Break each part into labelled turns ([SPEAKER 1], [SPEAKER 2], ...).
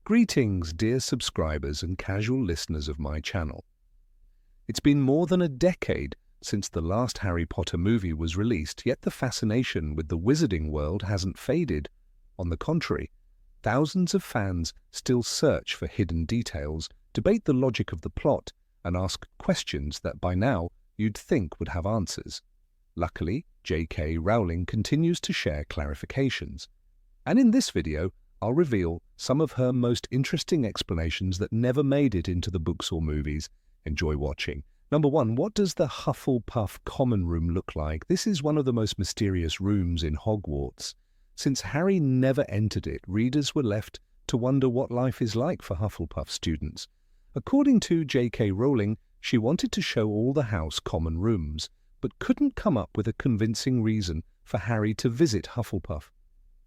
[SPEAKER 1] Greetings, dear subscribers and casual listeners of my channel. It's been more than a decade since the last Harry Potter movie was released, yet the fascination with the wizarding world hasn't faded. On the contrary, thousands of fans still search for hidden details, debate the logic of the plot, and ask questions that by now you'd think would have answers. Luckily, J.K. Rowling continues to share clarifications. And in this video, I'll reveal some of her most interesting explanations that never made it into the books or movies. Enjoy watching. Number 1. What does the Hufflepuff common room look like? This is one of the most mysterious rooms in Hogwarts. Since Harry never entered it, readers were left to wonder what life is like for Hufflepuff students. According to J.K. Rowling, she wanted to show all the house common rooms, but couldn't come up with a convincing reason for Harry to visit Hufflepuff.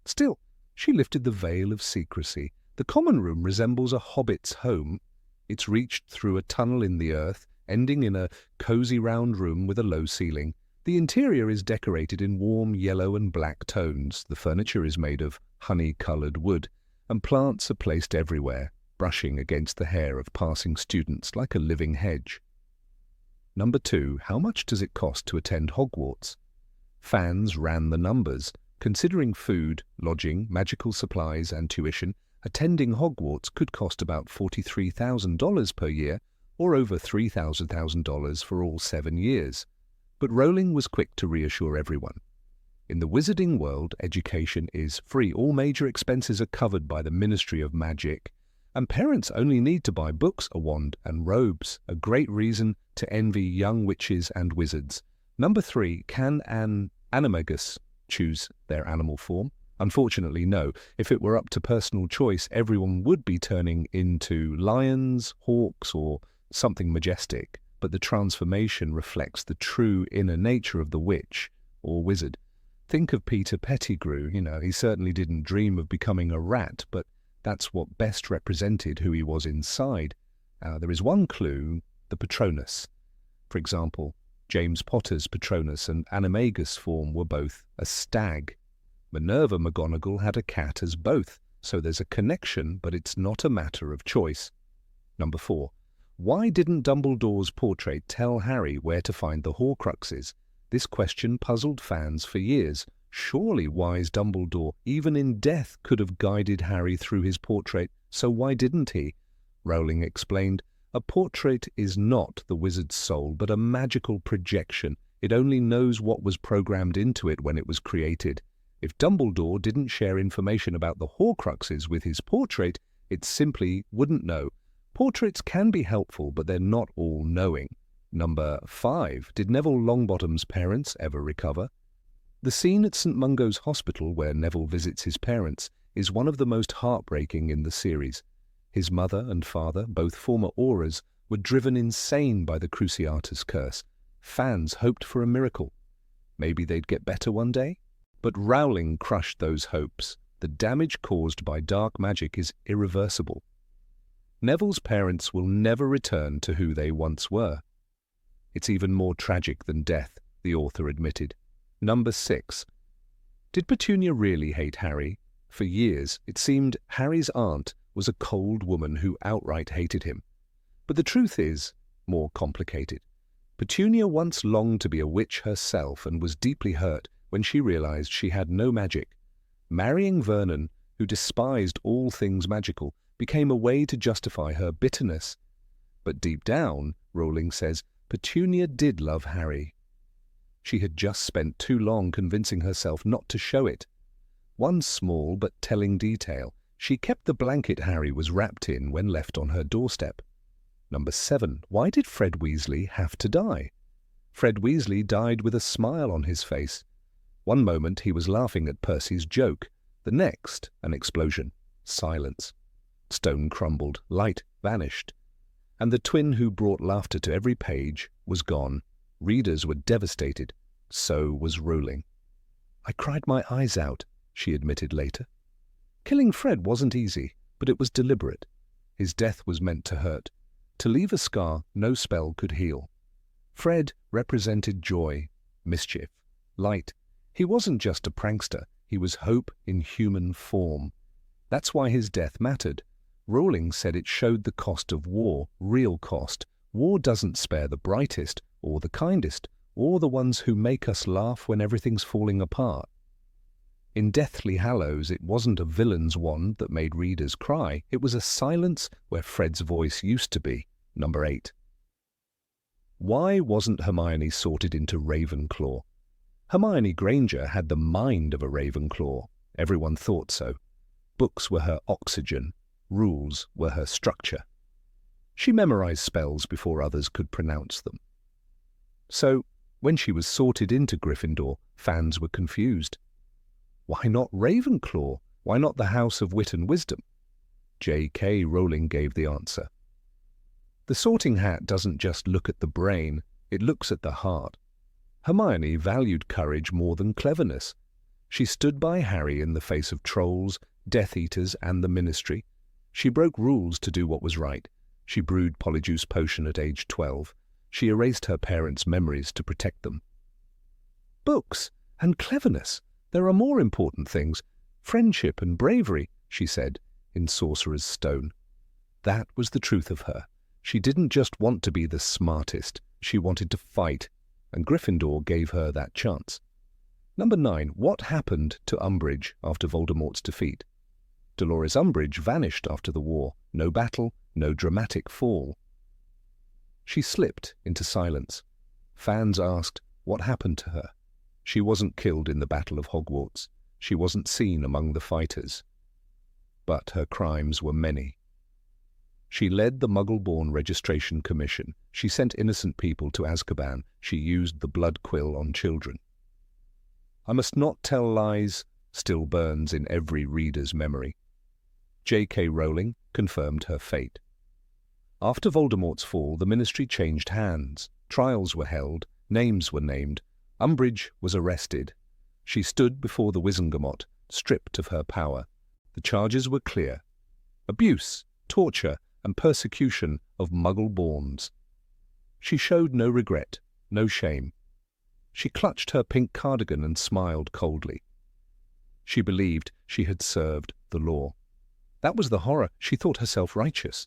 [SPEAKER 1] Still, she lifted the veil of secrecy. The common room resembles a hobbit's home. It's reached through a tunnel in the earth, ending in a cozy round room with a low ceiling. The interior is decorated in warm yellow and black tones. The furniture is made of honey-coloured wood, and plants are placed everywhere, brushing against the hair of passing students like a living hedge. Number 2. How much does it cost to attend Hogwarts? Fans ran the numbers. Considering food, lodging, magical supplies and tuition, attending Hogwarts could cost about $43,000 per year, or over $3,000 for all 7 years. But Rowling was quick to reassure everyone. In the wizarding world, education is free. All major expenses are covered by the Ministry of Magic, and parents only need to buy books, a wand and robes, a great reason to envy young witches and wizards. Number 3. Can an animagus choose their animal form? Unfortunately, no. If it were up to personal choice, everyone would be turning into lions, hawks, or something majestic. But the transformation reflects the true inner nature of the witch or wizard. Think of Peter Pettigrew. He certainly didn't dream of becoming a rat, but that's what best represented who he was inside. There is one clue: the Patronus. For example, James Potter's Patronus and animagus form were both a stag. Minerva McGonagall had a cat as both, so there's a connection, but it's not a matter of choice. Number 4. Why didn't Dumbledore's portrait tell Harry where to find the Horcruxes? This question puzzled fans for years. Surely wise Dumbledore, even in death, could have guided Harry through his portrait, so why didn't he? Rowling explained, a portrait is not the wizard's soul, but a magical projection. It only knows what was programmed into it when it was created. If Dumbledore didn't share information about the Horcruxes with his portrait, it simply wouldn't know. Portraits can be helpful, but they're not all-knowing. Number 5. Did Neville Longbottom's parents ever recover? The scene at St. Mungo's Hospital, where Neville visits his parents, is one of the most heartbreaking in the series. His mother and father, both former Aurors, were driven insane by the Cruciatus curse. Fans hoped for a miracle. Maybe they'd get better one day? But Rowling crushed those hopes. The damage caused by dark magic is irreversible. Neville's parents will never return to who they once were. It's even more tragic than death, the author admitted. Number 6. Did Petunia really hate Harry? For years, it seemed Harry's aunt was a cold woman who outright hated him. But the truth is more complicated. Petunia once longed to be a witch herself and was deeply hurt when she realized she had no magic. Marrying Vernon, who despised all things magical, became a way to justify her bitterness. But deep down, Rowling says, Petunia did love Harry. She had just spent too long convincing herself not to show it. One small but telling detail: she kept the blanket Harry was wrapped in when left on her doorstep. Number 7. Why did Fred Weasley have to die? Fred Weasley died with a smile on his face. One moment he was laughing at Percy's joke. The next, an explosion. Silence. Stone crumbled. Light vanished. And the twin who brought laughter to every page was gone. Readers were devastated. So was Rowling. I cried my eyes out, she admitted later. Killing Fred wasn't easy, but it was deliberate. His death was meant to hurt. To leave a scar no spell could heal. Fred represented joy, mischief, light. He wasn't just a prankster, he was hope in human form. That's why his death mattered. Rowling said it showed the cost of war, real cost. War doesn't spare the brightest, or the kindest, or the ones who make us laugh when everything's falling apart. In Deathly Hallows, it wasn't a villain's wand that made readers cry. It was a silence where Fred's voice used to be. Number 8. Why wasn't Hermione sorted into Ravenclaw? Hermione Granger had the mind of a Ravenclaw. Everyone thought so. Books were her oxygen. Rules were her structure. She memorized spells before others could pronounce them. So, when she was sorted into Gryffindor, fans were confused. Why not Ravenclaw? Why not the House of Wit and Wisdom? J.K. Rowling gave the answer. The sorting hat doesn't just look at the brain, it looks at the heart. Hermione valued courage more than cleverness. She stood by Harry in the face of trolls, Death Eaters, and the Ministry. She broke rules to do what was right. She brewed Polyjuice Potion at age 12. She erased her parents' memories to protect them. Books and cleverness. There are more important things. Friendship and bravery, she said, in Sorcerer's Stone. That was the truth of her. She didn't just want to be the smartest. She wanted to fight, and Gryffindor gave her that chance. Number 9. What happened to Umbridge after Voldemort's defeat? Dolores Umbridge vanished after the war. No battle, no dramatic fall. She slipped into silence. Fans asked what happened to her. She wasn't killed in the Battle of Hogwarts. She wasn't seen among the fighters. But her crimes were many. She led the Muggle-born Registration Commission. She sent innocent people to Azkaban. She used the blood quill on children. I must not tell lies still burns in every reader's memory. J.K. Rowling confirmed her fate. After Voldemort's fall, the Ministry changed hands. Trials were held, names were named. Umbridge was arrested. She stood before the Wizengamot, stripped of her power. The charges were clear: abuse, torture, and persecution of Muggle-borns. She showed no regret, no shame. She clutched her pink cardigan and smiled coldly. She believed she had served the law. That was the horror. She thought herself righteous.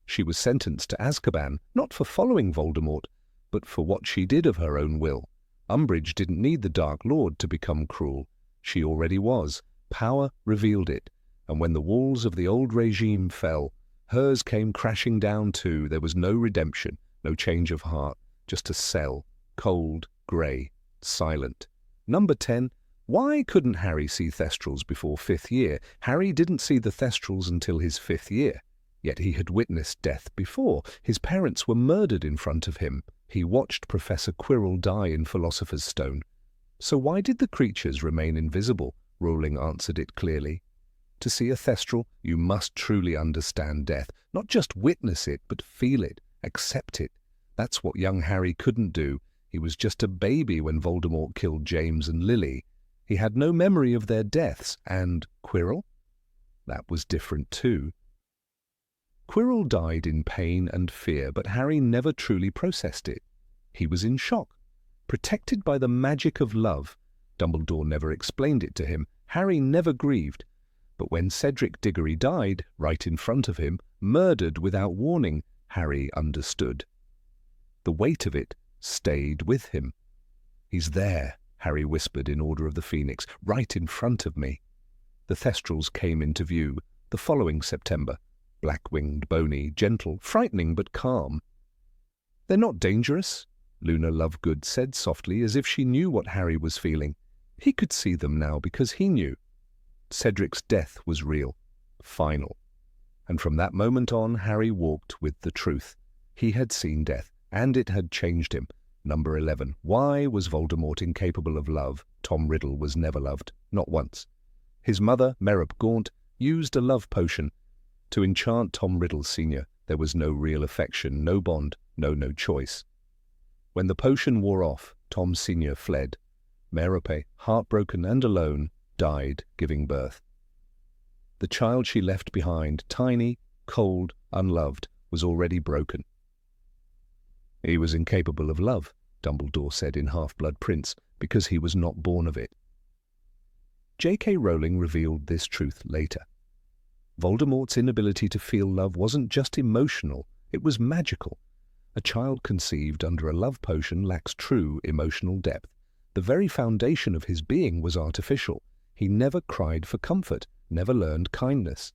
[SPEAKER 1] She was sentenced to Azkaban, not for following Voldemort, but for what she did of her own will. Umbridge didn't need the Dark Lord to become cruel. She already was. Power revealed it, and when the walls of the old regime fell, hers came crashing down too. There was no redemption, no change of heart, just a cell, cold, grey, silent. Number 10. Why couldn't Harry see Thestrals before 5th year? Harry didn't see the Thestrals until his 5th year. Yet he had witnessed death before. His parents were murdered in front of him. He watched Professor Quirrell die in Philosopher's Stone. So why did the creatures remain invisible? Rowling answered it clearly. To see a Thestral, you must truly understand death. Not just witness it, but feel it, accept it. That's what young Harry couldn't do. He was just a baby when Voldemort killed James and Lily. He had no memory of their deaths, and Quirrell? That was different too. Quirrell died in pain and fear, but Harry never truly processed it. He was in shock, protected by the magic of love. Dumbledore never explained it to him. Harry never grieved. But when Cedric Diggory died, right in front of him, murdered without warning, Harry understood. The weight of it stayed with him. "He's there," Harry whispered in Order of the Phoenix, "right in front of me." The Thestrals came into view the following September. Black-winged, bony, gentle, frightening but calm. "They're not dangerous," Luna Lovegood said softly, as if she knew what Harry was feeling. He could see them now because he knew. Cedric's death was real, final. And from that moment on, Harry walked with the truth. He had seen death, and it had changed him. Number 11. Why was Voldemort incapable of love? Tom Riddle was never loved, not once. His mother, Merop Gaunt, used a love potion to enchant Tom Riddle Sr. There was no real affection, no bond, no choice. When the potion wore off, Tom Sr. fled. Merope, heartbroken and alone, died giving birth. The child she left behind, tiny, cold, unloved, was already broken. He was incapable of love, Dumbledore said in Half-Blood Prince, because he was not born of it. J.K. Rowling revealed this truth later. Voldemort's inability to feel love wasn't just emotional, it was magical. A child conceived under a love potion lacks true emotional depth. The very foundation of his being was artificial. He never cried for comfort, never learned kindness.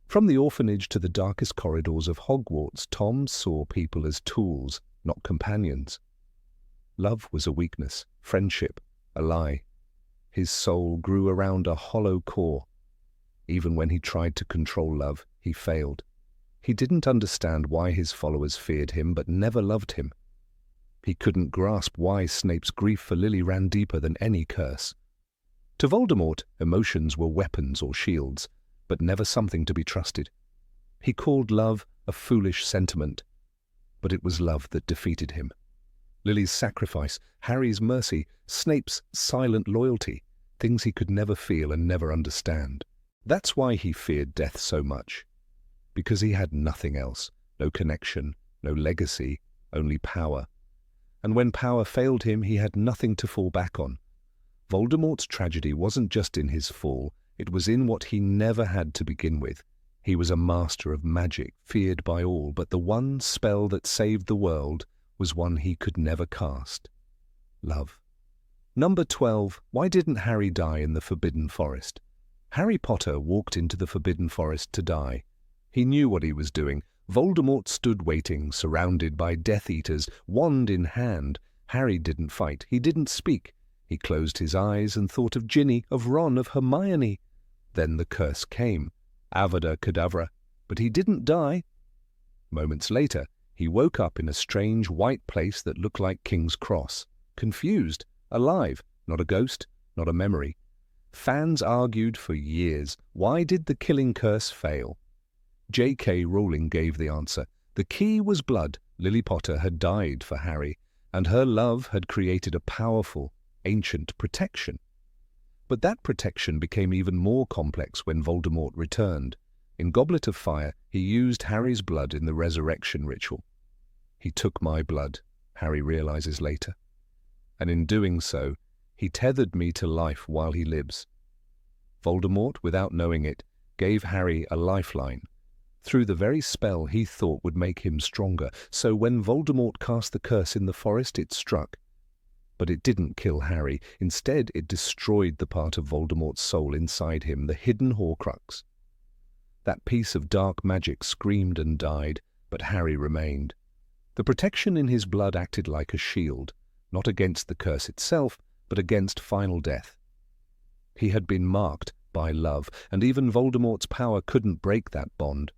[SPEAKER 1] From the orphanage to the darkest corridors of Hogwarts, Tom saw people as tools, not companions. Love was a weakness, friendship, a lie. His soul grew around a hollow core. Even when he tried to control love, he failed. He didn't understand why his followers feared him but never loved him. He couldn't grasp why Snape's grief for Lily ran deeper than any curse. To Voldemort, emotions were weapons or shields, but never something to be trusted. He called love a foolish sentiment, but it was love that defeated him. Lily's sacrifice, Harry's mercy, Snape's silent loyalty, things he could never feel and never understand. That's why he feared death so much. Because he had nothing else, no connection, no legacy, only power. And when power failed him, he had nothing to fall back on. Voldemort's tragedy wasn't just in his fall, it was in what he never had to begin with. He was a master of magic, feared by all, but the one spell that saved the world was one he could never cast. Love. Number 12. Why didn't Harry die in the Forbidden Forest? Harry Potter walked into the Forbidden Forest to die. He knew what he was doing. Voldemort stood waiting, surrounded by Death Eaters, wand in hand. Harry didn't fight. He didn't speak. He closed his eyes and thought of Ginny, of Ron, of Hermione. Then the curse came. Avada Kedavra. But he didn't die. Moments later, he woke up in a strange white place that looked like King's Cross. Confused, alive, not a ghost, not a memory. Fans argued for years. Why did the killing curse fail? J.K. Rowling gave the answer. The key was blood. Lily Potter had died for Harry, and her love had created a powerful, ancient protection. But that protection became even more complex when Voldemort returned. In Goblet of Fire, he used Harry's blood in the resurrection ritual. He took my blood, Harry realizes later. And in doing so, he tethered me to life while he lives. Voldemort, without knowing it, gave Harry a lifeline, through the very spell he thought would make him stronger. So when Voldemort cast the curse in the forest, it struck. But it didn't kill Harry. Instead, it destroyed the part of Voldemort's soul inside him, the hidden Horcrux. That piece of dark magic screamed and died, but Harry remained. The protection in his blood acted like a shield, not against the curse itself, but against final death. He had been marked by love, and even Voldemort's power couldn't break that bond.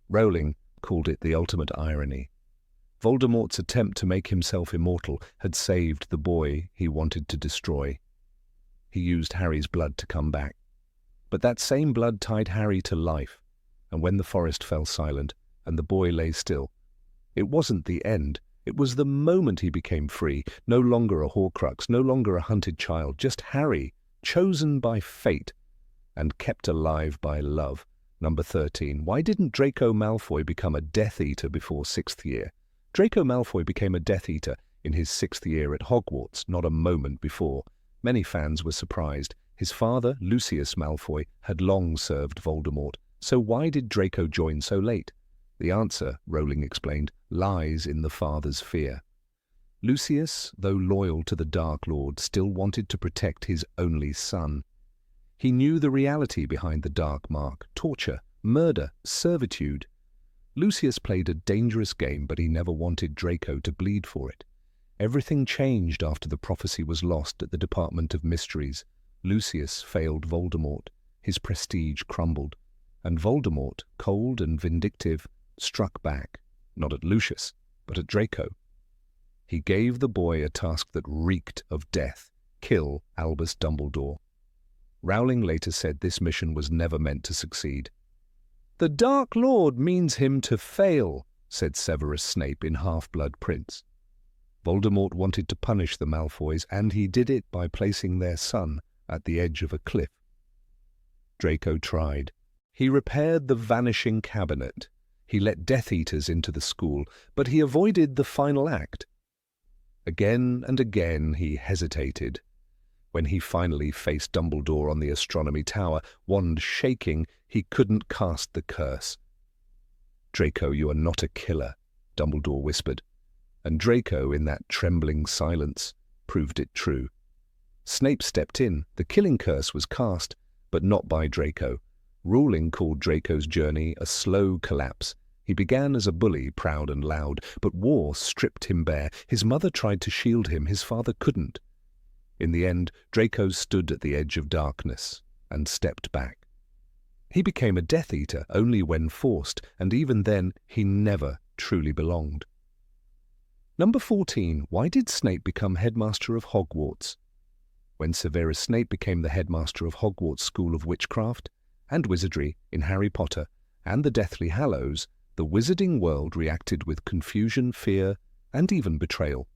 [SPEAKER 1] Rowling called it the ultimate irony. Voldemort's attempt to make himself immortal had saved the boy he wanted to destroy. He used Harry's blood to come back. But that same blood tied Harry to life, and when the forest fell silent and the boy lay still, it wasn't the end. It was the moment he became free, no longer a Horcrux, no longer a hunted child, just Harry, chosen by fate and kept alive by love. Number 13. Why didn't Draco Malfoy become a Death Eater before 6th year? Draco Malfoy became a Death Eater in his 6th year at Hogwarts, not a moment before. Many fans were surprised. His father, Lucius Malfoy, had long served Voldemort, so why did Draco join so late? The answer, Rowling explained, lies in the father's fear. Lucius, though loyal to the Dark Lord, still wanted to protect his only son. He knew the reality behind the dark mark: torture, murder, servitude. Lucius played a dangerous game, but he never wanted Draco to bleed for it. Everything changed after the prophecy was lost at the Department of Mysteries. Lucius failed Voldemort. His prestige crumbled. And Voldemort, cold and vindictive, struck back, not at Lucius, but at Draco. He gave the boy a task that reeked of death: kill Albus Dumbledore. Rowling later said this mission was never meant to succeed. "The Dark Lord means him to fail," said Severus Snape in Half-Blood Prince. Voldemort wanted to punish the Malfoys, and he did it by placing their son at the edge of a cliff. Draco tried. He repaired the vanishing cabinet. He let Death Eaters into the school, but he avoided the final act. Again and again he hesitated. When he finally faced Dumbledore on the astronomy tower, wand shaking, he couldn't cast the curse. "Draco, you are not a killer," Dumbledore whispered. And Draco, in that trembling silence, proved it true. Snape stepped in. The killing curse was cast, but not by Draco. Rowling called Draco's journey a slow collapse. He began as a bully, proud and loud, but war stripped him bare. His mother tried to shield him, his father couldn't. In the end, Draco stood at the edge of darkness and stepped back. He became a Death Eater only when forced, and even then he never truly belonged. Number 14. Why did Snape become headmaster of Hogwarts? When Severus Snape became the headmaster of Hogwarts School of Witchcraft and Wizardry in Harry Potter and the Deathly Hallows, the wizarding world reacted with confusion, fear, and even betrayal.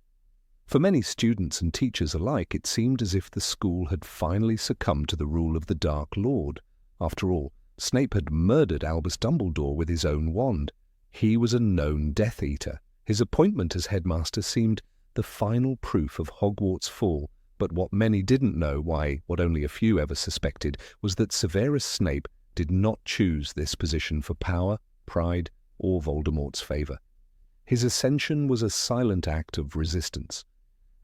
[SPEAKER 1] For many students and teachers alike, it seemed as if the school had finally succumbed to the rule of the Dark Lord. After all, Snape had murdered Albus Dumbledore with his own wand. He was a known Death Eater. His appointment as headmaster seemed the final proof of Hogwarts' fall, but what many didn't know, what only a few ever suspected, was that Severus Snape did not choose this position for power, pride, or Voldemort's favour. His ascension was a silent act of resistance.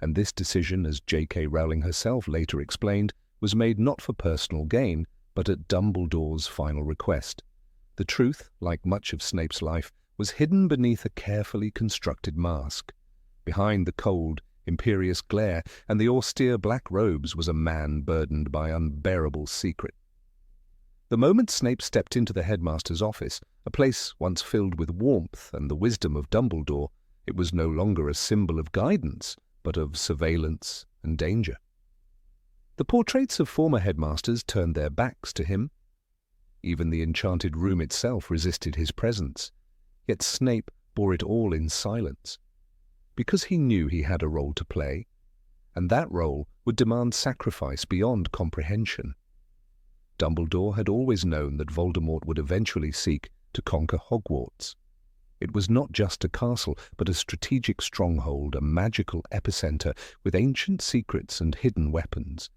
[SPEAKER 1] And this decision, as J.K. Rowling herself later explained, was made not for personal gain, but at Dumbledore's final request. The truth, like much of Snape's life, was hidden beneath a carefully constructed mask. Behind the cold, imperious glare and the austere black robes was a man burdened by unbearable secret. The moment Snape stepped into the headmaster's office, a place once filled with warmth and the wisdom of Dumbledore, it was no longer a symbol of guidance, but of surveillance and danger. The portraits of former headmasters turned their backs to him. Even the enchanted room itself resisted his presence. Yet Snape bore it all in silence, because he knew he had a role to play, and that role would demand sacrifice beyond comprehension. Dumbledore had always known that Voldemort would eventually seek to conquer Hogwarts. It was not just a castle, but a strategic stronghold, a magical epicenter with ancient secrets and hidden weapons.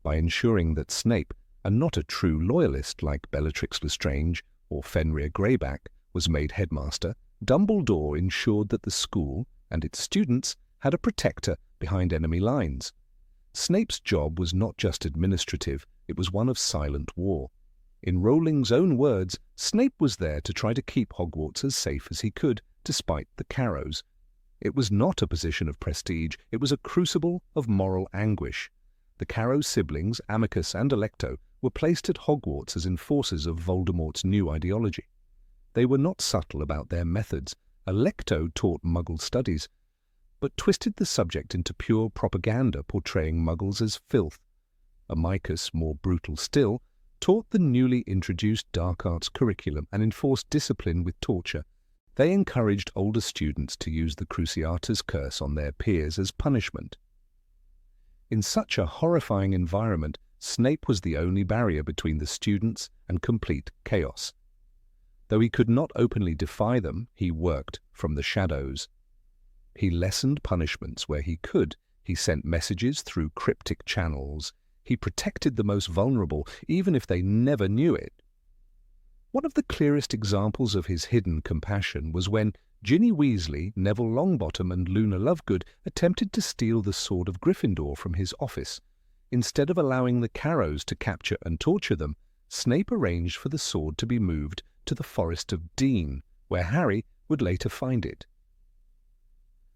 [SPEAKER 1] By ensuring that Snape, and not a true loyalist like Bellatrix Lestrange or Fenrir Greyback, was made headmaster, Dumbledore ensured that the school and its students had a protector behind enemy lines. Snape's job was not just administrative, it was one of silent war. In Rowling's own words, Snape was there to try to keep Hogwarts as safe as he could, despite the Carrows. It was not a position of prestige, it was a crucible of moral anguish. The Carrow siblings, Amicus and Alecto, were placed at Hogwarts as enforcers of Voldemort's new ideology. They were not subtle about their methods. Alecto taught Muggle studies, but twisted the subject into pure propaganda, portraying Muggles as filth. Amicus, more brutal still, taught the newly introduced dark arts curriculum and enforced discipline with torture. They encouraged older students to use the Cruciatus curse on their peers as punishment. In such a horrifying environment, Snape was the only barrier between the students and complete chaos. Though he could not openly defy them, he worked from the shadows. He lessened punishments where he could. He sent messages through cryptic channels. He protected the most vulnerable, even if they never knew it. One of the clearest examples of his hidden compassion was when Ginny Weasley, Neville Longbottom and Luna Lovegood attempted to steal the Sword of Gryffindor from his office. Instead of allowing the Carrows to capture and torture them, Snape arranged for the sword to be moved to the Forest of Dean, where Harry would later find it.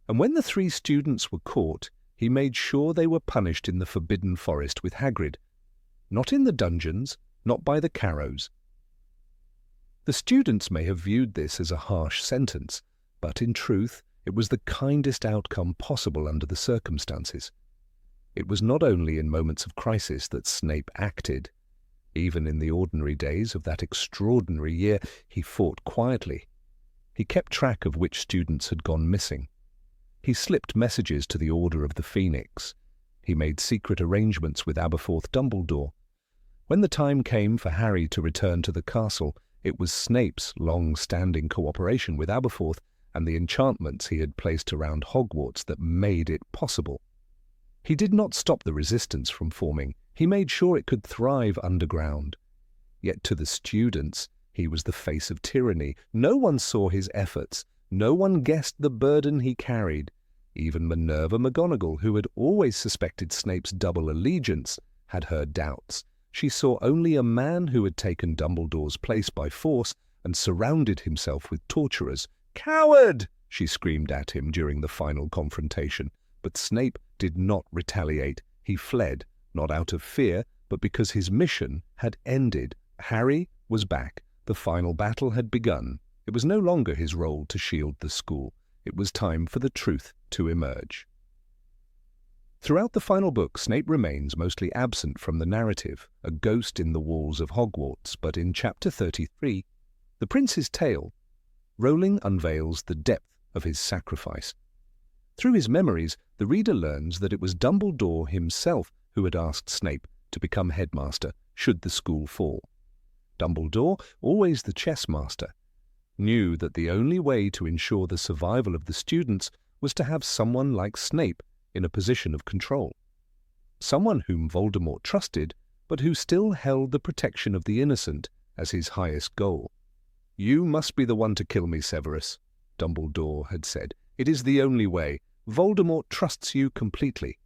[SPEAKER 1] And when the three students were caught, he made sure they were punished in the Forbidden Forest with Hagrid, not in the dungeons, not by the Carrows. The students may have viewed this as a harsh sentence, but in truth, it was the kindest outcome possible under the circumstances. It was not only in moments of crisis that Snape acted. Even in the ordinary days of that extraordinary year, he fought quietly. He kept track of which students had gone missing. He slipped messages to the Order of the Phoenix. He made secret arrangements with Aberforth Dumbledore. When the time came for Harry to return to the castle, it was Snape's long-standing cooperation with Aberforth and the enchantments he had placed around Hogwarts that made it possible. He did not stop the resistance from forming. He made sure it could thrive underground. Yet to the students, he was the face of tyranny. No one saw his efforts. No one guessed the burden he carried. Even Minerva McGonagall, who had always suspected Snape's double allegiance, had her doubts. She saw only a man who had taken Dumbledore's place by force and surrounded himself with torturers. "Coward!" she screamed at him during the final confrontation. But Snape did not retaliate. He fled, not out of fear, but because his mission had ended. Harry was back. The final battle had begun. It was no longer his role to shield the school. It was time for the truth to emerge. Throughout the final book, Snape remains mostly absent from the narrative, a ghost in the walls of Hogwarts. But in Chapter 33, The Prince's Tale, Rowling unveils the depth of his sacrifice. Through his memories, the reader learns that it was Dumbledore himself who had asked Snape to become headmaster should the school fall. Dumbledore, always the chess master, knew that the only way to ensure the survival of the students was to have someone like Snape in a position of control. Someone whom Voldemort trusted, but who still held the protection of the innocent as his highest goal. "You must be the one to kill me, Severus," Dumbledore had said. "It is the only way. Voldemort trusts you completely."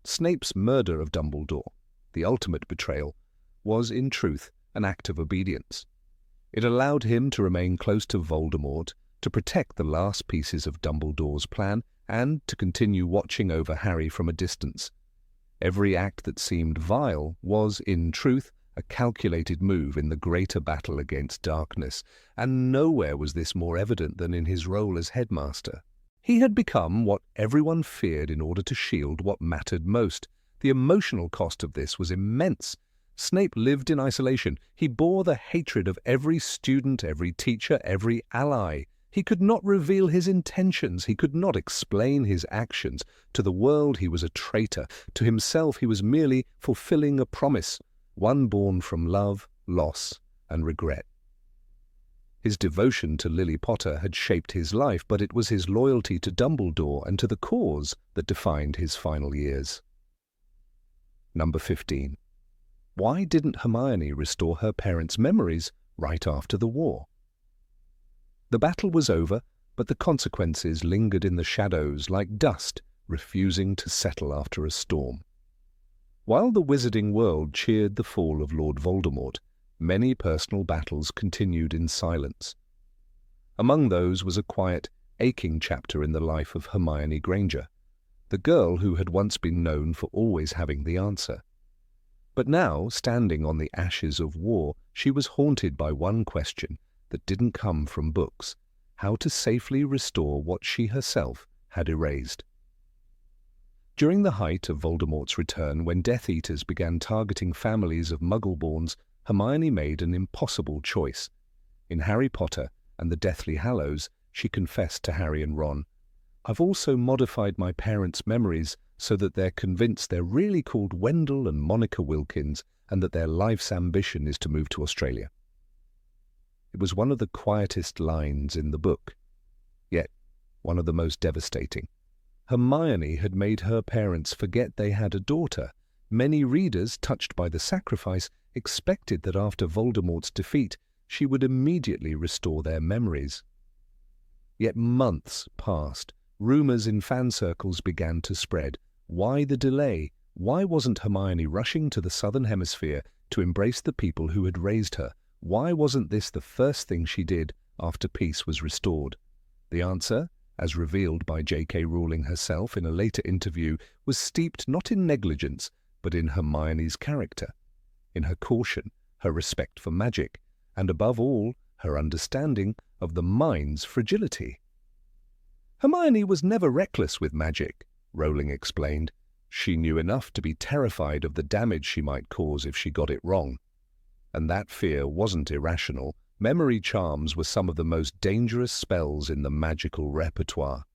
[SPEAKER 1] Snape's murder of Dumbledore, the ultimate betrayal, was in truth an act of obedience. It allowed him to remain close to Voldemort, to protect the last pieces of Dumbledore's plan, and to continue watching over Harry from a distance. Every act that seemed vile was, in truth, a calculated move in the greater battle against darkness, and nowhere was this more evident than in his role as headmaster. He had become what everyone feared in order to shield what mattered most. The emotional cost of this was immense. Snape lived in isolation. He bore the hatred of every student, every teacher, every ally. He could not reveal his intentions. He could not explain his actions. To the world he was a traitor. To himself he was merely fulfilling a promise, one born from love, loss, and regret. His devotion to Lily Potter had shaped his life, but it was his loyalty to Dumbledore and to the cause that defined his final years. Number 15. Why didn't Hermione restore her parents' memories right after the war? The battle was over, but the consequences lingered in the shadows like dust refusing to settle after a storm. While the wizarding world cheered the fall of Lord Voldemort, many personal battles continued in silence. Among those was a quiet, aching chapter in the life of Hermione Granger, the girl who had once been known for always having the answer. But now, standing on the ashes of war, she was haunted by one question that didn't come from books: how to safely restore what she herself had erased. During the height of Voldemort's return, when Death Eaters began targeting families of Muggleborns, Hermione made an impossible choice. In Harry Potter and the Deathly Hallows, she confessed to Harry and Ron, "I've also modified my parents' memories so that they're convinced they're really called Wendell and Monica Wilkins and that their life's ambition is to move to Australia." It was one of the quietest lines in the book, yet one of the most devastating. Hermione had made her parents forget they had a daughter. Many readers, touched by the sacrifice, expected that after Voldemort's defeat, she would immediately restore their memories. Yet months passed. Rumors in fan circles began to spread. Why the delay? Why wasn't Hermione rushing to the Southern Hemisphere to embrace the people who had raised her? Why wasn't this the first thing she did after peace was restored? The answer, as revealed by J.K. Rowling herself in a later interview, was steeped not in negligence, but in Hermione's character, in her caution, her respect for magic, and above all, her understanding of the mind's fragility. Hermione was never reckless with magic, Rowling explained. She knew enough to be terrified of the damage she might cause if she got it wrong. And that fear wasn't irrational. Memory charms were some of the most dangerous spells in the magical repertoire.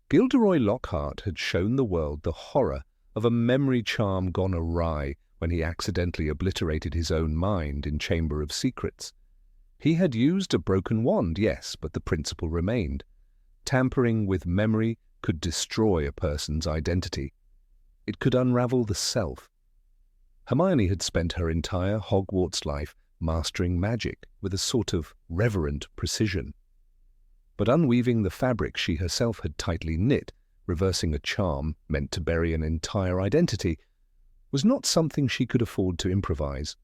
[SPEAKER 1] Gilderoy Lockhart had shown the world the horror of a memory charm gone awry when he accidentally obliterated his own mind in Chamber of Secrets. He had used a broken wand, yes, but the principle remained. Tampering with memory could destroy a person's identity. It could unravel the self. Hermione had spent her entire Hogwarts life mastering magic with a sort of reverent precision. But unweaving the fabric she herself had tightly knit, reversing a charm meant to bury an entire identity, was not something she could afford to improvise.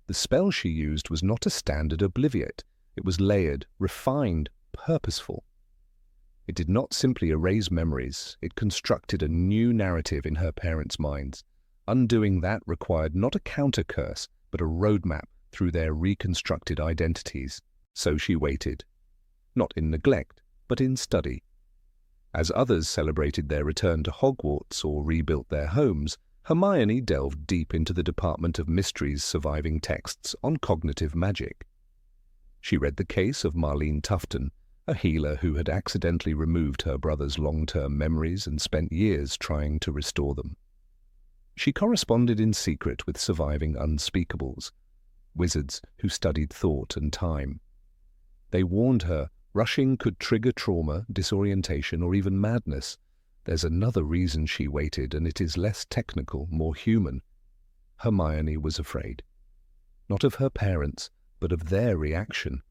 [SPEAKER 1] The spell she used was not a standard obliviate. It was layered, refined, purposeful. It did not simply erase memories, it constructed a new narrative in her parents' minds. Undoing that required not a counter-curse, but a roadmap through their reconstructed identities. So she waited, not in neglect, but in study. As others celebrated their return to Hogwarts or rebuilt their homes, Hermione delved deep into the Department of Mysteries' surviving texts on cognitive magic. She read the case of Marlene Tufton, a healer who had accidentally removed her brother's long-term memories and spent years trying to restore them. She corresponded in secret with surviving unspeakables, wizards who studied thought and time. They warned her rushing could trigger trauma, disorientation, or even madness. There's another reason she waited, and it is less technical, more human. Hermione was afraid. Not of her parents, but of their reaction.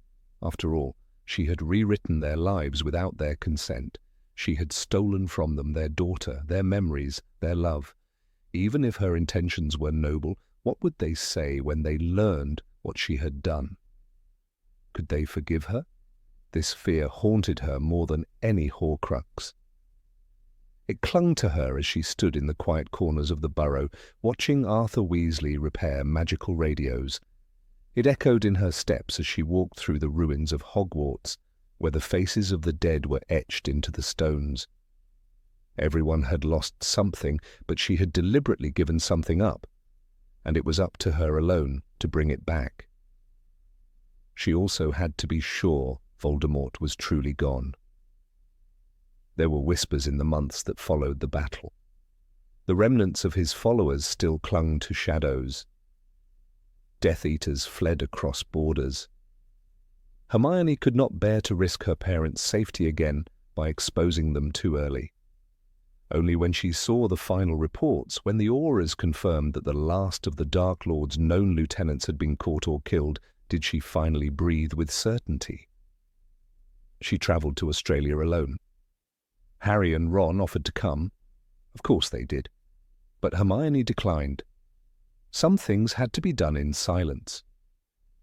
[SPEAKER 1] After all, she had rewritten their lives without their consent. She had stolen from them their daughter, their memories, their love. Even if her intentions were noble, what would they say when they learned what she had done? Could they forgive her? This fear haunted her more than any Horcrux. It clung to her as she stood in the quiet corners of the burrow, watching Arthur Weasley repair magical radios. It echoed in her steps as she walked through the ruins of Hogwarts, where the faces of the dead were etched into the stones. Everyone had lost something, but she had deliberately given something up, and it was up to her alone to bring it back. She also had to be sure Voldemort was truly gone. There were whispers in the months that followed the battle. The remnants of his followers still clung to shadows. Death Eaters fled across borders. Hermione could not bear to risk her parents' safety again by exposing them too early. Only when she saw the final reports, when the auras confirmed that the last of the Dark Lord's known lieutenants had been caught or killed, did she finally breathe with certainty. She travelled to Australia alone. Harry and Ron offered to come. Of course they did. But Hermione declined. Some things had to be done in silence.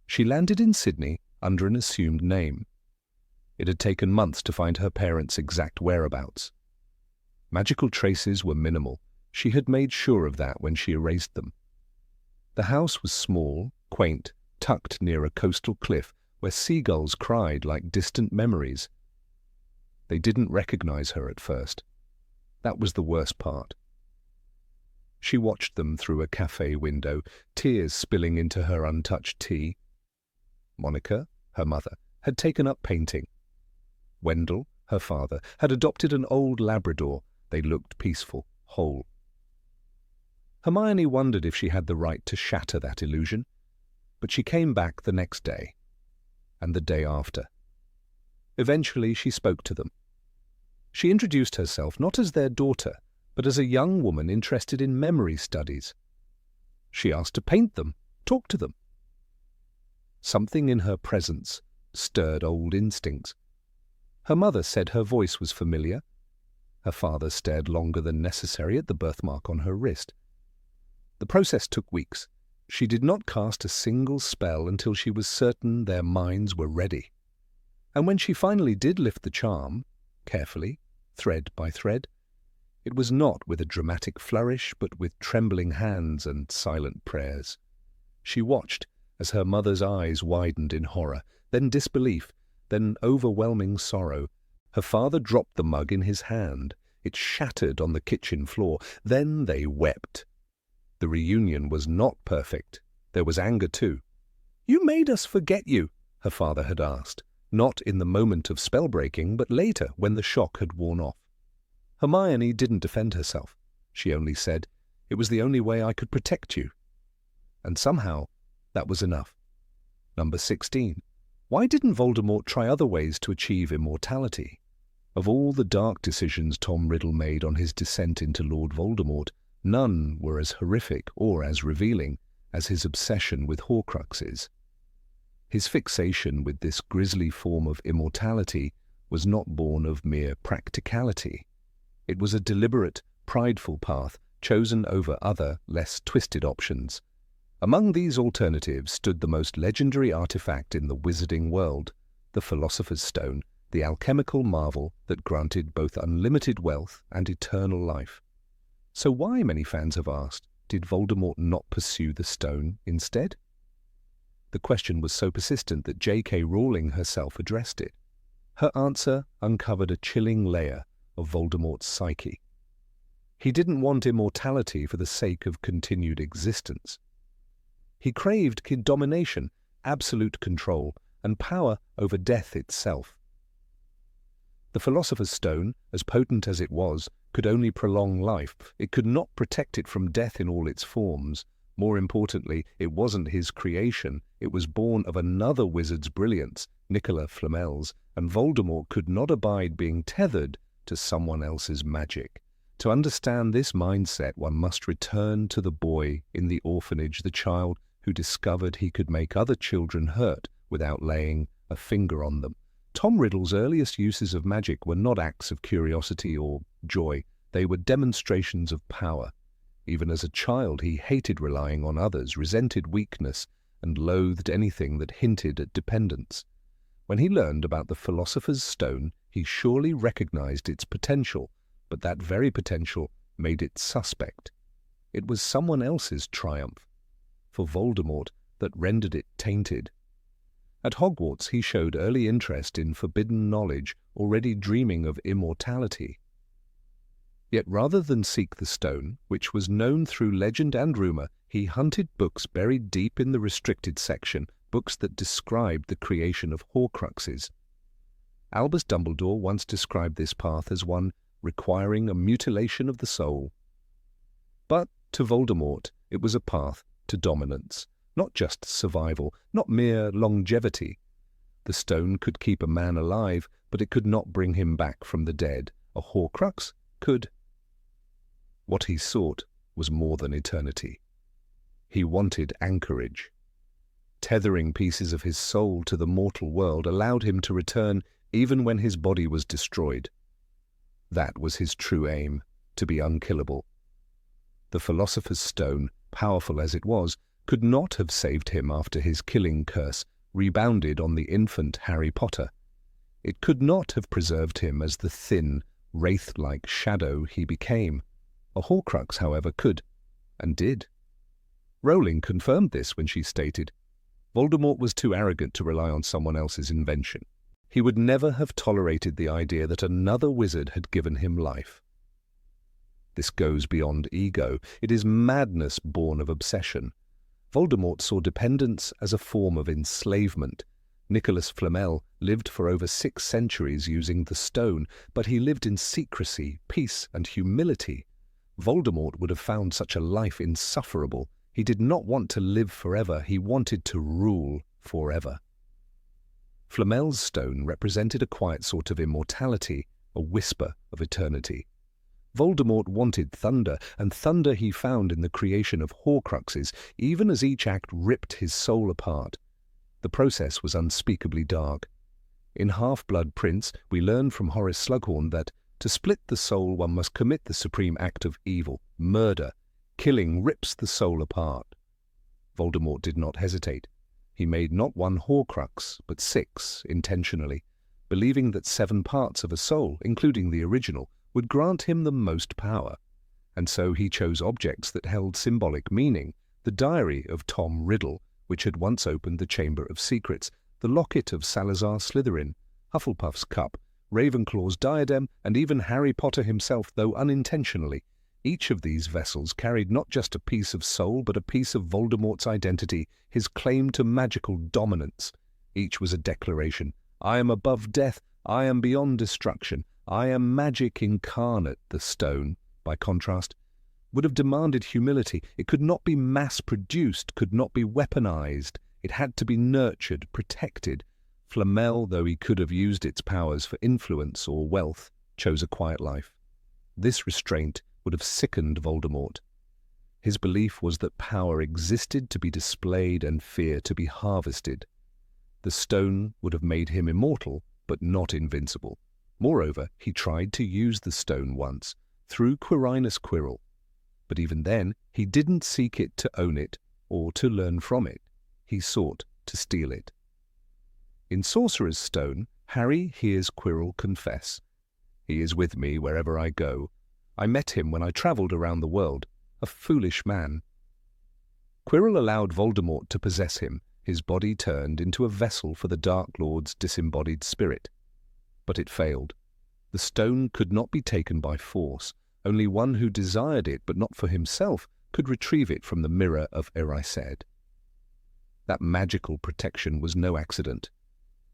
[SPEAKER 1] She landed in Sydney under an assumed name. It had taken months to find her parents' exact whereabouts. Magical traces were minimal. She had made sure of that when she erased them. The house was small, quaint, tucked near a coastal cliff where seagulls cried like distant memories. They didn't recognize her at first. That was the worst part. She watched them through a cafe window, tears spilling into her untouched tea. Monica, her mother, had taken up painting. Wendell, her father, had adopted an old Labrador. They looked peaceful, whole. Hermione wondered if she had the right to shatter that illusion, but she came back the next day, and the day after. Eventually she spoke to them. She introduced herself not as their daughter, but as a young woman interested in memory studies. She asked to paint them, talk to them. Something in her presence stirred old instincts. Her mother said her voice was familiar. Her father stared longer than necessary at the birthmark on her wrist. The process took weeks. She did not cast a single spell until she was certain their minds were ready. And when she finally did lift the charm, carefully, thread by thread, it was not with a dramatic flourish, but with trembling hands and silent prayers. She watched as her mother's eyes widened in horror, then disbelief, then overwhelming sorrow. Her father dropped the mug in his hand. It shattered on the kitchen floor. Then they wept. The reunion was not perfect. There was anger too. "You made us forget you," her father had asked, not in the moment of spell-breaking, but later when the shock had worn off. Hermione didn't defend herself. She only said, "It was the only way I could protect you." And somehow, that was enough. Number 16. Why didn't Voldemort try other ways to achieve immortality? Of all the dark decisions Tom Riddle made on his descent into Lord Voldemort, none were as horrific or as revealing as his obsession with Horcruxes. His fixation with this grisly form of immortality was not born of mere practicality. It was a deliberate, prideful path chosen over other, less twisted options. Among these alternatives stood the most legendary artifact in the wizarding world, the Philosopher's Stone, the alchemical marvel that granted both unlimited wealth and eternal life. So why, many fans have asked, did Voldemort not pursue the stone instead? The question was so persistent that J.K. Rowling herself addressed it. Her answer uncovered a chilling layer of Voldemort's psyche. He didn't want immortality for the sake of continued existence. He craved domination, absolute control, and power over death itself. The Philosopher's Stone, as potent as it was, could only prolong life. It could not protect it from death in all its forms. More importantly, it wasn't his creation. It was born of another wizard's brilliance, Nicolas Flamel's, and Voldemort could not abide being tethered to someone else's magic. To understand this mindset, one must return to the boy in the orphanage, the child who discovered he could make other children hurt without laying a finger on them. Tom Riddle's earliest uses of magic were not acts of curiosity or joy. They were demonstrations of power. Even as a child, he hated relying on others, resented weakness, and loathed anything that hinted at dependence. When he learned about the Philosopher's Stone, he surely recognized its potential, but that very potential made it suspect. It was someone else's triumph, for Voldemort, that rendered it tainted. At Hogwarts, he showed early interest in forbidden knowledge, already dreaming of immortality. Yet rather than seek the stone, which was known through legend and rumor, he hunted books buried deep in the restricted section, books that described the creation of Horcruxes. Albus Dumbledore once described this path as one requiring a mutilation of the soul. But to Voldemort, it was a path to dominance. Not just survival, not mere longevity. The stone could keep a man alive, but it could not bring him back from the dead. A Horcrux could. What he sought was more than eternity. He wanted anchorage. Tethering pieces of his soul to the mortal world allowed him to return even when his body was destroyed. That was his true aim, to be unkillable. The Philosopher's Stone, powerful as it was, could not have saved him after his killing curse rebounded on the infant Harry Potter. It could not have preserved him as the thin, wraith-like shadow he became. A Horcrux, however, could, and did. Rowling confirmed this when she stated, Voldemort was too arrogant to rely on someone else's invention. He would never have tolerated the idea that another wizard had given him life. This goes beyond ego. It is madness born of obsession. Voldemort saw dependence as a form of enslavement. Nicolas Flamel lived for over 6 centuries using the stone, but he lived in secrecy, peace, and humility. Voldemort would have found such a life insufferable. He did not want to live forever. He wanted to rule forever. Flamel's stone represented a quiet sort of immortality, a whisper of eternity. Voldemort wanted thunder, and thunder he found in the creation of Horcruxes, even as each act ripped his soul apart. The process was unspeakably dark. In Half-Blood Prince, we learn from Horace Slughorn that to split the soul one must commit the supreme act of evil, murder. Killing rips the soul apart. Voldemort did not hesitate. He made not 1 Horcrux, but 6 intentionally, believing that 7 parts of a soul, including the original, would grant him the most power. And so he chose objects that held symbolic meaning, the diary of Tom Riddle, which had once opened the Chamber of Secrets, the locket of Salazar Slytherin, Hufflepuff's cup, Ravenclaw's diadem, and even Harry Potter himself, though unintentionally. Each of these vessels carried not just a piece of soul, but a piece of Voldemort's identity, his claim to magical dominance. Each was a declaration. I am above death. I am beyond destruction. I am magic incarnate. The stone, by contrast, would have demanded humility. It could not be mass-produced, could not be weaponized. It had to be nurtured, protected. Flamel, though he could have used its powers for influence or wealth, chose a quiet life. This restraint would have sickened Voldemort. His belief was that power existed to be displayed and fear to be harvested. The stone would have made him immortal, but not invincible. Moreover, he tried to use the stone once, through Quirinus Quirrell. But even then, he didn't seek it to own it or to learn from it. He sought to steal it. In Sorcerer's Stone, Harry hears Quirrell confess, "He is with me wherever I go. I met him when I travelled around the world, a foolish man." Quirrell allowed Voldemort to possess him, his body turned into a vessel for the Dark Lord's disembodied spirit. But it failed. The stone could not be taken by force. Only one who desired it, but not for himself, could retrieve it from the mirror of Erised. That magical protection was no accident.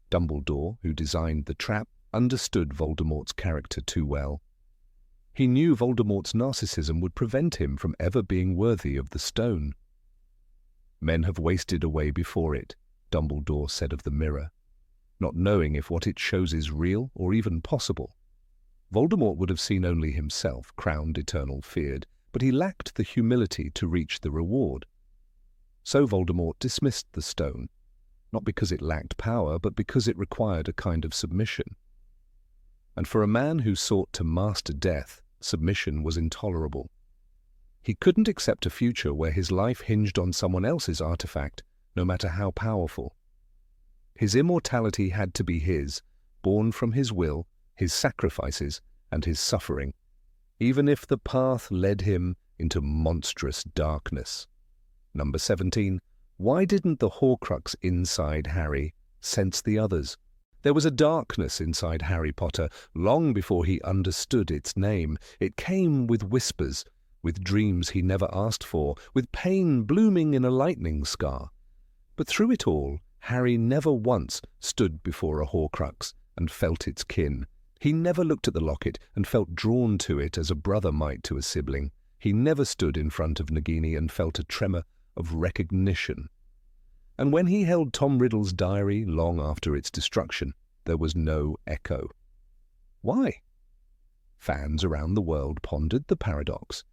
[SPEAKER 1] Dumbledore, who designed the trap, understood Voldemort's character too well. He knew Voldemort's narcissism would prevent him from ever being worthy of the stone. "Men have wasted away before it," Dumbledore said of the mirror, not knowing if what it shows is real or even possible. Voldemort would have seen only himself, crowned eternal feared, but he lacked the humility to reach the reward. So Voldemort dismissed the stone, not because it lacked power, but because it required a kind of submission. And for a man who sought to master death, submission was intolerable. He couldn't accept a future where his life hinged on someone else's artifact, no matter how powerful. His immortality had to be his, born from his will, his sacrifices, and his suffering, even if the path led him into monstrous darkness. Number 17. Why didn't the Horcrux inside Harry sense the others? There was a darkness inside Harry Potter long before he understood its name. It came with whispers, with dreams he never asked for, with pain blooming in a lightning scar. But through it all, Harry never once stood before a Horcrux and felt its kin. He never looked at the locket and felt drawn to it as a brother might to a sibling. He never stood in front of Nagini and felt a tremor of recognition. And when he held Tom Riddle's diary long after its destruction, there was no echo. Why? Fans around the world pondered the paradox.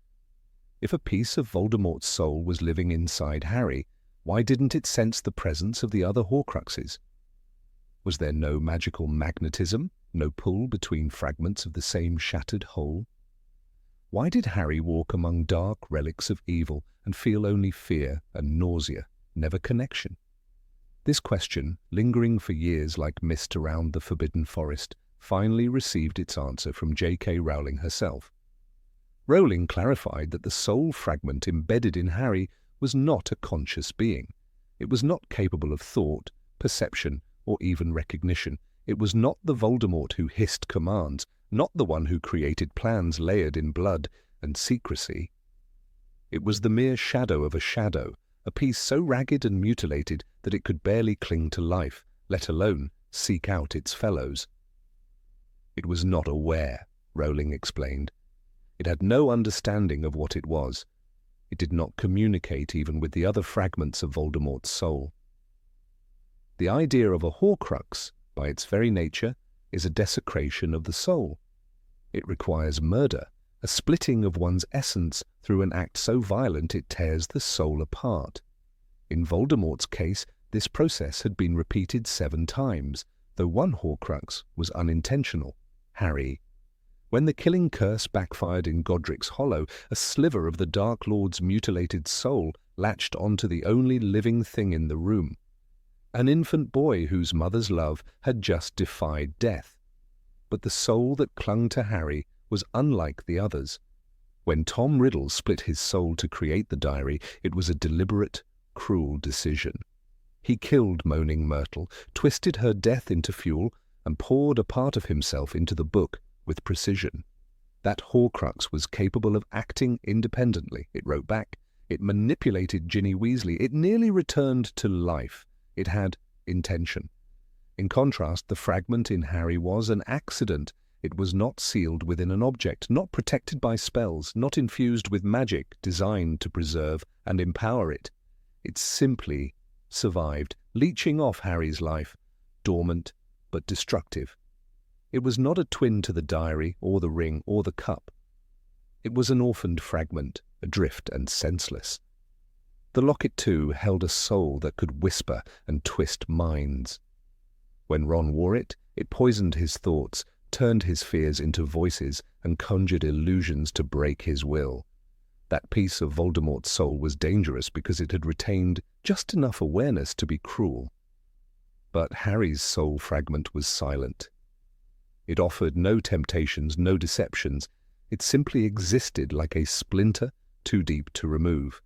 [SPEAKER 1] If a piece of Voldemort's soul was living inside Harry, why didn't it sense the presence of the other Horcruxes? Was there no magical magnetism, no pull between fragments of the same shattered whole? Why did Harry walk among dark relics of evil and feel only fear and nausea, never connection? This question, lingering for years like mist around the Forbidden Forest, finally received its answer from J.K. Rowling herself. Rowling clarified that the soul fragment embedded in Harry was not a conscious being. It was not capable of thought, perception, or even recognition. It was not the Voldemort who hissed commands, not the one who created plans layered in blood and secrecy. It was the mere shadow of a shadow, a piece so ragged and mutilated that it could barely cling to life, let alone seek out its fellows. It was not aware, Rowling explained. It had no understanding of what it was. It did not communicate even with the other fragments of Voldemort's soul. The idea of a Horcrux, by its very nature, is a desecration of the soul. It requires murder, a splitting of one's essence through an act so violent it tears the soul apart. In Voldemort's case, this process had been repeated 7 times, though one Horcrux was unintentional, Harry. When the killing curse backfired in Godric's Hollow, a sliver of the Dark Lord's mutilated soul latched onto the only living thing in the room. An infant boy whose mother's love had just defied death. But the soul that clung to Harry was unlike the others. When Tom Riddle split his soul to create the diary, it was a deliberate, cruel decision. He killed Moaning Myrtle, twisted her death into fuel, and poured a part of himself into the book with precision. That Horcrux was capable of acting independently, it wrote back. It manipulated Ginny Weasley. It nearly returned to life. It had intention. In contrast, the fragment in Harry was an accident. It was not sealed within an object, not protected by spells, not infused with magic designed to preserve and empower it. It simply survived, leeching off Harry's life, dormant but destructive. It was not a twin to the diary or the ring or the cup. It was an orphaned fragment, adrift and senseless. The locket, too, held a soul that could whisper and twist minds. When Ron wore it, it poisoned his thoughts, turned his fears into voices, and conjured illusions to break his will. That piece of Voldemort's soul was dangerous because it had retained just enough awareness to be cruel. But Harry's soul fragment was silent. It offered no temptations, no deceptions. It simply existed like a splinter too deep to remove.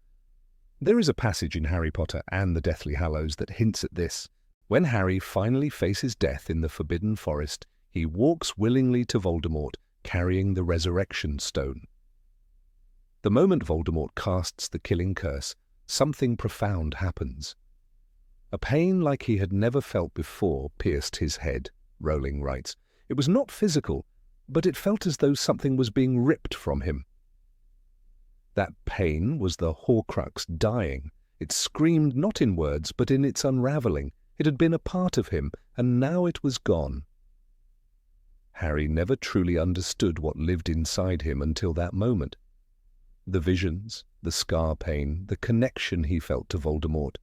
[SPEAKER 1] There is a passage in Harry Potter and the Deathly Hallows that hints at this. When Harry finally faces death in the Forbidden Forest, he walks willingly to Voldemort, carrying the Resurrection Stone. The moment Voldemort casts the killing curse, something profound happens. A pain like he had never felt before pierced his head, Rowling writes. It was not physical, but it felt as though something was being ripped from him. That pain was the Horcrux dying. It screamed not in words, but in its unraveling. It had been a part of him, and now it was gone. Harry never truly understood what lived inside him until that moment. The visions, the scar pain, the connection he felt to Voldemort.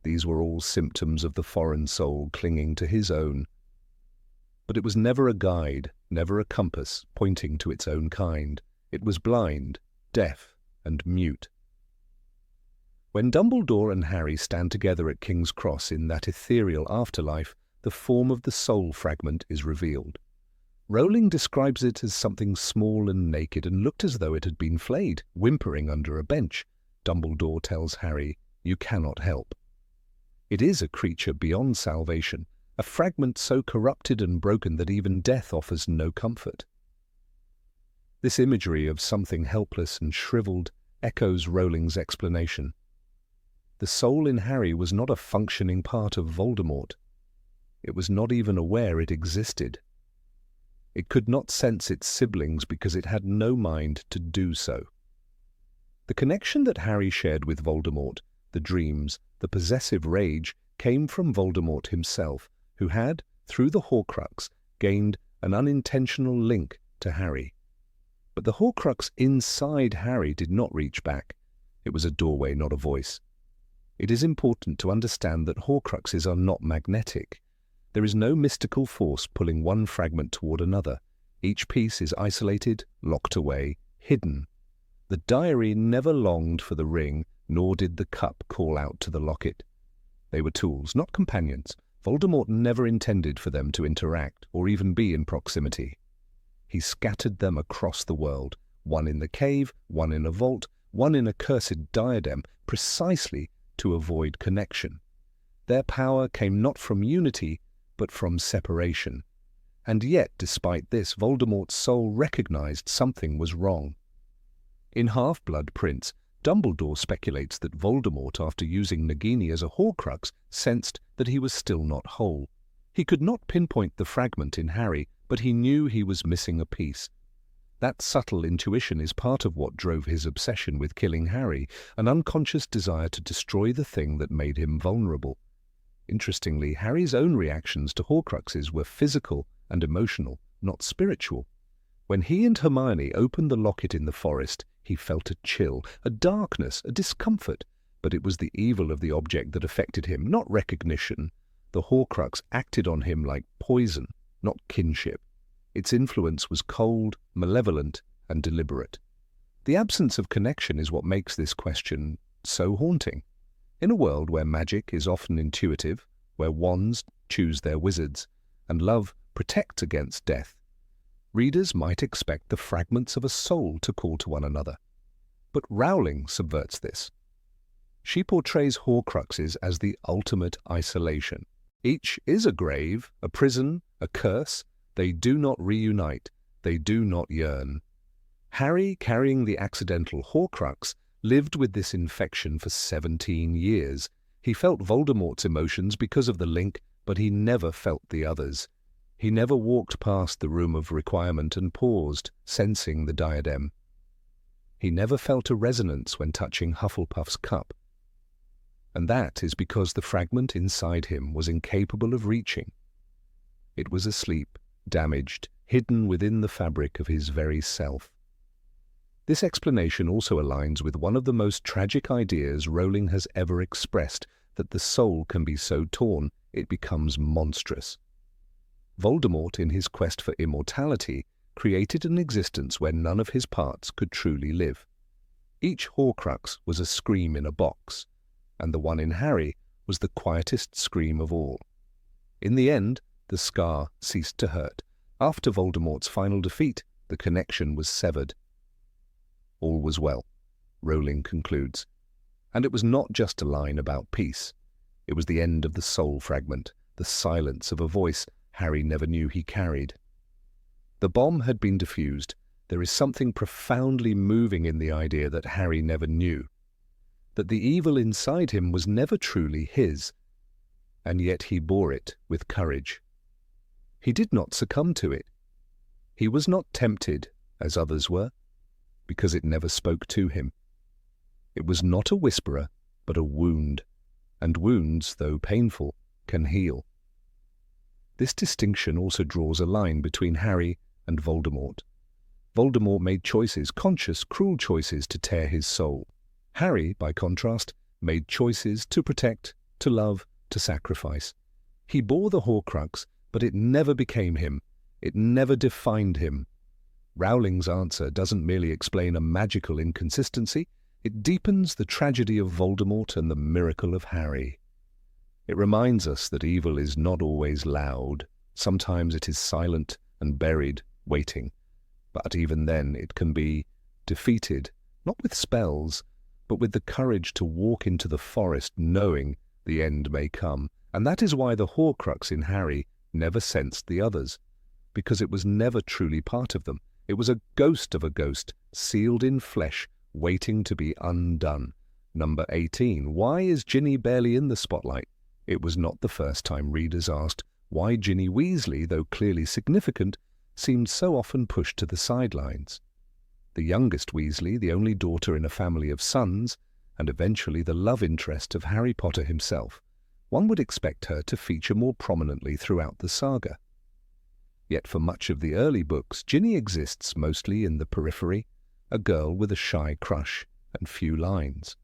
[SPEAKER 1] These were all symptoms of the foreign soul clinging to his own. But it was never a guide, never a compass pointing to its own kind. It was blind, deaf, and mute. When Dumbledore and Harry stand together at King's Cross in that ethereal afterlife, the form of the soul fragment is revealed. Rowling describes it as something small and naked and looked as though it had been flayed, whimpering under a bench. Dumbledore tells Harry, "You cannot help." It is a creature beyond salvation, a fragment so corrupted and broken that even death offers no comfort. This imagery of something helpless and shriveled echoes Rowling's explanation. The soul in Harry was not a functioning part of Voldemort. It was not even aware it existed. It could not sense its siblings because it had no mind to do so. The connection that Harry shared with Voldemort, the dreams, the possessive rage, came from Voldemort himself, who had, through the Horcrux, gained an unintentional link to Harry. But the Horcrux inside Harry did not reach back. It was a doorway, not a voice. It is important to understand that Horcruxes are not magnetic. There is no mystical force pulling one fragment toward another. Each piece is isolated, locked away, hidden. The diary never longed for the ring, nor did the cup call out to the locket. They were tools, not companions. Voldemort never intended for them to interact or even be in proximity. He scattered them across the world, one in the cave, one in a vault, one in a cursed diadem, precisely to avoid connection. Their power came not from unity, but from separation. And yet, despite this, Voldemort's soul recognized something was wrong. In Half-Blood Prince, Dumbledore speculates that Voldemort, after using Nagini as a Horcrux, sensed that he was still not whole. He could not pinpoint the fragment in Harry, but he knew he was missing a piece. That subtle intuition is part of what drove his obsession with killing Harry, an unconscious desire to destroy the thing that made him vulnerable. Interestingly, Harry's own reactions to Horcruxes were physical and emotional, not spiritual. When he and Hermione opened the locket in the forest, he felt a chill, a darkness, a discomfort, but it was the evil of the object that affected him, not recognition. The Horcrux acted on him like poison, not kinship. Its influence was cold, malevolent, and deliberate. The absence of connection is what makes this question so haunting. In a world where magic is often intuitive, where wands choose their wizards, and love protects against death, readers might expect the fragments of a soul to call to one another. But Rowling subverts this. She portrays Horcruxes as the ultimate isolation. Each is a grave, a prison, a curse. They do not reunite. They do not yearn. Harry, carrying the accidental Horcrux, lived with this infection for 17 years. He felt Voldemort's emotions because of the link, but he never felt the others. He never walked past the room of requirement and paused, sensing the diadem. He never felt a resonance when touching Hufflepuff's cup. And that is because the fragment inside him was incapable of reaching. It was asleep, damaged, hidden within the fabric of his very self. This explanation also aligns with one of the most tragic ideas Rowling has ever expressed, that the soul can be so torn it becomes monstrous. Voldemort, in his quest for immortality, created an existence where none of his parts could truly live. Each Horcrux was a scream in a box, and the one in Harry was the quietest scream of all. In the end, the scar ceased to hurt. After Voldemort's final defeat, the connection was severed. All was well, Rowling concludes. And it was not just a line about peace. It was the end of the soul fragment, the silence of a voice Harry never knew he carried. The bomb had been defused. There is something profoundly moving in the idea that Harry never knew, that the evil inside him was never truly his, and yet he bore it with courage. He did not succumb to it. He was not tempted, as others were, because it never spoke to him. It was not a whisperer, but a wound, and wounds, though painful, can heal. This distinction also draws a line between Harry and Voldemort. Voldemort made choices, conscious, cruel choices to tear his soul. Harry, by contrast, made choices to protect, to love, to sacrifice. He bore the Horcrux, but it never became him. It never defined him. Rowling's answer doesn't merely explain a magical inconsistency, it deepens the tragedy of Voldemort and the miracle of Harry. It reminds us that evil is not always loud. Sometimes it is silent and buried, waiting. But even then it can be defeated, not with spells, but with the courage to walk into the forest knowing the end may come. And that is why the Horcrux in Harry never sensed the others, because it was never truly part of them. It was a ghost of a ghost, sealed in flesh, waiting to be undone. Number 18. Why is Ginny barely in the spotlight? It was not the first time readers asked why Ginny Weasley, though clearly significant, seemed so often pushed to the sidelines. The youngest Weasley, the only daughter in a family of sons, and eventually the love interest of Harry Potter himself, one would expect her to feature more prominently throughout the saga. Yet for much of the early books, Ginny exists mostly in the periphery, a girl with a shy crush and few lines.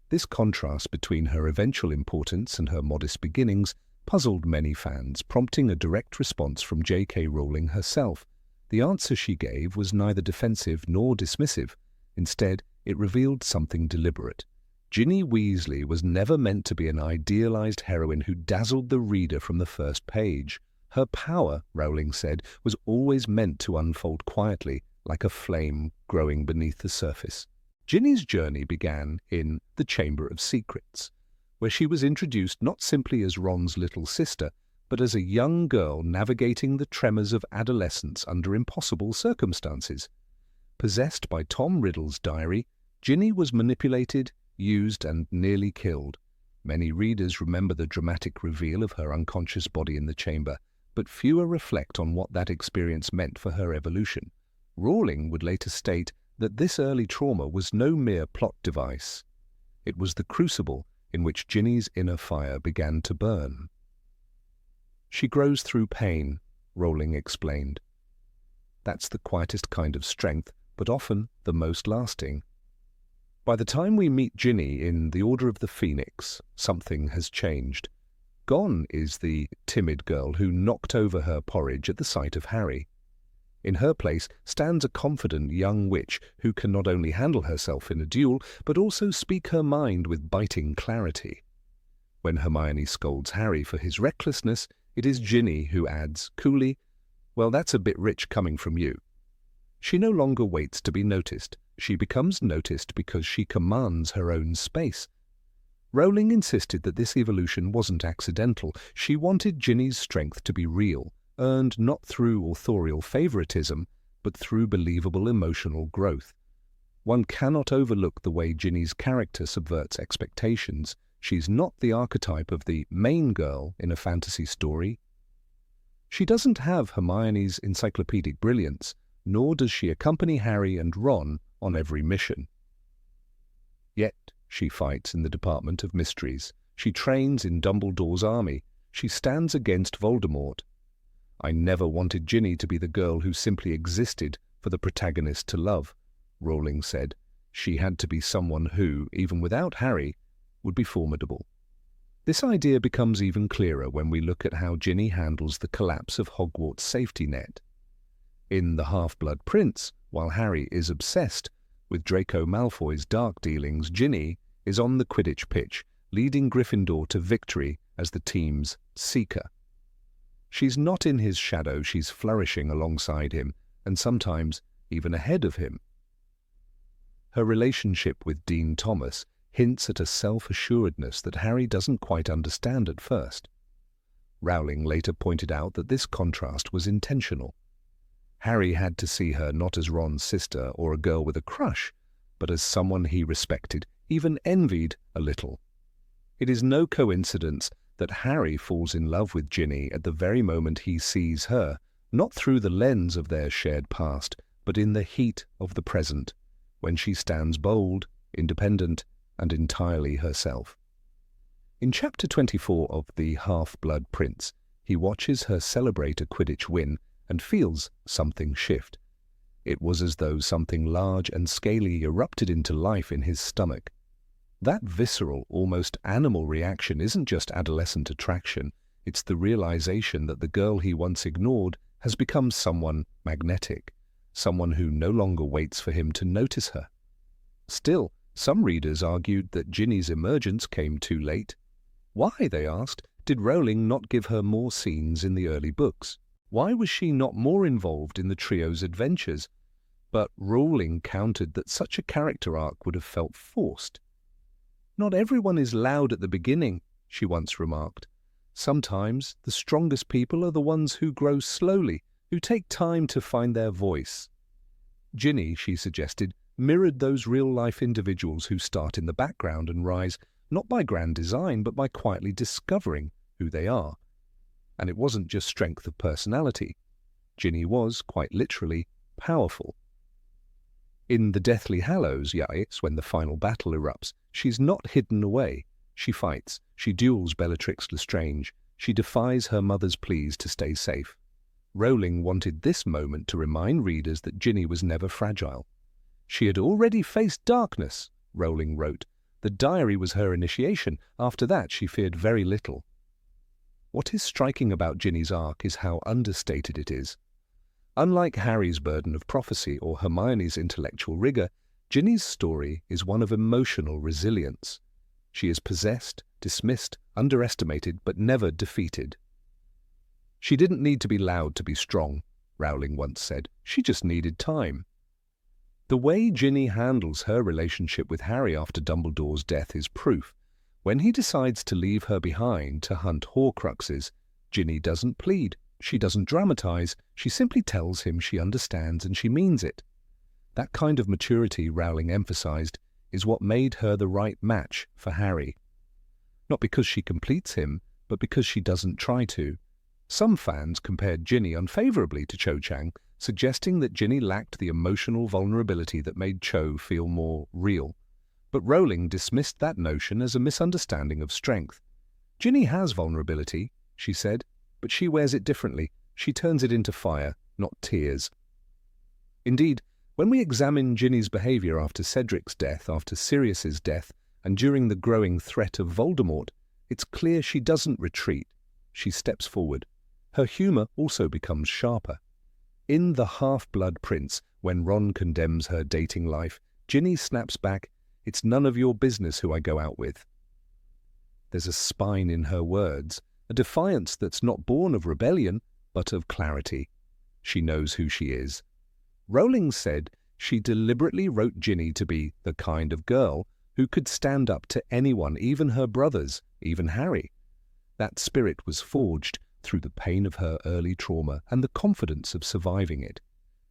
[SPEAKER 1] This contrast between her eventual importance and her modest beginnings puzzled many fans, prompting a direct response from J.K. Rowling herself. The answer she gave was neither defensive nor dismissive. Instead, it revealed something deliberate. Ginny Weasley was never meant to be an idealized heroine who dazzled the reader from the first page. Her power, Rowling said, was always meant to unfold quietly, like a flame growing beneath the surface. Ginny's journey began in The Chamber of Secrets, where she was introduced not simply as Ron's little sister, but as a young girl navigating the tremors of adolescence under impossible circumstances. Possessed by Tom Riddle's diary, Ginny was manipulated, used, and nearly killed. Many readers remember the dramatic reveal of her unconscious body in the chamber, but fewer reflect on what that experience meant for her evolution. Rowling would later state that this early trauma was no mere plot device. It was the crucible in which Ginny's inner fire began to burn. She grows through pain, Rowling explained. That's the quietest kind of strength, but often the most lasting. By the time we meet Ginny in The Order of the Phoenix, something has changed. Gone is the timid girl who knocked over her porridge at the sight of Harry. In her place stands a confident young witch who can not only handle herself in a duel, but also speak her mind with biting clarity. When Hermione scolds Harry for his recklessness, it is Ginny who adds, coolly, "Well, that's a bit rich coming from you." She no longer waits to be noticed. She becomes noticed because she commands her own space. Rowling insisted that this evolution wasn't accidental. She wanted Ginny's strength to be real, earned not through authorial favoritism, but through believable emotional growth. One cannot overlook the way Ginny's character subverts expectations. She's not the archetype of the main girl in a fantasy story. She doesn't have Hermione's encyclopedic brilliance, nor does she accompany Harry and Ron on every mission. Yet she fights in the Department of Mysteries. She trains in Dumbledore's army. She stands against Voldemort. "I never wanted Ginny to be the girl who simply existed for the protagonist to love," Rowling said. "She had to be someone who, even without Harry, would be formidable." This idea becomes even clearer when we look at how Ginny handles the collapse of Hogwarts' safety net. In The Half-Blood Prince, while Harry is obsessed with Draco Malfoy's dark dealings, Ginny is on the Quidditch pitch, leading Gryffindor to victory as the team's seeker. She's not in his shadow, she's flourishing alongside him, and sometimes even ahead of him. Her relationship with Dean Thomas hints at a self-assuredness that Harry doesn't quite understand at first. Rowling later pointed out that this contrast was intentional. Harry had to see her not as Ron's sister or a girl with a crush, but as someone he respected, even envied a little. It is no coincidence that Harry falls in love with Ginny at the very moment he sees her, not through the lens of their shared past, but in the heat of the present, when she stands bold, independent, and entirely herself. In Chapter 24 of The Half-Blood Prince, he watches her celebrate a Quidditch win and feels something shift. It was as though something large and scaly erupted into life in his stomach. That visceral, almost animal reaction isn't just adolescent attraction, it's the realization that the girl he once ignored has become someone magnetic, someone who no longer waits for him to notice her. Still, some readers argued that Ginny's emergence came too late. Why, they asked, did Rowling not give her more scenes in the early books? Why was she not more involved in the trio's adventures? But Rowling countered that such a character arc would have felt forced. "Not everyone is loud at the beginning," she once remarked. "Sometimes the strongest people are the ones who grow slowly, who take time to find their voice." Ginny, she suggested, mirrored those real-life individuals who start in the background and rise not by grand design, but by quietly discovering who they are. And it wasn't just strength of personality. Ginny was, quite literally, powerful. In The Deathly Hallows, when the final battle erupts, she's not hidden away. She fights, she duels Bellatrix Lestrange, she defies her mother's pleas to stay safe. Rowling wanted this moment to remind readers that Ginny was never fragile. She had already faced darkness, Rowling wrote. The diary was her initiation. After that, she feared very little. What is striking about Ginny's arc is how understated it is. Unlike Harry's burden of prophecy or Hermione's intellectual rigor, Ginny's story is one of emotional resilience. She is possessed, dismissed, underestimated, but never defeated. "She didn't need to be loud to be strong," Rowling once said. "She just needed time." The way Ginny handles her relationship with Harry after Dumbledore's death is proof. When he decides to leave her behind to hunt Horcruxes, Ginny doesn't plead. She doesn't dramatize. She simply tells him she understands and she means it. That kind of maturity, Rowling emphasized, is what made her the right match for Harry. Not because she completes him, but because she doesn't try to. Some fans compared Ginny unfavorably to Cho Chang, suggesting that Ginny lacked the emotional vulnerability that made Cho feel more real. But Rowling dismissed that notion as a misunderstanding of strength. "Ginny has vulnerability," she said, "but she wears it differently. She turns it into fire, not tears." Indeed, when we examine Ginny's behavior after Cedric's death, after Sirius's death, and during the growing threat of Voldemort, it's clear she doesn't retreat. She steps forward. Her humor also becomes sharper. In The Half-Blood Prince, when Ron condemns her dating life, Ginny snaps back, "It's none of your business who I go out with." There's a spine in her words, a defiance that's not born of rebellion, but of clarity. She knows who she is. Rowling said she deliberately wrote Ginny to be the kind of girl who could stand up to anyone, even her brothers, even Harry. That spirit was forged through the pain of her early trauma and the confidence of surviving it.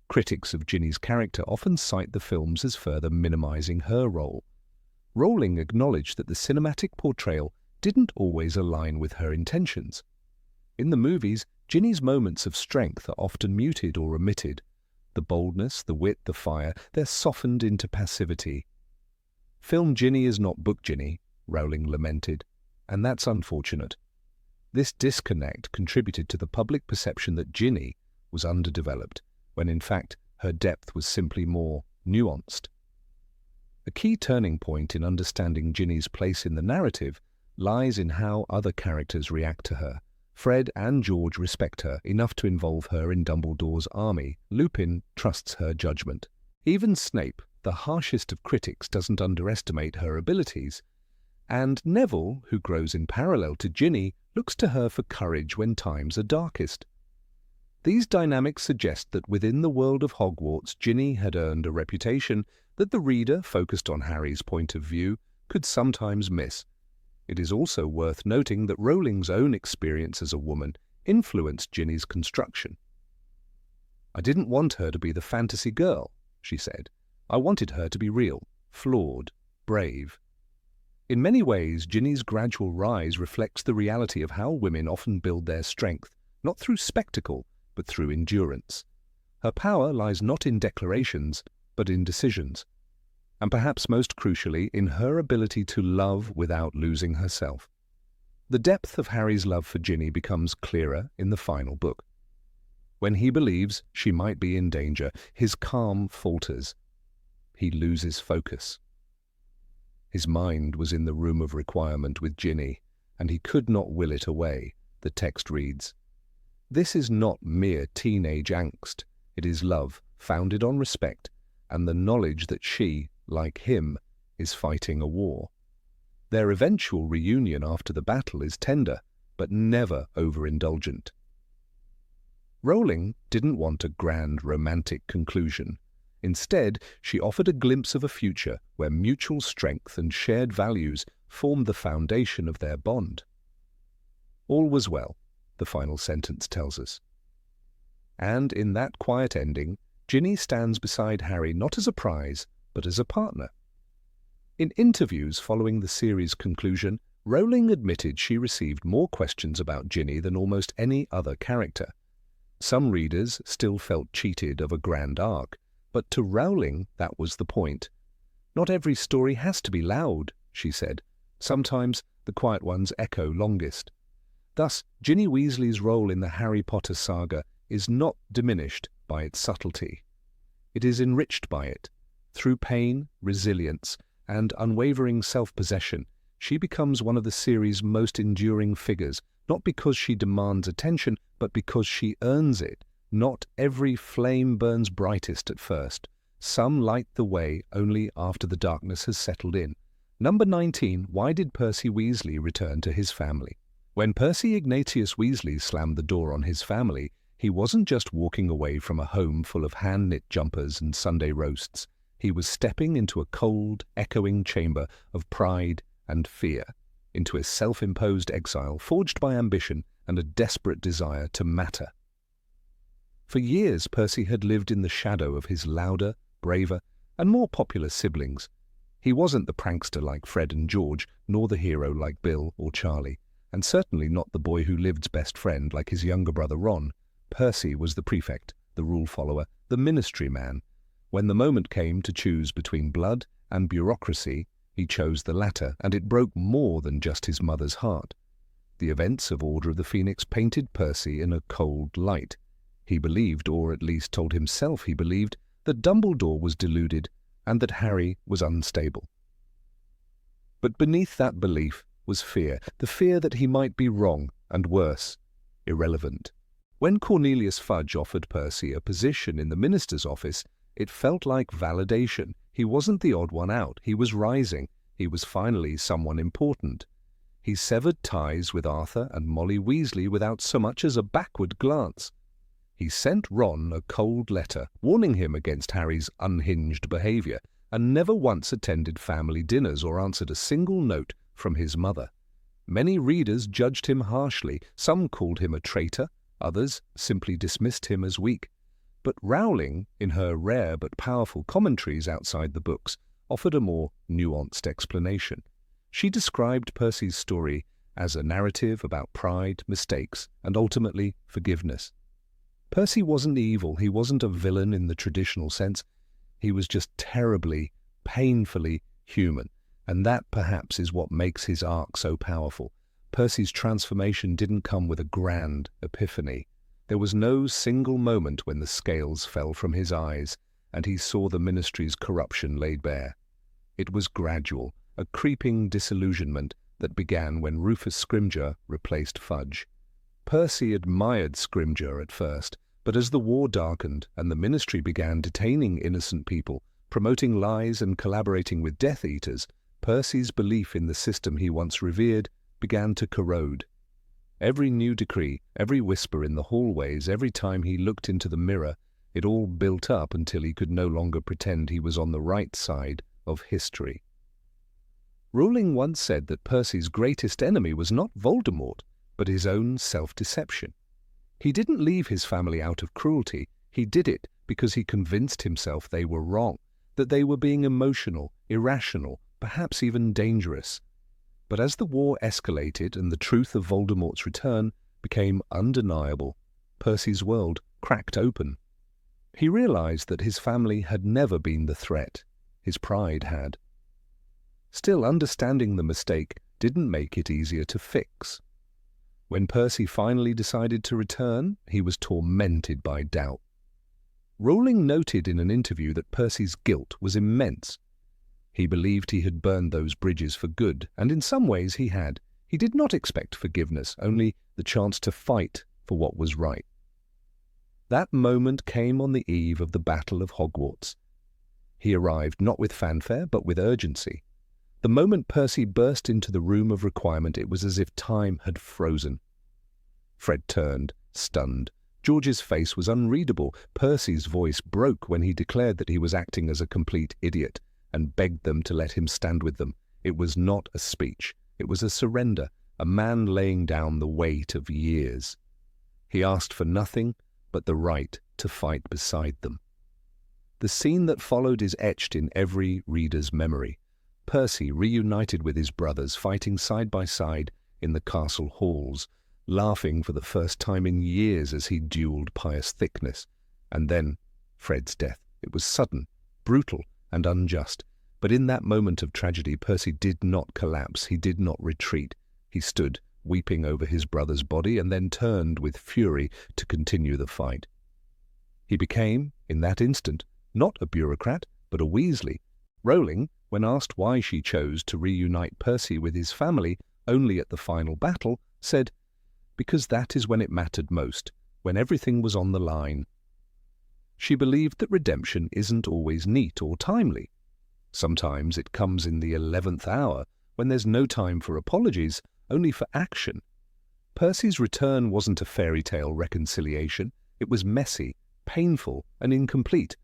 [SPEAKER 1] Critics of Ginny's character often cite the films as further minimizing her role. Rowling acknowledged that the cinematic portrayal didn't always align with her intentions. In the movies, Ginny's moments of strength are often muted or omitted. The boldness, the wit, the fire, they're softened into passivity. "Film Ginny is not book Ginny," Rowling lamented, and that's unfortunate. This disconnect contributed to the public perception that Ginny was underdeveloped, when in fact her depth was simply more nuanced. A key turning point in understanding Ginny's place in the narrative lies in how other characters react to her. Fred and George respect her enough to involve her in Dumbledore's army. Lupin trusts her judgment. Even Snape, the harshest of critics, doesn't underestimate her abilities. And Neville, who grows in parallel to Ginny, looks to her for courage when times are darkest. These dynamics suggest that within the world of Hogwarts, Ginny had earned a reputation that the reader, focused on Harry's point of view, could sometimes miss. It is also worth noting that Rowling's own experience as a woman influenced Ginny's construction. "I didn't want her to be the fantasy girl," she said. "I wanted her to be real, flawed, brave." In many ways, Ginny's gradual rise reflects the reality of how women often build their strength, not through spectacle, but through endurance. Her power lies not in declarations, but in decisions, and perhaps most crucially, in her ability to love without losing herself. The depth of Harry's love for Ginny becomes clearer in the final book. When he believes she might be in danger, his calm falters. He loses focus. His mind was in the room of requirement with Ginny, and he could not will it away, the text reads. This is not mere teenage angst. It is love, founded on respect, and the knowledge that she, like him, is fighting a war. Their eventual reunion after the battle is tender, but never overindulgent. Rowling didn't want a grand romantic conclusion. Instead, she offered a glimpse of a future where mutual strength and shared values formed the foundation of their bond. All was well, the final sentence tells us. And in that quiet ending, Ginny stands beside Harry not as a prize, but as a partner. In interviews following the series' conclusion, Rowling admitted she received more questions about Ginny than almost any other character. Some readers still felt cheated of a grand arc, but to Rowling that was the point. Not every story has to be loud, she said. Sometimes the quiet ones echo longest. Thus, Ginny Weasley's role in the Harry Potter saga is not diminished by its subtlety. It is enriched by it. Through pain, resilience, and unwavering self-possession, she becomes one of the series' most enduring figures, not because she demands attention, but because she earns it. Not every flame burns brightest at first. Some light the way only after the darkness has settled in. Number 19, why did Percy Weasley return to his family? When Percy Ignatius Weasley slammed the door on his family, he wasn't just walking away from a home full of hand-knit jumpers and Sunday roasts. He was stepping into a cold, echoing chamber of pride and fear, into a self-imposed exile forged by ambition and a desperate desire to matter. For years, Percy had lived in the shadow of his louder, braver, and more popular siblings. He wasn't the prankster like Fred and George, nor the hero like Bill or Charlie, and certainly not the boy who lived's best friend like his younger brother Ron. Percy was the prefect, the rule follower, the ministry man. When the moment came to choose between blood and bureaucracy, he chose the latter, and it broke more than just his mother's heart. The events of Order of the Phoenix painted Percy in a cold light. He believed, or at least told himself he believed, that Dumbledore was deluded and that Harry was unstable. But beneath that belief was fear, the fear that he might be wrong and worse, irrelevant. When Cornelius Fudge offered Percy a position in the minister's office, it felt like validation. He wasn't the odd one out. He was rising. He was finally someone important. He severed ties with Arthur and Molly Weasley without so much as a backward glance. He sent Ron a cold letter, warning him against Harry's unhinged behavior, and never once attended family dinners or answered a single note from his mother. Many readers judged him harshly. Some called him a traitor. Others simply dismissed him as weak. But Rowling, in her rare but powerful commentaries outside the books, offered a more nuanced explanation. She described Percy's story as a narrative about pride, mistakes, and ultimately forgiveness. Percy wasn't evil. He wasn't a villain in the traditional sense. He was just terribly, painfully human, and that perhaps is what makes his arc so powerful. Percy's transformation didn't come with a grand epiphany. There was no single moment when the scales fell from his eyes and he saw the ministry's corruption laid bare. It was gradual, a creeping disillusionment that began when Rufus Scrimgeour replaced Fudge. Percy admired Scrimgeour at first, but as the war darkened and the ministry began detaining innocent people, promoting lies and collaborating with Death Eaters, Percy's belief in the system he once revered began to corrode. Every new decree, every whisper in the hallways, every time he looked into the mirror, it all built up until he could no longer pretend he was on the right side of history. Rowling once said that Percy's greatest enemy was not Voldemort, but his own self-deception. He didn't leave his family out of cruelty. He did it because he convinced himself they were wrong, that they were being emotional, irrational, perhaps even dangerous. But as the war escalated and the truth of Voldemort's return became undeniable, Percy's world cracked open. He realized that his family had never been the threat. His pride had. Still, understanding the mistake didn't make it easier to fix. When Percy finally decided to return, he was tormented by doubt. Rowling noted in an interview that Percy's guilt was immense. He believed he had burned those bridges for good, and in some ways he had. He did not expect forgiveness, only the chance to fight for what was right. That moment came on the eve of the Battle of Hogwarts. He arrived not with fanfare, but with urgency. The moment Percy burst into the room of requirement, it was as if time had frozen. Fred turned, stunned. George's face was unreadable. Percy's voice broke when he declared that he was acting as a complete idiot and begged them to let him stand with them. It was not a speech. It was a surrender, a man laying down the weight of years. He asked for nothing but the right to fight beside them. The scene that followed is etched in every reader's memory. Percy reunited with his brothers, fighting side by side in the castle halls, laughing for the first time in years as he duelled Pious Thickness. And then Fred's death. It was sudden, brutal, and unjust. But in that moment of tragedy, Percy did not collapse. He did not retreat. He stood, weeping over his brother's body, and then turned with fury to continue the fight. He became, in that instant, not a bureaucrat, but a Weasley. Rowling, when asked why she chose to reunite Percy with his family only at the final battle, said, "Because that is when it mattered most, when everything was on the line." She believed that redemption isn't always neat or timely. Sometimes it comes in the 11th hour, when there's no time for apologies, only for action. Percy's return wasn't a fairy tale reconciliation. It was messy, painful, and incomplete.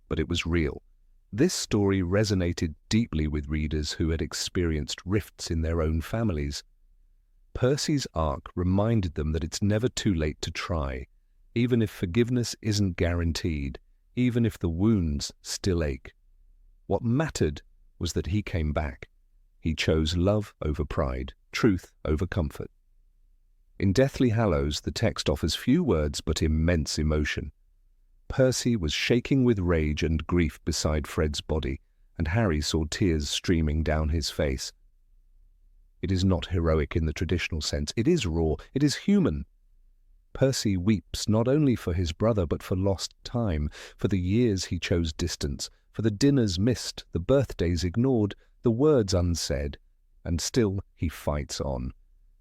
[SPEAKER 1] But it was real. This story resonated deeply with readers who had experienced rifts in their own families. Percy's arc reminded them that it's never too late to try, even if forgiveness isn't guaranteed, even if the wounds still ache. What mattered was that he came back. He chose love over pride, truth over comfort. In Deathly Hallows, the text offers few words but immense emotion. Percy was shaking with rage and grief beside Fred's body, and Harry saw tears streaming down his face. It is not heroic in the traditional sense. It is raw. It is human. Percy weeps not only for his brother, but for lost time, for the years he chose distance, for the dinners missed, the birthdays ignored, the words unsaid, and still he fights on.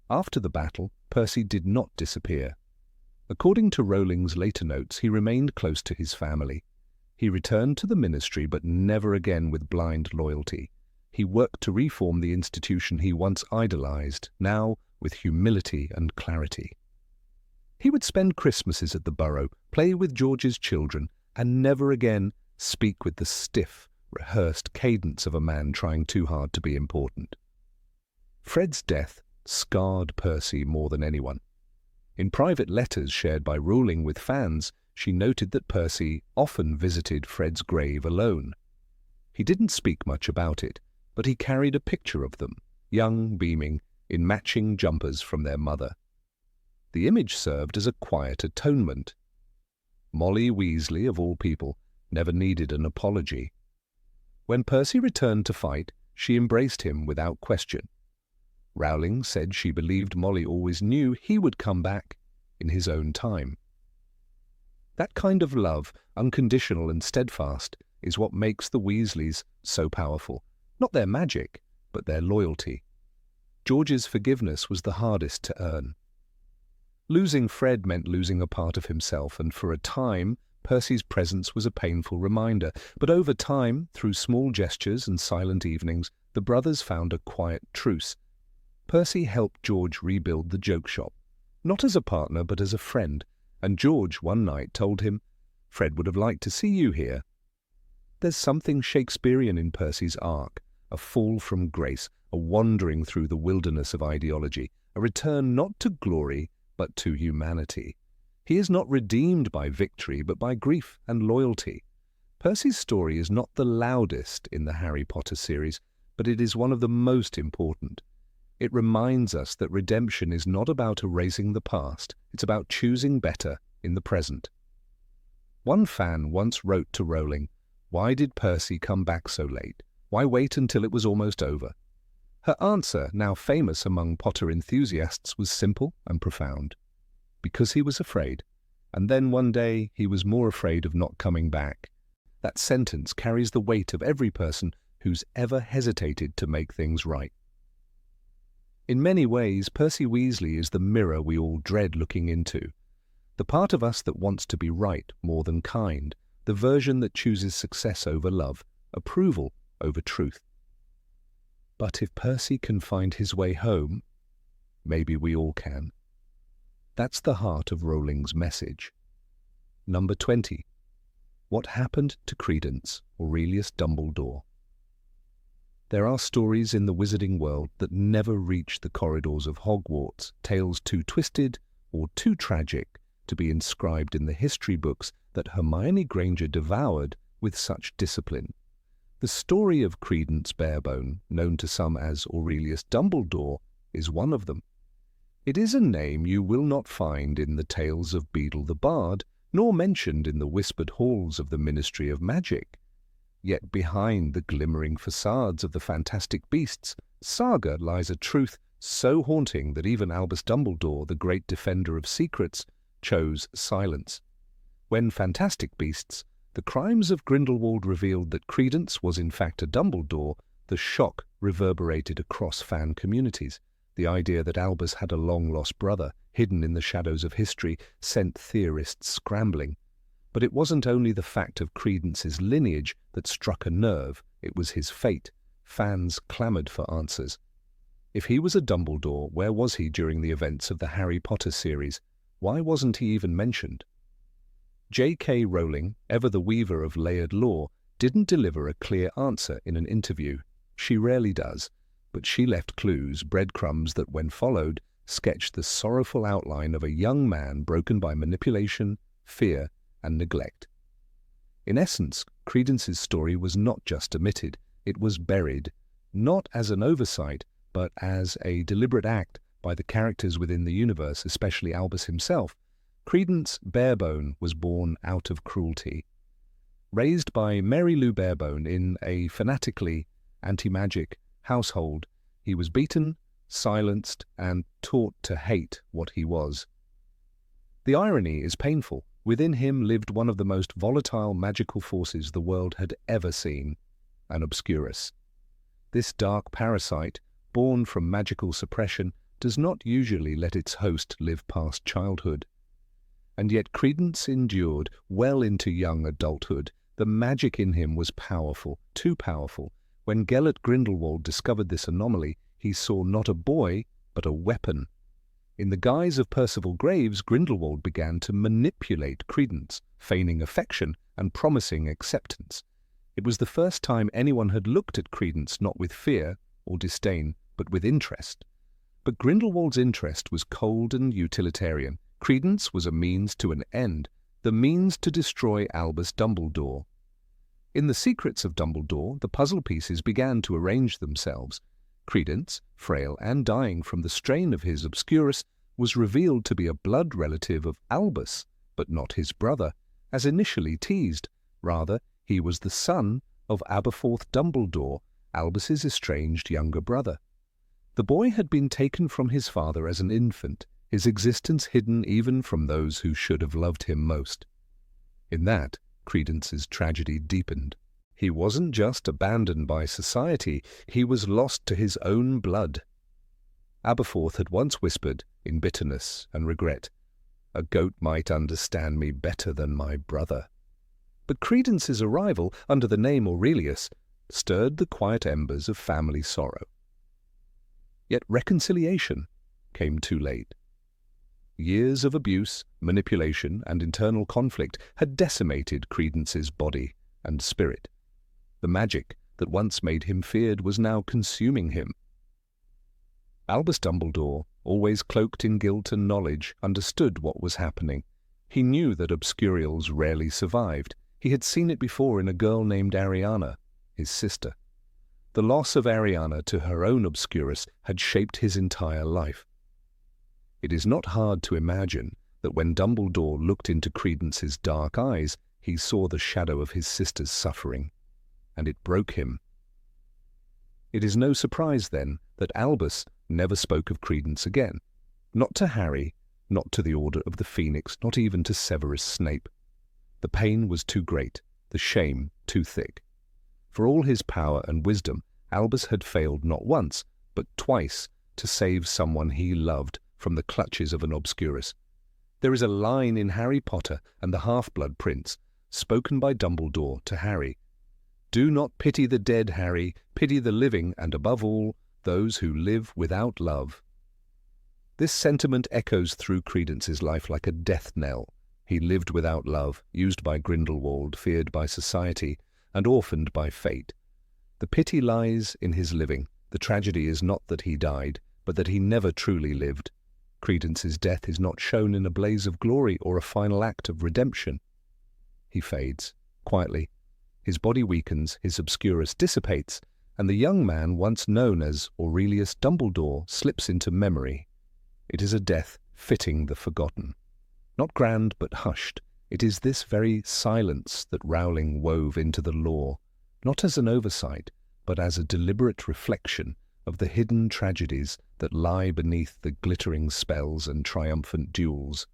[SPEAKER 1] After the battle, Percy did not disappear. According to Rowling's later notes, he remained close to his family. He returned to the ministry, but never again with blind loyalty. He worked to reform the institution he once idolized, now with humility and clarity. He would spend Christmases at the Burrow, play with George's children, and never again speak with the stiff, rehearsed cadence of a man trying too hard to be important. Fred's death scarred Percy more than anyone. In private letters shared by Rowling with fans, she noted that Percy often visited Fred's grave alone. He didn't speak much about it, but he carried a picture of them, young, beaming, in matching jumpers from their mother. The image served as a quiet atonement. Molly Weasley, of all people, never needed an apology. When Percy returned to fight, she embraced him without question. Rowling said she believed Molly always knew he would come back in his own time. That kind of love, unconditional and steadfast, is what makes the Weasleys so powerful. Not their magic, but their loyalty. George's forgiveness was the hardest to earn. Losing Fred meant losing a part of himself, and for a time, Percy's presence was a painful reminder. But over time, through small gestures and silent evenings, the brothers found a quiet truce. Percy helped George rebuild the joke shop, not as a partner but as a friend, and George one night told him, "Fred would have liked to see you here." There's something Shakespearean in Percy's arc, a fall from grace, a wandering through the wilderness of ideology, a return not to glory but to humanity. He is not redeemed by victory but by grief and loyalty. Percy's story is not the loudest in the Harry Potter series, but it is one of the most important. It reminds us that redemption is not about erasing the past, it's about choosing better in the present. One fan once wrote to Rowling, "Why did Percy come back so late? Why wait until it was almost over?" Her answer, now famous among Potter enthusiasts, was simple and profound. Because he was afraid. And then one day he was more afraid of not coming back. That sentence carries the weight of every person who's ever hesitated to make things right. In many ways, Percy Weasley is the mirror we all dread looking into. The part of us that wants to be right more than kind, the version that chooses success over love, approval over truth. But if Percy can find his way home, maybe we all can. That's the heart of Rowling's message. Number 20. What happened to Credence Aurelius Dumbledore? There are stories in the wizarding world that never reach the corridors of Hogwarts, tales too twisted or too tragic to be inscribed in the history books that Hermione Granger devoured with such discipline. The story of Credence Barebone, known to some as Aurelius Dumbledore, is one of them. It is a name you will not find in the tales of Beedle the Bard, nor mentioned in the whispered halls of the Ministry of Magic. Yet behind the glimmering facades of the fantastic beasts saga lies a truth so haunting that even Albus Dumbledore, the great defender of secrets, chose silence. When Fantastic Beasts, the Crimes of Grindelwald revealed that Credence was in fact a Dumbledore, the shock reverberated across fan communities. The idea that Albus had a long-lost brother, hidden in the shadows of history, sent theorists scrambling. But it wasn't only the fact of Credence's lineage that struck a nerve, it was his fate. Fans clamoured for answers. If he was a Dumbledore, where was he during the events of the Harry Potter series? Why wasn't he even mentioned? J.K. Rowling, ever the weaver of layered lore, didn't deliver a clear answer in an interview. She rarely does, but she left clues, breadcrumbs that, when followed, sketched the sorrowful outline of a young man broken by manipulation, fear, and neglect. In essence, Credence's story was not just omitted, it was buried, not as an oversight, but as a deliberate act by the characters within the universe, especially Albus himself. Credence Barebone was born out of cruelty. Raised by Mary Lou Barebone in a fanatically anti-magic household, he was beaten, silenced, and taught to hate what he was. The irony is painful. Within him lived one of the most volatile magical forces the world had ever seen, an Obscurus. This dark parasite, born from magical suppression, does not usually let its host live past childhood. And yet Credence endured well into young adulthood. The magic in him was powerful, too powerful. When Gellert Grindelwald discovered this anomaly, he saw not a boy, but a weapon. In the guise of Percival Graves, Grindelwald began to manipulate Credence, feigning affection and promising acceptance. It was the first time anyone had looked at Credence not with fear or disdain, but with interest. But Grindelwald's interest was cold and utilitarian. Credence was a means to an end, the means to destroy Albus Dumbledore. In the secrets of Dumbledore, the puzzle pieces began to arrange themselves. Credence, frail and dying from the strain of his Obscurus, was revealed to be a blood relative of Albus, but not his brother, as initially teased. Rather, he was the son of Aberforth Dumbledore, Albus's estranged younger brother. The boy had been taken from his father as an infant, his existence hidden even from those who should have loved him most. In that, Credence's tragedy deepened. He wasn't just abandoned by society, he was lost to his own blood. Aberforth had once whispered, in bitterness and regret, "A goat might understand me better than my brother." But Credence's arrival, under the name Aurelius, stirred the quiet embers of family sorrow. Yet reconciliation came too late. Years of abuse, manipulation, and internal conflict had decimated Credence's body and spirit. The magic that once made him feared was now consuming him. Albus Dumbledore, always cloaked in guilt and knowledge, understood what was happening. He knew that obscurials rarely survived. He had seen it before in a girl named Ariana, his sister. The loss of Ariana to her own obscurus had shaped his entire life. It is not hard to imagine that when Dumbledore looked into Credence's dark eyes, he saw the shadow of his sister's suffering, and it broke him. It is no surprise, then, that Albus never spoke of Credence again. Not to Harry, not to the Order of the Phoenix, not even to Severus Snape. The pain was too great, the shame too thick. For all his power and wisdom, Albus had failed not once, but twice, to save someone he loved from the clutches of an obscurus. There is a line in Harry Potter and the Half-Blood Prince, spoken by Dumbledore to Harry. "Do not pity the dead, Harry, pity the living, and above all, those who live without love." This sentiment echoes through Credence's life like a death knell. He lived without love, used by Grindelwald, feared by society, and orphaned by fate. The pity lies in his living. The tragedy is not that he died, but that he never truly lived. Credence's death is not shown in a blaze of glory or a final act of redemption. He fades, quietly. His body weakens, his obscurus dissipates, and the young man once known as Aurelius Dumbledore slips into memory. It is a death fitting the forgotten. Not grand, but hushed. It is this very silence that Rowling wove into the lore, not as an oversight, but as a deliberate reflection of the hidden tragedies that lie beneath the glittering spells and triumphant duels.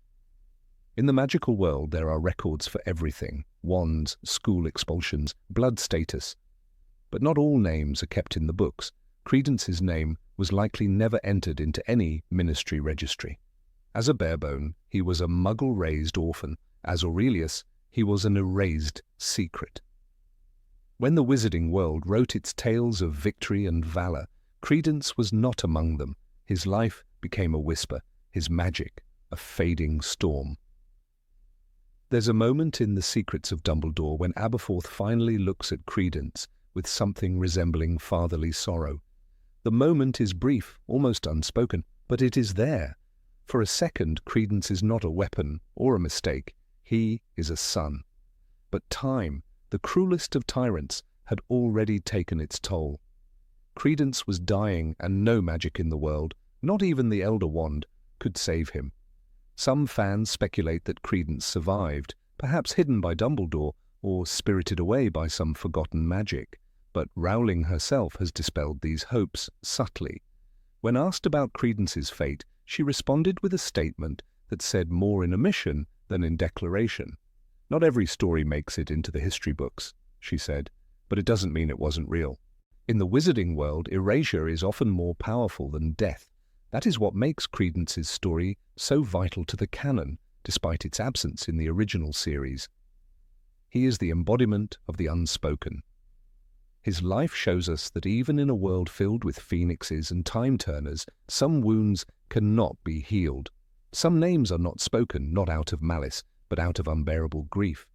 [SPEAKER 1] In the magical world there are records for everything: wands, school expulsions, blood status. But not all names are kept in the books. Credence's name was likely never entered into any ministry registry. As a barebone, he was a muggle-raised orphan. As Aurelius, he was an erased secret. When the wizarding world wrote its tales of victory and valor, Credence was not among them. His life became a whisper, his magic a fading storm. There's a moment in The Secrets of Dumbledore when Aberforth finally looks at Credence with something resembling fatherly sorrow. The moment is brief, almost unspoken, but it is there. For a second, Credence is not a weapon or a mistake. He is a son. But time, the cruelest of tyrants, had already taken its toll. Credence was dying, and no magic in the world, not even the Elder Wand, could save him. Some fans speculate that Credence survived, perhaps hidden by Dumbledore or spirited away by some forgotten magic. But Rowling herself has dispelled these hopes subtly. When asked about Credence's fate, she responded with a statement that said more in omission than in declaration. "Not every story makes it into the history books," she said, "but it doesn't mean it wasn't real." In the wizarding world, erasure is often more powerful than death. That is what makes Credence's story so vital to the canon, despite its absence in the original series. He is the embodiment of the unspoken. His life shows us that even in a world filled with phoenixes and time-turners, some wounds cannot be healed. Some names are not spoken, not out of malice, but out of unbearable grief.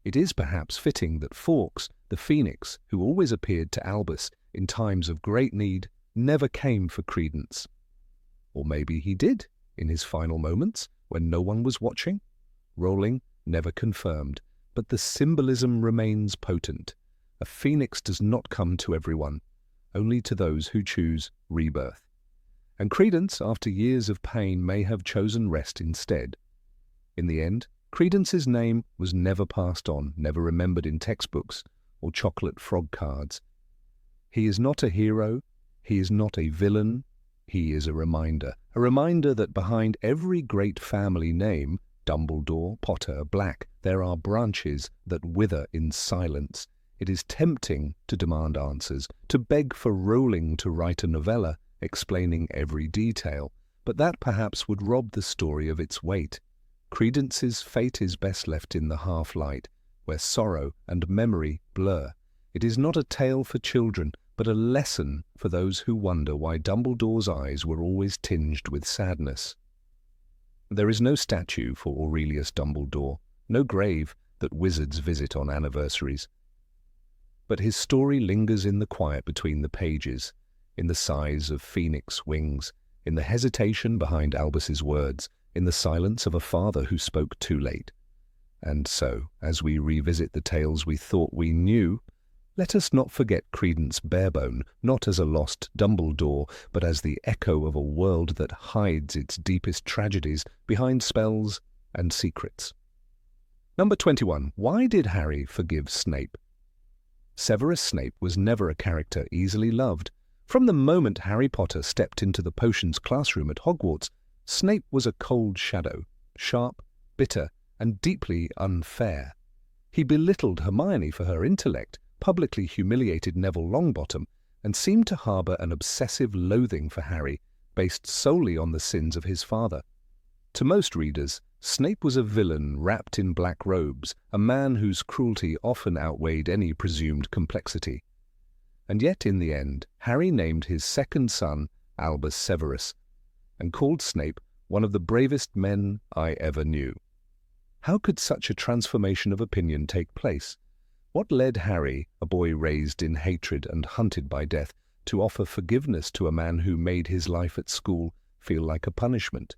[SPEAKER 1] It is perhaps fitting that Fawkes, the phoenix, who always appeared to Albus in times of great need, never came for Credence. Or maybe he did, in his final moments, when no one was watching? Rowling never confirmed, but the symbolism remains potent. A phoenix does not come to everyone, only to those who choose rebirth. And Credence, after years of pain, may have chosen rest instead. In the end, Credence's name was never passed on, never remembered in textbooks or chocolate frog cards. He is not a hero, he is not a villain, He is a reminder that behind every great family name, Dumbledore, Potter, Black, there are branches that wither in silence. It is tempting to demand answers, to beg for Rowling to write a novella explaining every detail, but that perhaps would rob the story of its weight. Credence's fate is best left in the half-light, where sorrow and memory blur. It is not a tale for children, but a lesson for those who wonder why Dumbledore's eyes were always tinged with sadness. There is no statue for Aurelius Dumbledore, no grave that wizards visit on anniversaries. But his story lingers in the quiet between the pages, in the sighs of phoenix wings, in the hesitation behind Albus's words, in the silence of a father who spoke too late. And so, as we revisit the tales we thought we knew, let us not forget Credence Barebone, not as a lost Dumbledore, but as the echo of a world that hides its deepest tragedies behind spells and secrets. Number 21. Why did Harry forgive Snape? Severus Snape was never a character easily loved. From the moment Harry Potter stepped into the potions classroom at Hogwarts, Snape was a cold shadow, sharp, bitter, and deeply unfair. He belittled Hermione for her intellect, publicly humiliated Neville Longbottom, and seemed to harbour an obsessive loathing for Harry, based solely on the sins of his father. To most readers, Snape was a villain wrapped in black robes, a man whose cruelty often outweighed any presumed complexity. And yet, in the end, Harry named his second son Albus Severus, and called Snape one of the bravest men I ever knew. How could such a transformation of opinion take place? What led Harry, a boy raised in hatred and hunted by death, to offer forgiveness to a man who made his life at school feel like a punishment?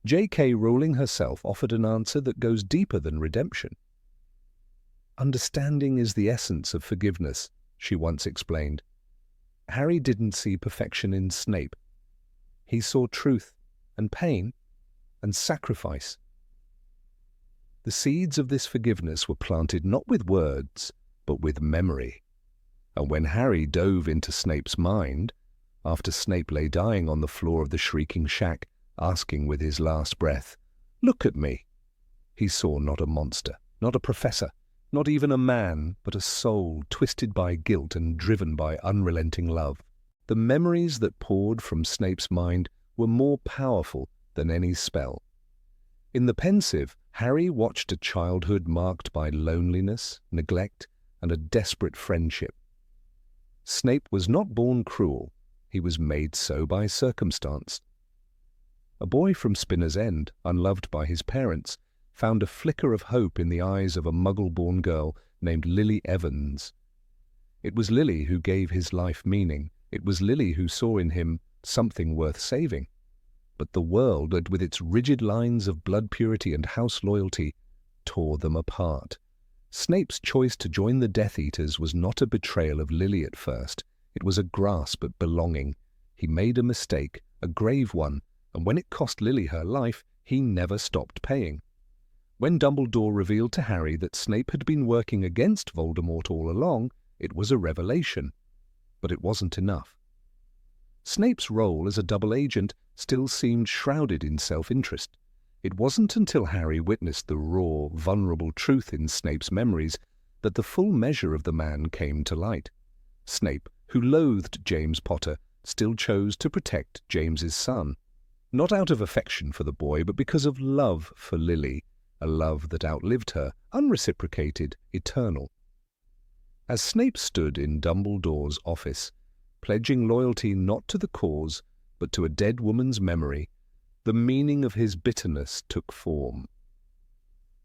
[SPEAKER 1] J.K. Rowling herself offered an answer that goes deeper than redemption. Understanding is the essence of forgiveness, she once explained. Harry didn't see perfection in Snape. He saw truth and pain and sacrifice. The seeds of this forgiveness were planted not with words, but with memory. And when Harry dove into Snape's mind, after Snape lay dying on the floor of the shrieking shack, asking with his last breath, "Look at me," he saw not a monster, not a professor, not even a man, but a soul twisted by guilt and driven by unrelenting love. The memories that poured from Snape's mind were more powerful than any spell. In the pensive, Harry watched a childhood marked by loneliness, neglect, and a desperate friendship. Snape was not born cruel, he was made so by circumstance. A boy from Spinner's End, unloved by his parents, found a flicker of hope in the eyes of a Muggle-born girl named Lily Evans. It was Lily who gave his life meaning. It was Lily who saw in him something worth saving. But the world, with its rigid lines of blood purity and house loyalty, tore them apart. Snape's choice to join the Death Eaters was not a betrayal of Lily at first. It was a grasp at belonging. He made a mistake, a grave one, and when it cost Lily her life, he never stopped paying. When Dumbledore revealed to Harry that Snape had been working against Voldemort all along, it was a revelation. But it wasn't enough. Snape's role as a double agent still seemed shrouded in self-interest. It wasn't until Harry witnessed the raw, vulnerable truth in Snape's memories that the full measure of the man came to light. Snape, who loathed James Potter, still chose to protect James's son. Not out of affection for the boy, but because of love for Lily, a love that outlived her, unreciprocated, eternal. As Snape stood in Dumbledore's office, pledging loyalty not to the cause, but to a dead woman's memory, the meaning of his bitterness took form.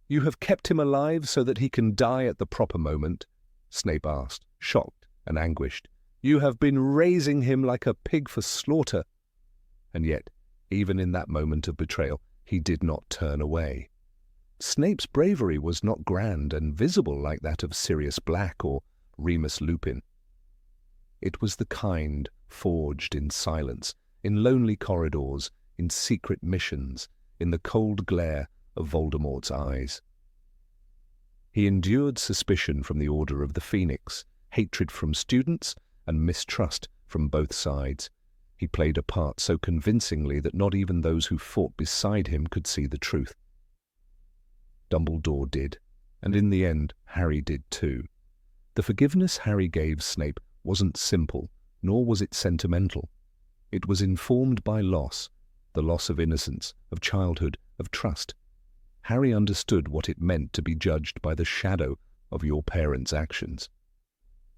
[SPEAKER 1] "You have kept him alive so that he can die at the proper moment?" Snape asked, shocked and anguished. "You have been raising him like a pig for slaughter." And yet, even in that moment of betrayal, he did not turn away. Snape's bravery was not grand and visible like that of Sirius Black or Remus Lupin. It was the kind forged in silence, in lonely corridors, in secret missions, in the cold glare of Voldemort's eyes. He endured suspicion from the Order of the Phoenix, hatred from students, and mistrust from both sides. He played a part so convincingly that not even those who fought beside him could see the truth. Dumbledore did, and in the end, Harry did too. The forgiveness Harry gave Snape wasn't simple, nor was it sentimental. It was informed by loss, the loss of innocence, of childhood, of trust. Harry understood what it meant to be judged by the shadow of your parents' actions.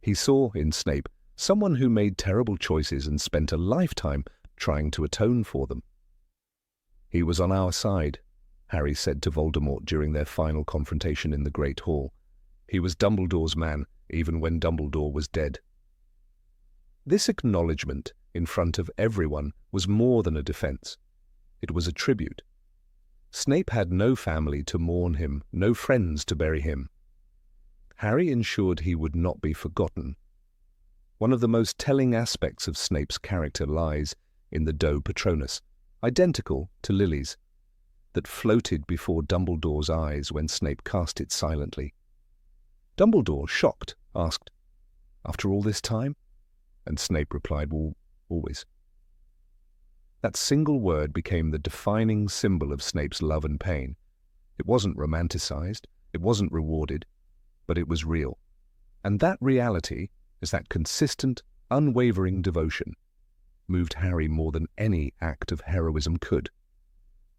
[SPEAKER 1] He saw in Snape someone who made terrible choices and spent a lifetime trying to atone for them. "He was on our side," Harry said to Voldemort during their final confrontation in the Great Hall. "He was Dumbledore's man, even when Dumbledore was dead." This acknowledgement, in front of everyone, was more than a defense. It was a tribute. Snape had no family to mourn him, no friends to bury him. Harry ensured he would not be forgotten. One of the most telling aspects of Snape's character lies in the Doe Patronus, identical to Lily's, that floated before Dumbledore's eyes when Snape cast it silently. Dumbledore, shocked, asked, "After all this time?" And Snape replied, "Well, always." That single word became the defining symbol of Snape's love and pain. It wasn't romanticized, it wasn't rewarded, but it was real. And that reality is that consistent, unwavering devotion moved Harry more than any act of heroism could.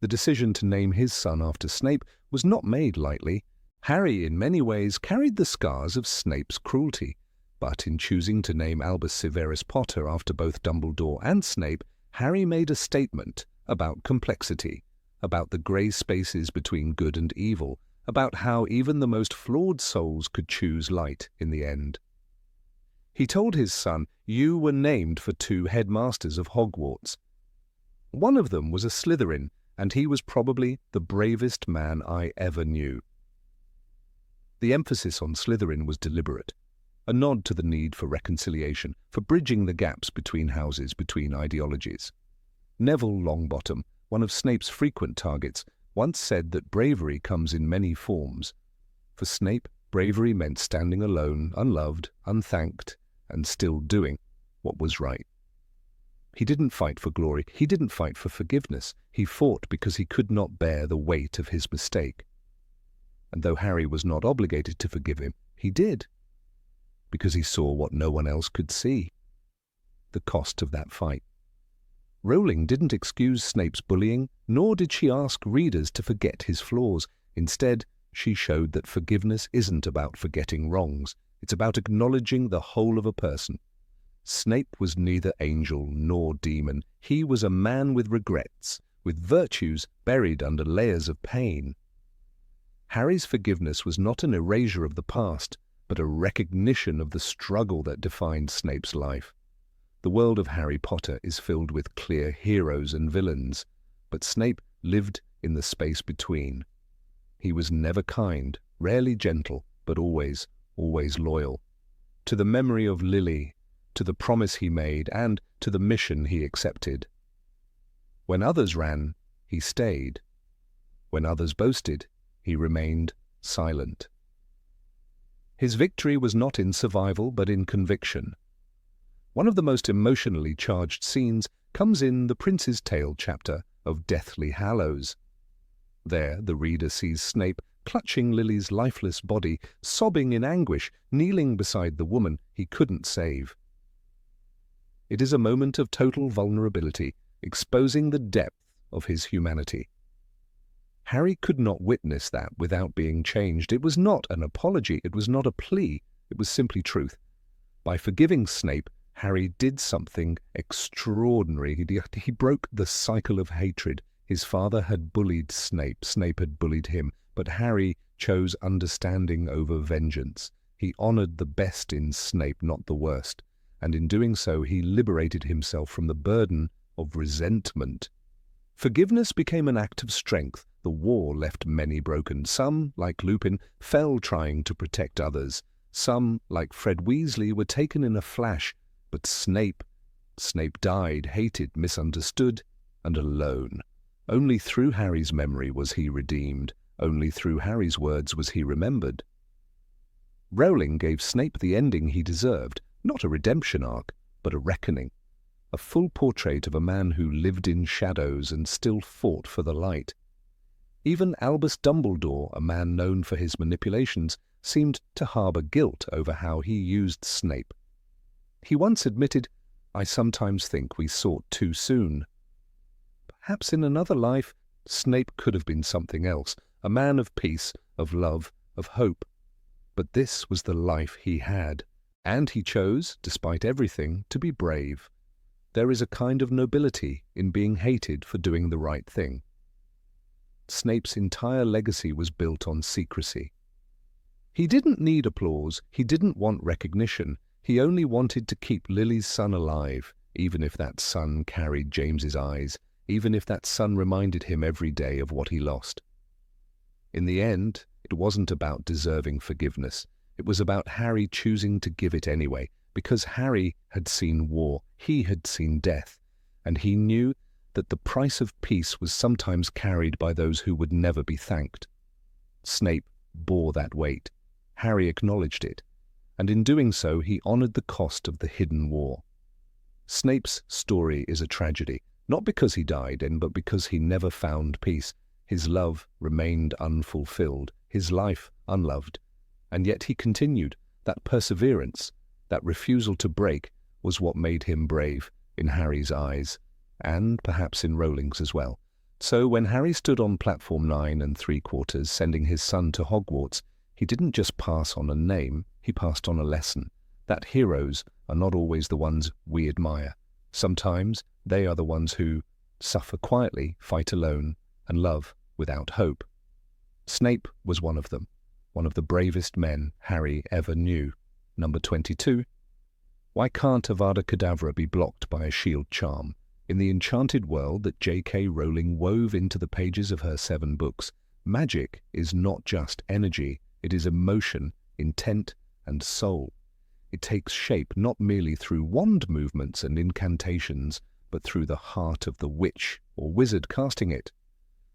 [SPEAKER 1] The decision to name his son after Snape was not made lightly. Harry, in many ways, carried the scars of Snape's cruelty, but in choosing to name Albus Severus Potter after both Dumbledore and Snape, Harry made a statement about complexity, about the grey spaces between good and evil, about how even the most flawed souls could choose light in the end. He told his son, "You were named for 2 headmasters of Hogwarts. One of them was a Slytherin, and he was probably the bravest man I ever knew." The emphasis on Slytherin was deliberate, a nod to the need for reconciliation, for bridging the gaps between houses, between ideologies. Neville Longbottom, one of Snape's frequent targets, once said that bravery comes in many forms. For Snape, bravery meant standing alone, unloved, unthanked, and still doing what was right. He didn't fight for glory, he didn't fight for forgiveness, he fought because he could not bear the weight of his mistake. And though Harry was not obligated to forgive him, he did, because he saw what no one else could see: the cost of that fight. Rowling didn't excuse Snape's bullying, nor did she ask readers to forget his flaws. Instead, she showed that forgiveness isn't about forgetting wrongs, it's about acknowledging the whole of a person. Snape was neither angel nor demon. He was a man with regrets, with virtues buried under layers of pain. Harry's forgiveness was not an erasure of the past, but a recognition of the struggle that defined Snape's life. The world of Harry Potter is filled with clear heroes and villains, but Snape lived in the space between. He was never kind, rarely gentle, but always loyal. To the memory of Lily, to the promise he made, and to the mission he accepted. When others ran, he stayed. When others boasted, he remained silent. His victory was not in survival, but in conviction. One of the most emotionally charged scenes comes in The Prince's Tale chapter of Deathly Hallows. There, the reader sees Snape clutching Lily's lifeless body, sobbing in anguish, kneeling beside the woman he couldn't save. It is a moment of total vulnerability, exposing the depth of his humanity. Harry could not witness that without being changed. It was not an apology, it was not a plea, it was simply truth. By forgiving Snape, Harry did something extraordinary. He broke the cycle of hatred. His father had bullied Snape, Snape had bullied him, but Harry chose understanding over vengeance. He honored the best in Snape, not the worst, and in doing so he liberated himself from the burden of resentment. Forgiveness became an act of strength. The war left many broken. Some, like Lupin, fell trying to protect others. Some, like Fred Weasley, were taken in a flash. But Snape died, hated, misunderstood, and alone. Only through Harry's memory was he redeemed. Only through Harry's words was he remembered. Rowling gave Snape the ending he deserved, not a redemption arc, but a reckoning. a full portrait of a man who lived in shadows and still fought for the light. Even Albus Dumbledore, a man known for his manipulations, seemed to harbour guilt over how he used Snape. He once admitted, "I sometimes think we sought too soon." Perhaps in another life, Snape could have been something else, a man of peace, of love, of hope. But this was the life he had, and he chose, despite everything, to be brave. There is a kind of nobility in being hated for doing the right thing. Snape's entire legacy was built on secrecy. He didn't need applause, he didn't want recognition, he only wanted to keep Lily's son alive, even if that son carried James's eyes, even if that son reminded him every day of what he lost. In the end, it wasn't about deserving forgiveness. It was about Harry choosing to give it anyway, because Harry had seen war, he had seen death, and he knew that the price of peace was sometimes carried by those who would never be thanked. Snape bore that weight. Harry acknowledged it, and in doing so he honoured the cost of the hidden war. Snape's story is a tragedy, not because he died, but because he never found peace. His love remained unfulfilled, his life unloved, and yet he continued. That perseverance, that refusal to break, was what made him brave in Harry's eyes, and perhaps in Rowling's as well. So when Harry stood on platform 9 3/4, sending his son to Hogwarts, he didn't just pass on a name, he passed on a lesson, that heroes are not always the ones we admire. Sometimes they are the ones who suffer quietly, fight alone, and love without hope. Snape was one of them, one of the bravest men Harry ever knew. Number 22. Why can't Avada Kedavra be blocked by a shield charm? In the enchanted world that J.K. Rowling wove into the pages of her 7 books, magic is not just energy, it is emotion, intent, and soul. It takes shape not merely through wand movements and incantations, but through the heart of the witch or wizard casting it.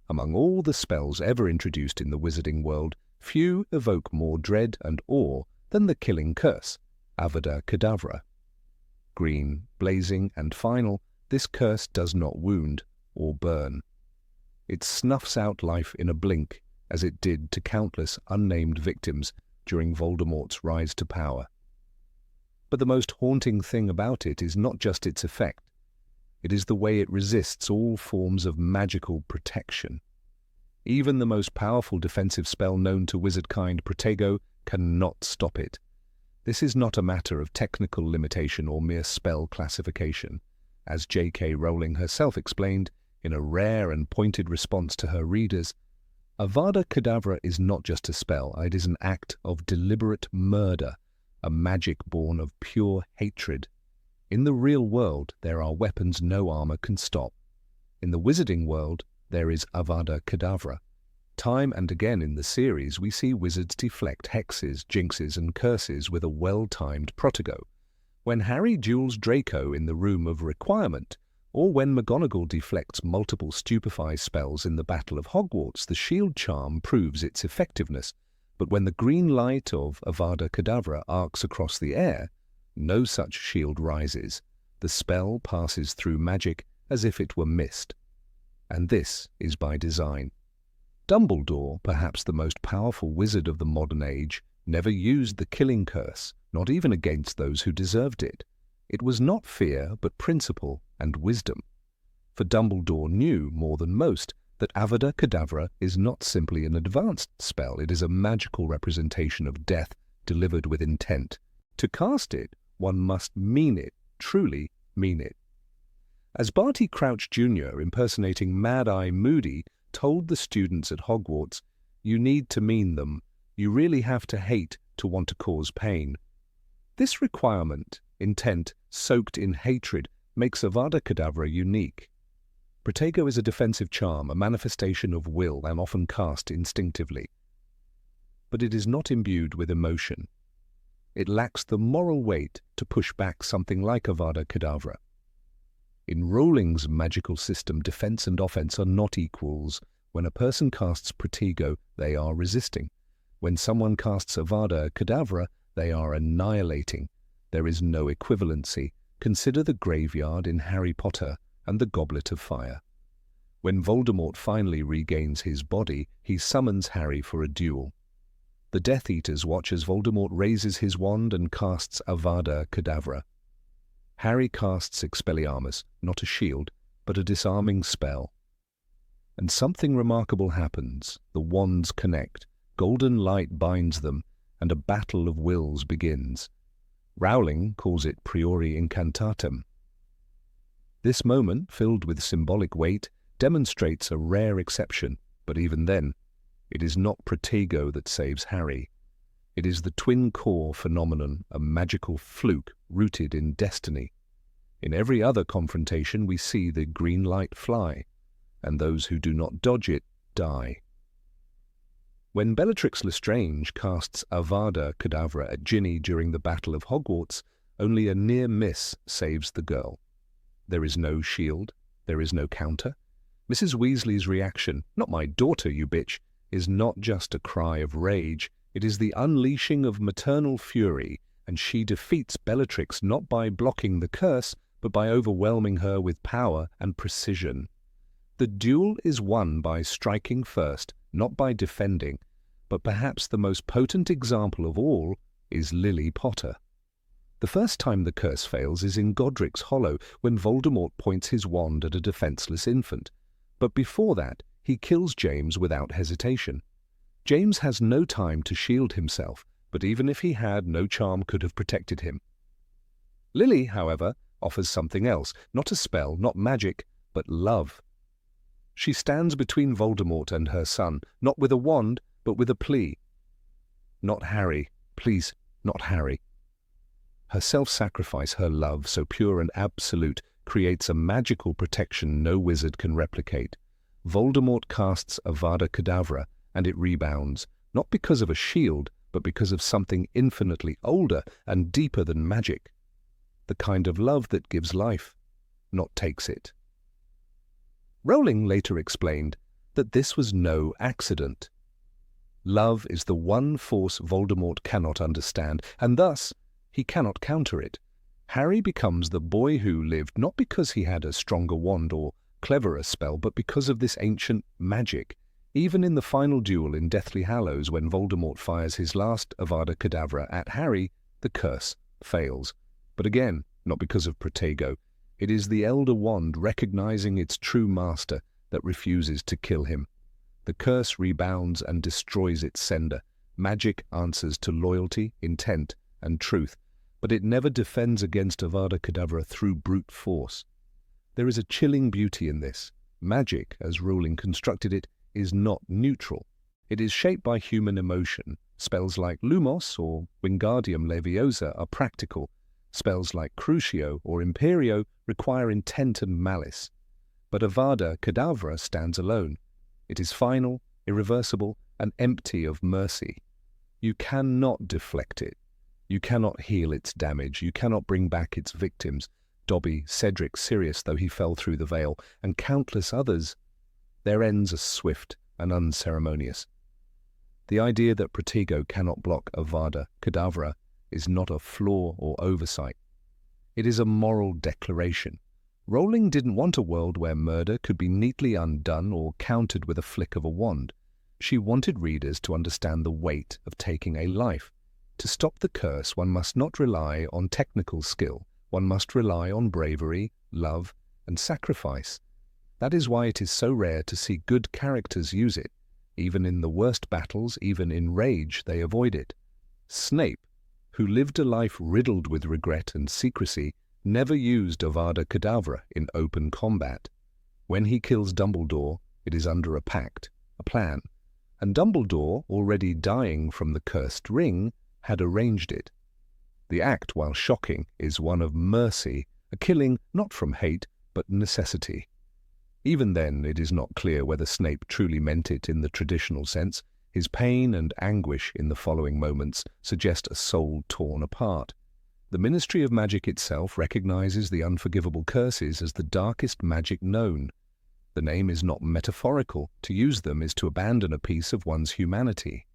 [SPEAKER 1] Among all the spells ever introduced in the wizarding world, few evoke more dread and awe than the killing curse, Avada Kedavra. Green, blazing, and final, this curse does not wound or burn. It snuffs out life in a blink, as it did to countless unnamed victims during Voldemort's rise to power. But the most haunting thing about it is not just its effect. It is the way it resists all forms of magical protection. Even the most powerful defensive spell known to wizardkind, Protego, cannot stop it. This is not a matter of technical limitation or mere spell classification. As J.K. Rowling herself explained, in a rare and pointed response to her readers, Avada Kedavra is not just a spell, it is an act of deliberate murder, a magic born of pure hatred. In the real world, there are weapons no armor can stop. In the wizarding world, there is Avada Kedavra. Time and again in the series, we see wizards deflect hexes, jinxes, and curses with a well-timed Protego. When Harry duels Draco in the Room of Requirement, or when McGonagall deflects multiple stupefy spells in the Battle of Hogwarts, the shield charm proves its effectiveness. But when the green light of Avada Kedavra arcs across the air, no such shield rises. The spell passes through magic as if it were mist. And this is by design. Dumbledore, perhaps the most powerful wizard of the modern age, never used the killing curse, not even against those who deserved it. It was not fear, but principle and wisdom. For Dumbledore knew, more than most, that Avada Kedavra is not simply an advanced spell, it is a magical representation of death delivered with intent. To cast it, one must mean it, truly mean it. As Barty Crouch Jr., impersonating Mad-Eye Moody, told the students at Hogwarts, "You need to mean them. You really have to hate to want to cause pain." This requirement, intent, soaked in hatred, makes Avada Kedavra unique. Protego is a defensive charm, a manifestation of will and often cast instinctively. But it is not imbued with emotion. It lacks the moral weight to push back something like Avada Kedavra. In Rowling's magical system, defense and offense are not equals. When a person casts Protego, they are resisting. When someone casts Avada Kedavra, they are annihilating. There is no equivalency. Consider the graveyard in Harry Potter and the Goblet of Fire. When Voldemort finally regains his body, he summons Harry for a duel. The Death Eaters watch as Voldemort raises his wand and casts Avada Kedavra. Harry casts Expelliarmus, not a shield, but a disarming spell. And something remarkable happens. The wands connect, golden light binds them, and a battle of wills begins. Rowling calls it priori incantatem. This moment, filled with symbolic weight, demonstrates a rare exception, but even then, it is not Protego that saves Harry. It is the twin core phenomenon, a magical fluke rooted in destiny. In every other confrontation we see the green light fly, and those who do not dodge it die. When Bellatrix Lestrange casts Avada Kedavra at Ginny during the Battle of Hogwarts, only a near miss saves the girl. There is no shield, there is no counter. Mrs. Weasley's reaction, "Not my daughter, you bitch," is not just a cry of rage, it is the unleashing of maternal fury, and she defeats Bellatrix not by blocking the curse, but by overwhelming her with power and precision. The duel is won by striking first, not by defending, but perhaps the most potent example of all is Lily Potter. The first time the curse fails is in Godric's Hollow, when Voldemort points his wand at a defenseless infant. But before that, he kills James without hesitation. James has no time to shield himself, but even if he had, no charm could have protected him. Lily, however, offers something else, not a spell, not magic, but love. She stands between Voldemort and her son, not with a wand, but with a plea. "Not Harry, please, not Harry." Her self-sacrifice, her love, so pure and absolute, creates a magical protection no wizard can replicate. Voldemort casts Avada Kedavra, and it rebounds, not because of a shield, but because of something infinitely older and deeper than magic. The kind of love that gives life, not takes it. Rowling later explained that this was no accident. Love is the one force Voldemort cannot understand, and thus he cannot counter it. Harry becomes the boy who lived not because he had a stronger wand or cleverer spell, but because of this ancient magic. Even in the final duel in Deathly Hallows, when Voldemort fires his last Avada Kedavra at Harry, the curse fails. But again, not because of Protego. It is the Elder Wand recognizing its true master that refuses to kill him. The curse rebounds and destroys its sender. Magic answers to loyalty, intent, and truth, but it never defends against Avada Kedavra through brute force. There is a chilling beauty in this. Magic, as Rowling constructed it, is not neutral. It is shaped by human emotion. Spells like Lumos or Wingardium Leviosa are practical. Spells like Crucio or Imperio require intent and malice. But Avada Kedavra stands alone. It is final, irreversible, and empty of mercy. You cannot deflect it. You cannot heal its damage. You cannot bring back its victims. Dobby, Cedric, Sirius, though he fell through the veil, and countless others. Their ends are swift and unceremonious. The idea that Protego cannot block Avada Kedavra is not a flaw or oversight. It is a moral declaration. Rowling didn't want a world where murder could be neatly undone or countered with a flick of a wand. She wanted readers to understand the weight of taking a life. To stop the curse, one must not rely on technical skill. One must rely on bravery, love, and sacrifice. That is why it is so rare to see good characters use it. Even in the worst battles, even in rage, they avoid it. Snape, who lived a life riddled with regret and secrecy, never used Avada Kedavra in open combat. When he kills Dumbledore, it is under a pact, a plan, and Dumbledore, already dying from the cursed ring, had arranged it. The act, while shocking, is one of mercy, a killing not from hate, but necessity. Even then, it is not clear whether Snape truly meant it in the traditional sense. His pain and anguish in the following moments suggest a soul torn apart. The Ministry of Magic itself recognizes the unforgivable curses as the darkest magic known. The name is not metaphorical. To use them is to abandon a piece of one's humanity.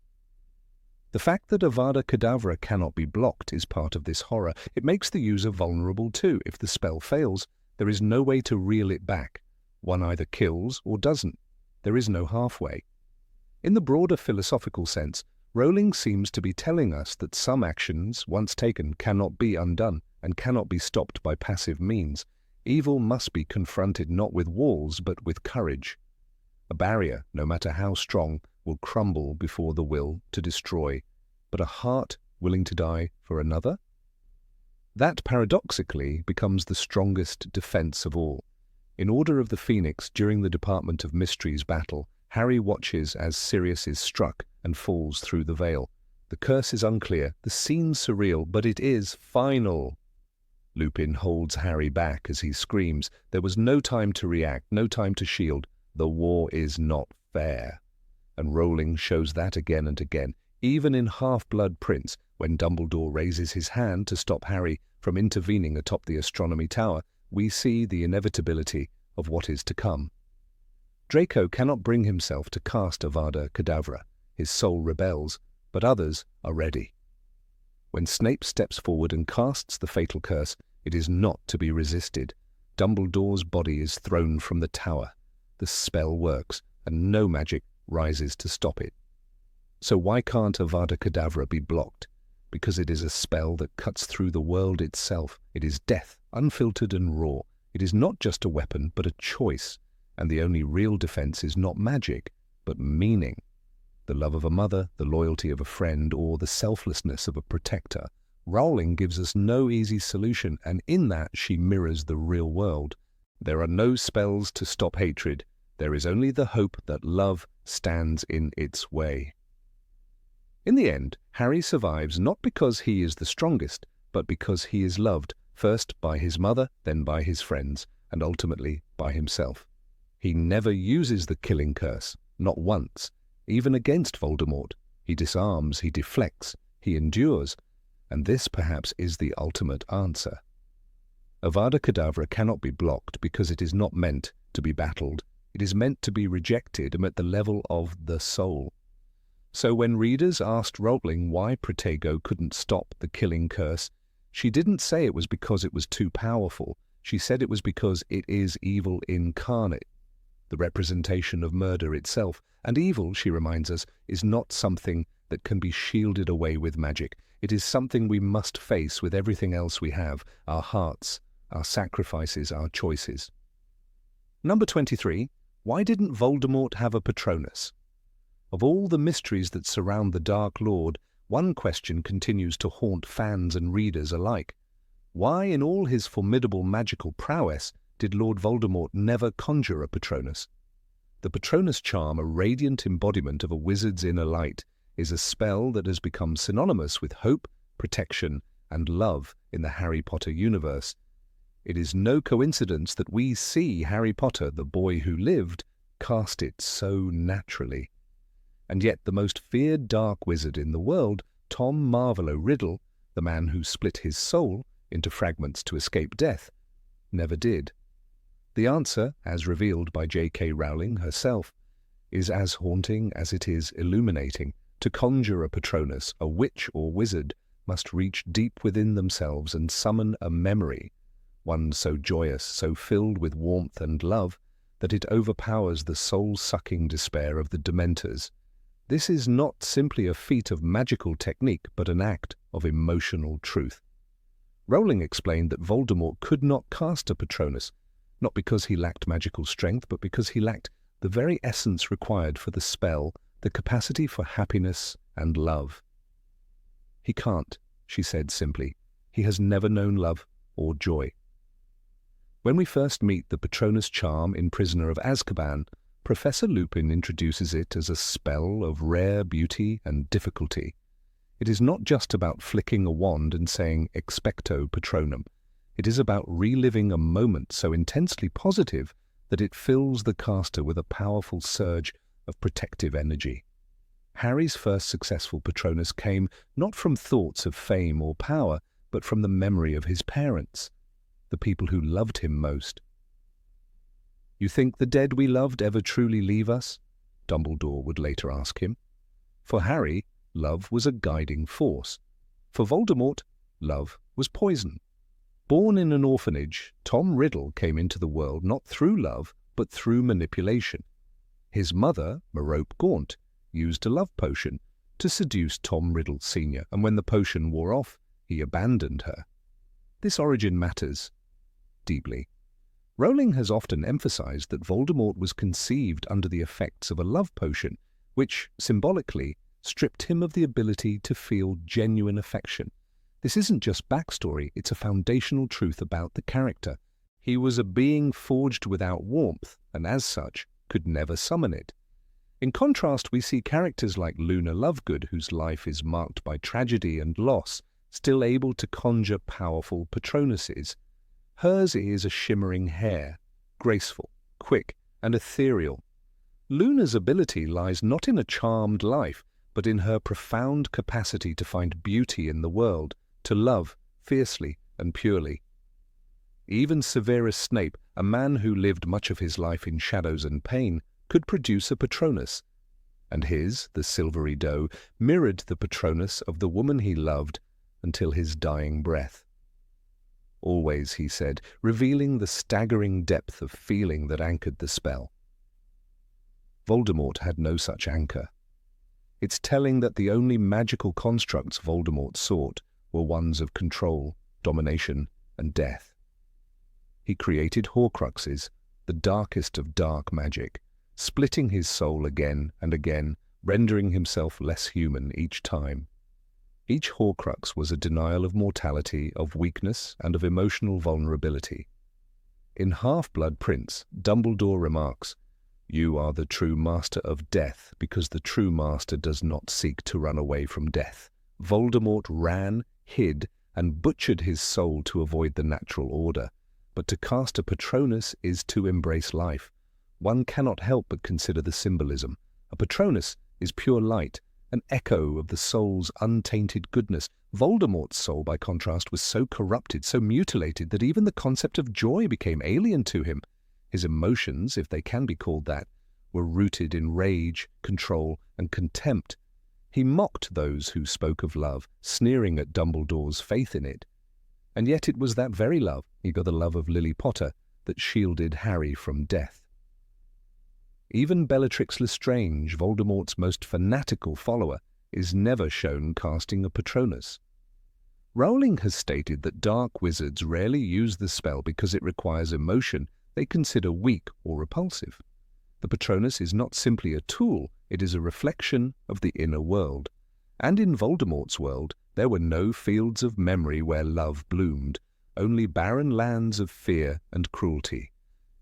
[SPEAKER 1] The fact that Avada Kedavra cannot be blocked is part of this horror. It makes the user vulnerable too. If the spell fails, there is no way to reel it back. One either kills or doesn't. There is no halfway. In the broader philosophical sense, Rowling seems to be telling us that some actions, once taken, cannot be undone and cannot be stopped by passive means. Evil must be confronted not with walls but with courage. A barrier, no matter how strong, will crumble before the will to destroy, but a heart willing to die for another? That paradoxically becomes the strongest defense of all. In Order of the Phoenix, during the Department of Mysteries battle, Harry watches as Sirius is struck and falls through the veil. The curse is unclear, the scene surreal, but it is final. Lupin holds Harry back as he screams. There was no time to react, no time to shield. The war is not fair. And Rowling shows that again and again, even in Half-Blood Prince, when Dumbledore raises his hand to stop Harry from intervening atop the astronomy tower, we see the inevitability of what is to come. Draco cannot bring himself to cast Avada Kedavra. His soul rebels, but others are ready. When Snape steps forward and casts the fatal curse, it is not to be resisted. Dumbledore's body is thrown from the tower. The spell works, and no magic rises to stop it. So why can't Avada Kedavra be blocked? Because it is a spell that cuts through the world itself. It is death, unfiltered and raw. It is not just a weapon, but a choice. And the only real defense is not magic, but meaning. The love of a mother, the loyalty of a friend, or the selflessness of a protector. Rowling gives us no easy solution, and in that she mirrors the real world. There are no spells to stop hatred. There is only the hope that love stands in its way. In the end, Harry survives not because he is the strongest, but because he is loved, first by his mother, then by his friends, and ultimately by himself. He never uses the killing curse, not once, even against Voldemort. He disarms, he deflects, he endures, and this perhaps is the ultimate answer. Avada Kedavra cannot be blocked because it is not meant to be battled. It is meant to be rejected at the level of the soul. So when readers asked Rowling why Protego couldn't stop the killing curse, she didn't say it was because it was too powerful. She said it was because it is evil incarnate, the representation of murder itself. And evil, she reminds us, is not something that can be shielded away with magic. It is something we must face with everything else we have, our hearts, our sacrifices, our choices. Number 23. Why didn't Voldemort have a Patronus? Of all the mysteries that surround the Dark Lord, one question continues to haunt fans and readers alike. Why, in all his formidable magical prowess, did Lord Voldemort never conjure a Patronus? The Patronus charm, a radiant embodiment of a wizard's inner light, is a spell that has become synonymous with hope, protection, and love in the Harry Potter universe. It is no coincidence that we see Harry Potter, the boy who lived, cast it so naturally. And yet the most feared dark wizard in the world, Tom Marvolo Riddle, the man who split his soul into fragments to escape death, never did. The answer, as revealed by J.K. Rowling herself, is as haunting as it is illuminating. To conjure a Patronus, a witch or wizard must reach deep within themselves and summon a memory, one so joyous, so filled with warmth and love, that it overpowers the soul-sucking despair of the Dementors. This is not simply a feat of magical technique, but an act of emotional truth. Rowling explained that Voldemort could not cast a Patronus, not because he lacked magical strength, but because he lacked the very essence required for the spell, the capacity for happiness and love. He can't, she said simply. He has never known love or joy. When we first meet the Patronus charm in Prisoner of Azkaban, Professor Lupin introduces it as a spell of rare beauty and difficulty. It is not just about flicking a wand and saying expecto patronum. It is about reliving a moment so intensely positive that it fills the caster with a powerful surge of protective energy. Harry's first successful Patronus came not from thoughts of fame or power, but from the memory of his parents, the people who loved him most. "You think the dead we loved ever truly leave us?" Dumbledore would later ask him. For Harry, love was a guiding force. For Voldemort, love was poison. Born in an orphanage, Tom Riddle came into the world not through love, but through manipulation. His mother, Merope Gaunt, used a love potion to seduce Tom Riddle Sr., and when the potion wore off, he abandoned her. This origin matters deeply. Rowling has often emphasized that Voldemort was conceived under the effects of a love potion, which, symbolically, stripped him of the ability to feel genuine affection. This isn't just backstory, it's a foundational truth about the character. He was a being forged without warmth, and as such, could never summon it. In contrast, we see characters like Luna Lovegood, whose life is marked by tragedy and loss, still able to conjure powerful patronuses. Hers is a shimmering hair, graceful, quick, and ethereal. Luna's ability lies not in a charmed life, but in her profound capacity to find beauty in the world, to love fiercely and purely. Even Severus Snape, a man who lived much of his life in shadows and pain, could produce a Patronus, and his, the silvery doe, mirrored the Patronus of the woman he loved until his dying breath. Always, he said, revealing the staggering depth of feeling that anchored the spell. Voldemort had no such anchor. It's telling that the only magical constructs Voldemort sought were ones of control, domination, and death. He created Horcruxes, the darkest of dark magic, splitting his soul again and again, rendering himself less human each time. Each Horcrux was a denial of mortality, of weakness, and of emotional vulnerability. In Half-Blood Prince, Dumbledore remarks, "You are the true master of death, because the true master does not seek to run away from death." Voldemort ran, hid, and butchered his soul to avoid the natural order. But to cast a Patronus is to embrace life. One cannot help but consider the symbolism. A Patronus is pure light, an echo of the soul's untainted goodness. Voldemort's soul, by contrast, was so corrupted, so mutilated, that even the concept of joy became alien to him. His emotions, if they can be called that, were rooted in rage, control, and contempt. He mocked those who spoke of love, sneering at Dumbledore's faith in it. And yet it was that very love, the love of Lily Potter, that shielded Harry from death. Even Bellatrix Lestrange, Voldemort's most fanatical follower, is never shown casting a Patronus. Rowling has stated that dark wizards rarely use the spell because it requires emotion they consider weak or repulsive. The Patronus is not simply a tool, it is a reflection of the inner world. And in Voldemort's world, there were no fields of memory where love bloomed, only barren lands of fear and cruelty.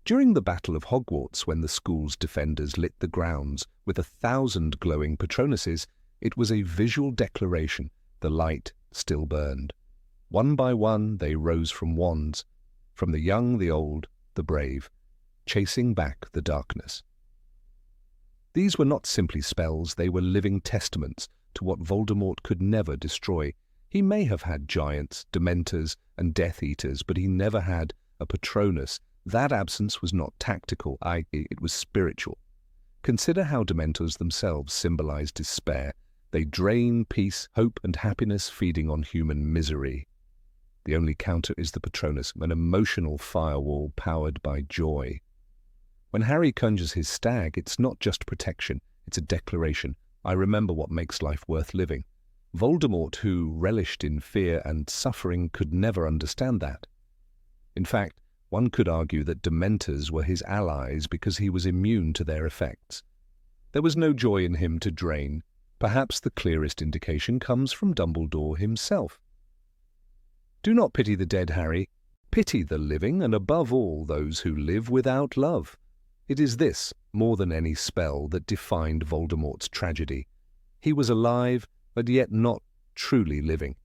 [SPEAKER 1] During the Battle of Hogwarts, when the school's defenders lit the grounds with 1,000 glowing Patronuses, it was a visual declaration: the light still burned. One by one they rose from wands, from the young, the old, the brave, chasing back the darkness. These were not simply spells, they were living testaments to what Voldemort could never destroy. He may have had giants, dementors, and Death Eaters, but he never had a Patronus. That absence was not tactical, it was spiritual. Consider how Dementors themselves symbolize despair. They drain peace, hope, and happiness, feeding on human misery. The only counter is the Patronus, an emotional firewall powered by joy. When Harry conjures his stag, it's not just protection, it's a declaration. I remember what makes life worth living. Voldemort, who relished in fear and suffering, could never understand that. In fact, one could argue that Dementors were his allies because he was immune to their effects. There was no joy in him to drain. Perhaps the clearest indication comes from Dumbledore himself. Do not pity the dead, Harry. Pity the living, and above all those who live without love. It is this, more than any spell, that defined Voldemort's tragedy. He was alive, but yet not truly living.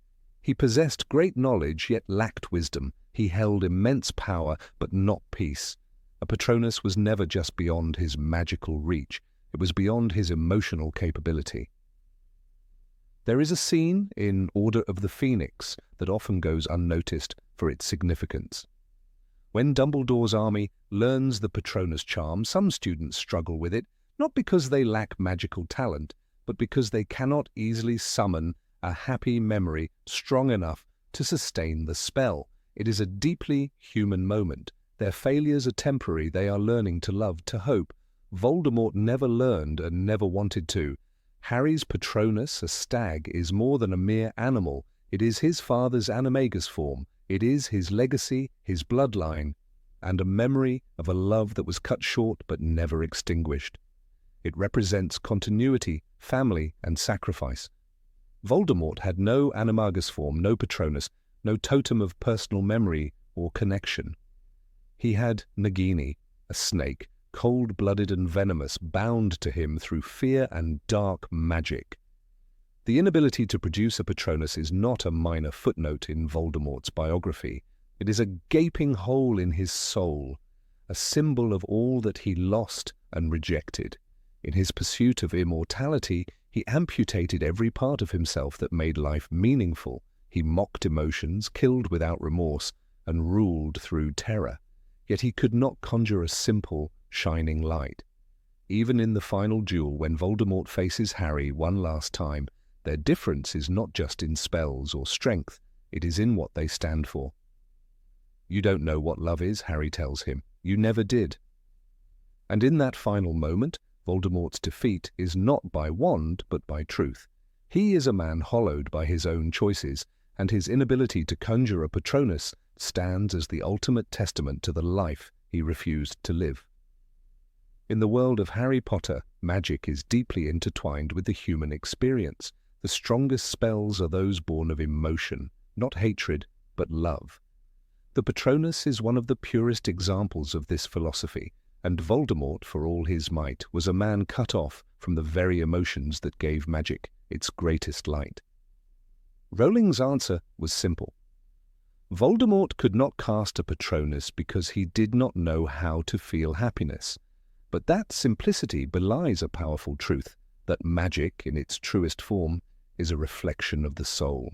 [SPEAKER 1] He possessed great knowledge, yet lacked wisdom. He held immense power, but not peace. A Patronus was never just beyond his magical reach. It was beyond his emotional capability. There is a scene in Order of the Phoenix that often goes unnoticed for its significance. When Dumbledore's army learns the Patronus charm, some students struggle with it, not because they lack magical talent, but because they cannot easily summon a happy memory strong enough to sustain the spell. It is a deeply human moment. Their failures are temporary. They are learning to love, to hope. Voldemort never learned and never wanted to. Harry's Patronus, a stag, is more than a mere animal. It is his father's animagus form. It is his legacy, his bloodline, and a memory of a love that was cut short but never extinguished. It represents continuity, family, and sacrifice. Voldemort had no animagus form, no Patronus, no totem of personal memory or connection. He had Nagini, a snake, cold-blooded and venomous, bound to him through fear and dark magic. The inability to produce a Patronus is not a minor footnote in Voldemort's biography. It is a gaping hole in his soul, a symbol of all that he lost and rejected. In his pursuit of immortality, he amputated every part of himself that made life meaningful. He mocked emotions, killed without remorse, and ruled through terror. Yet he could not conjure a simple, shining light. Even in the final duel, when Voldemort faces Harry one last time, their difference is not just in spells or strength, it is in what they stand for. "You don't know what love is," Harry tells him. "You never did." And in that final moment, Voldemort's defeat is not by wand, but by truth. He is a man hollowed by his own choices, and his inability to conjure a Patronus stands as the ultimate testament to the life he refused to live. In the world of Harry Potter, magic is deeply intertwined with the human experience. The strongest spells are those born of emotion, not hatred, but love. The Patronus is one of the purest examples of this philosophy, and Voldemort, for all his might, was a man cut off from the very emotions that gave magic its greatest light. Rowling's answer was simple. Voldemort could not cast a Patronus because he did not know how to feel happiness. But that simplicity belies a powerful truth, that magic, in its truest form, is a reflection of the soul.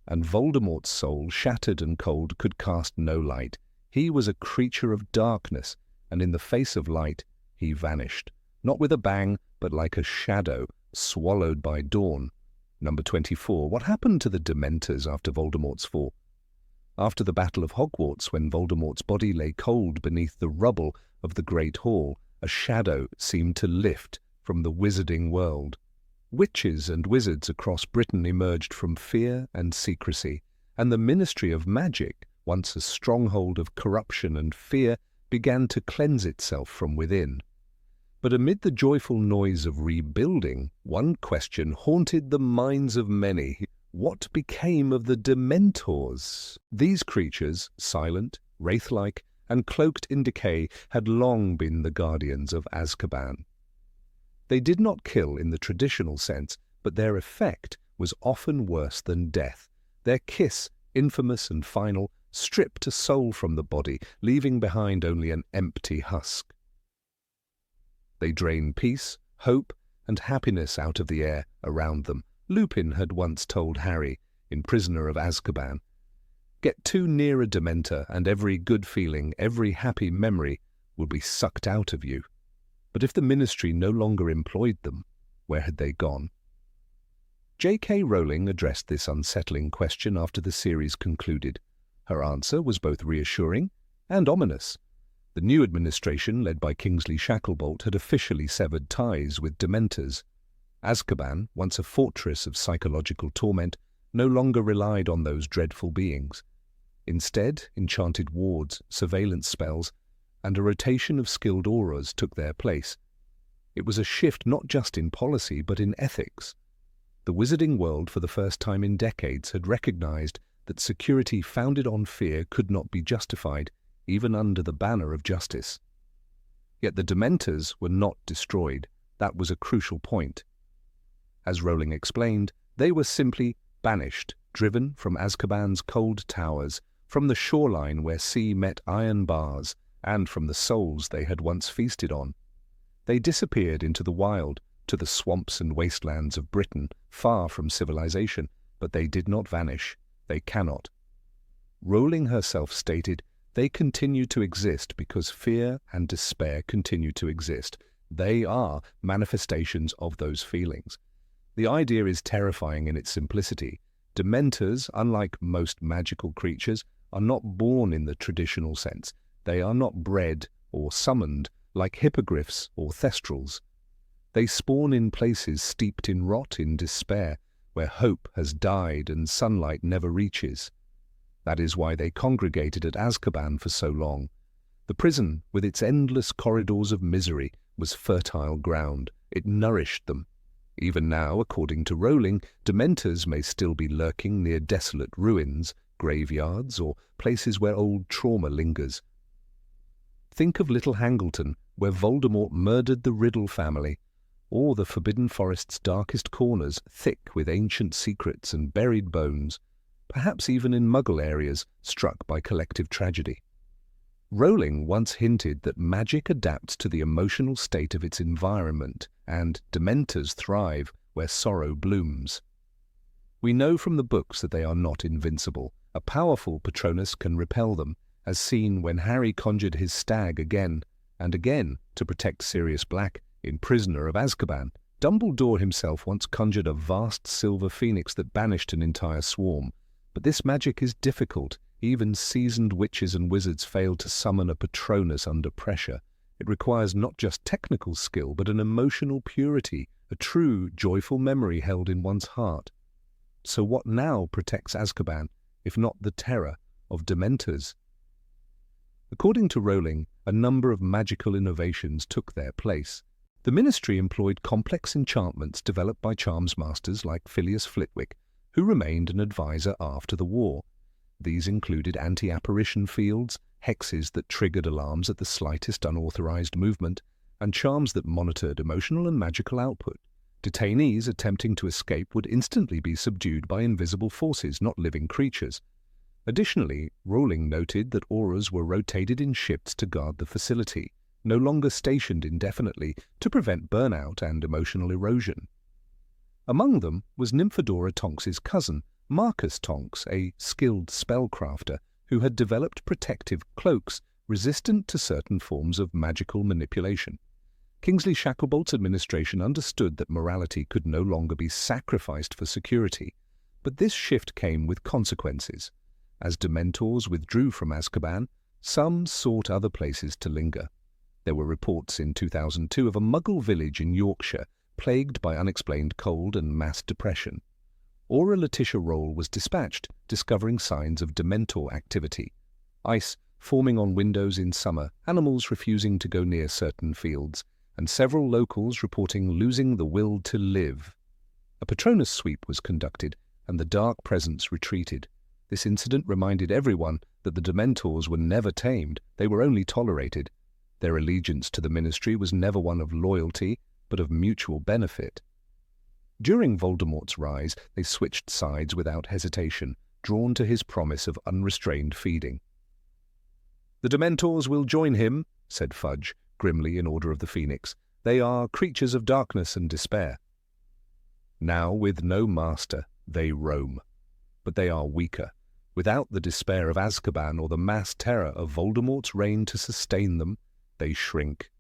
[SPEAKER 1] And Voldemort's soul, shattered and cold, could cast no light. He was a creature of darkness, and in the face of light, he vanished. Not with a bang, but like a shadow, swallowed by dawn. Number 24. What happened to the Dementors after Voldemort's fall? After the Battle of Hogwarts, when Voldemort's body lay cold beneath the rubble of the Great Hall, a shadow seemed to lift from the wizarding world. Witches and wizards across Britain emerged from fear and secrecy, and the Ministry of Magic, once a stronghold of corruption and fear, began to cleanse itself from within. But amid the joyful noise of rebuilding, one question haunted the minds of many. What became of the Dementors? These creatures, silent, wraith-like, and cloaked in decay, had long been the guardians of Azkaban. They did not kill in the traditional sense, but their effect was often worse than death. Their kiss, infamous and final, stripped a soul from the body, leaving behind only an empty husk. They drained peace, hope, and happiness out of the air around them. Lupin had once told Harry, in Prisoner of Azkaban, "Get too near a Dementor, and every good feeling, every happy memory will be sucked out of you." But if the Ministry no longer employed them, where had they gone? J.K. Rowling addressed this unsettling question after the series concluded. Her answer was both reassuring and ominous. The new administration, led by Kingsley Shacklebolt, had officially severed ties with Dementors. Azkaban, once a fortress of psychological torment, no longer relied on those dreadful beings. Instead, enchanted wards, surveillance spells, and a rotation of skilled auras took their place. It was a shift not just in policy, but in ethics. The wizarding world, for the first time in decades, had recognized that security founded on fear could not be justified, even under the banner of justice. Yet the Dementors were not destroyed. That was a crucial point. As Rowling explained, they were simply banished, driven from Azkaban's cold towers, from the shoreline where sea met iron bars, and from the souls they had once feasted on. They disappeared into the wild, to the swamps and wastelands of Britain, far from civilization, but they did not vanish. They cannot. Rowling herself stated, "They continue to exist because fear and despair continue to exist. They are manifestations of those feelings." The idea is terrifying in its simplicity. Dementors, unlike most magical creatures, are not born in the traditional sense. They are not bred or summoned like hippogriffs or thestrals. They spawn in places steeped in rot, in despair, where hope has died and sunlight never reaches. That is why they congregated at Azkaban for so long. The prison, with its endless corridors of misery, was fertile ground. It nourished them. Even now, according to Rowling, Dementors may still be lurking near desolate ruins, graveyards, or places where old trauma lingers. Think of Little Hangleton, where Voldemort murdered the Riddle family, or the Forbidden Forest's darkest corners, thick with ancient secrets and buried bones, perhaps even in Muggle areas struck by collective tragedy. Rowling once hinted that magic adapts to the emotional state of its environment, and Dementors thrive where sorrow blooms. We know from the books that they are not invincible. A powerful Patronus can repel them, as seen when Harry conjured his stag again and again to protect Sirius Black in Prisoner of Azkaban. Dumbledore himself once conjured a vast silver phoenix that banished an entire swarm. But this magic is difficult. Even seasoned witches and wizards fail to summon a Patronus under pressure. It requires not just technical skill, but an emotional purity, a true, joyful memory held in one's heart. So what now protects Azkaban, if not the terror of Dementors? According to Rowling, a number of magical innovations took their place. The Ministry employed complex enchantments developed by charms masters like Phileas Flitwick, who remained an advisor after the war. These included anti-apparition fields, hexes that triggered alarms at the slightest unauthorized movement, and charms that monitored emotional and magical output. Detainees attempting to escape would instantly be subdued by invisible forces, not living creatures. Additionally, Rowling noted that auras were rotated in shifts to guard the facility, no longer stationed indefinitely, to prevent burnout and emotional erosion. Among them was Nymphadora Tonks's cousin, Marcus Tonks, a skilled spellcrafter who had developed protective cloaks resistant to certain forms of magical manipulation. Kingsley Shacklebolt's administration understood that morality could no longer be sacrificed for security, but this shift came with consequences. As Dementors withdrew from Azkaban, some sought other places to linger. There were reports in 2002 of a Muggle village in Yorkshire plagued by unexplained cold and mass depression. Aura Letitia Roll was dispatched, discovering signs of Dementor activity. Ice forming on windows in summer, animals refusing to go near certain fields, and several locals reporting losing the will to live. A Patronus sweep was conducted, and the dark presence retreated. This incident reminded everyone that the Dementors were never tamed, they were only tolerated. Their allegiance to the Ministry was never one of loyalty, but of mutual benefit. During Voldemort's rise, they switched sides without hesitation, drawn to his promise of unrestrained feeding. "The Dementors will join him," said Fudge, grimly in Order of the Phoenix. "They are creatures of darkness and despair. Now, with no master, they roam. But they are weaker. Without the despair of Azkaban or the mass terror of Voldemort's reign to sustain them, they shrink.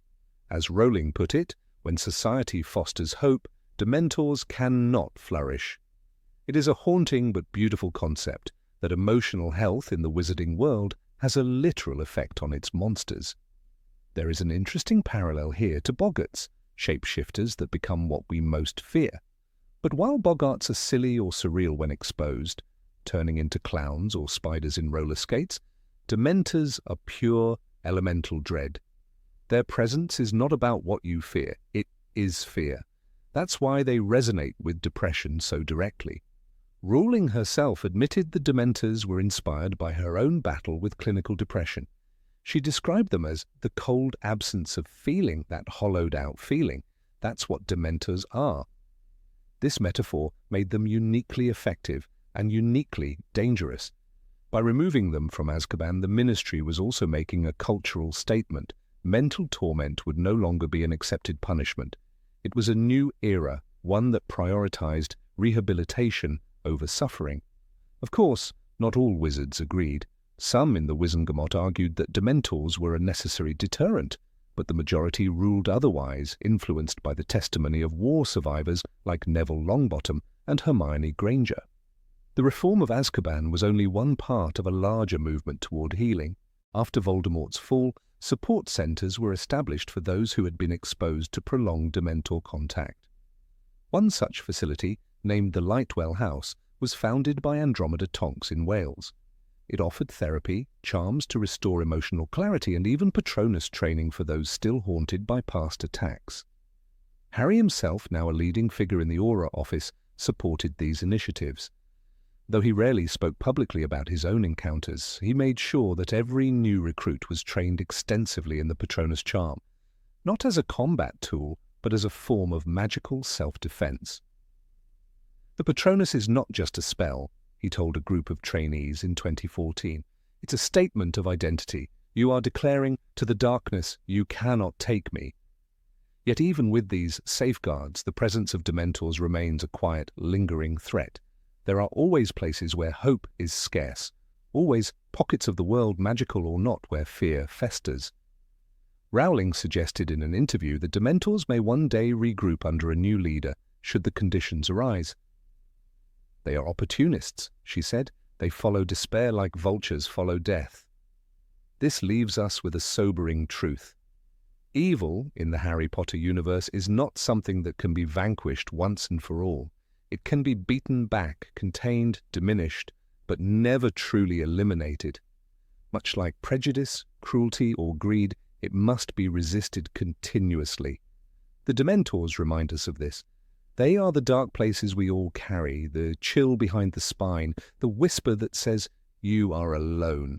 [SPEAKER 1] As Rowling put it, when society fosters hope, Dementors cannot flourish. It is a haunting but beautiful concept that emotional health in the wizarding world has a literal effect on its monsters. There is an interesting parallel here to boggarts, shapeshifters that become what we most fear. But while boggarts are silly or surreal when exposed, turning into clowns or spiders in roller skates, Dementors are pure elemental dread. Their presence is not about what you fear, it is fear. That's why they resonate with depression so directly. Rowling herself admitted the Dementors were inspired by her own battle with clinical depression. She described them as the cold absence of feeling, that hollowed-out feeling. That's what Dementors are. This metaphor made them uniquely effective and uniquely dangerous. By removing them from Azkaban, the Ministry was also making a cultural statement. Mental torment would no longer be an accepted punishment. It was a new era, one that prioritized rehabilitation over suffering. Of course, not all wizards agreed. Some in the Wizengamot argued that Dementors were a necessary deterrent, but the majority ruled otherwise, influenced by the testimony of war survivors like Neville Longbottom and Hermione Granger. The reform of Azkaban was only one part of a larger movement toward healing. After Voldemort's fall, support centers were established for those who had been exposed to prolonged Dementor contact. One such facility, named the Lightwell House, was founded by Andromeda Tonks in Wales. It offered therapy, charms to restore emotional clarity, and even Patronus training for those still haunted by past attacks. Harry himself, now a leading figure in the Aura office, supported these initiatives. Though he rarely spoke publicly about his own encounters, he made sure that every new recruit was trained extensively in the Patronus charm, not as a combat tool, but as a form of magical self-defense. The Patronus is not just a spell, he told a group of trainees in 2014. It's a statement of identity. You are declaring to the darkness, you cannot take me. Yet even with these safeguards, the presence of Dementors remains a quiet, lingering threat. There are always places where hope is scarce, always pockets of the world, magical or not, where fear festers. Rowling suggested in an interview that Dementors may one day regroup under a new leader, should the conditions arise. They are opportunists, she said. They follow despair like vultures follow death. This leaves us with a sobering truth. Evil in the Harry Potter universe is not something that can be vanquished once and for all. It can be beaten back, contained, diminished, but never truly eliminated. Much like prejudice, cruelty, or greed, it must be resisted continuously. The Dementors remind us of this. They are the dark places we all carry, the chill behind the spine, the whisper that says, you are alone.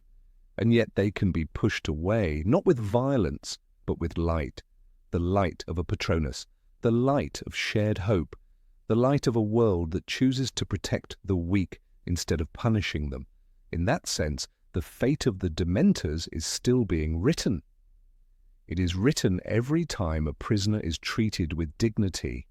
[SPEAKER 1] And yet they can be pushed away, not with violence, but with light. The light of a Patronus, the light of shared hope, the light of a world that chooses to protect the weak instead of punishing them. In that sense, the fate of the Dementors is still being written. It is written every time a prisoner is treated with dignity,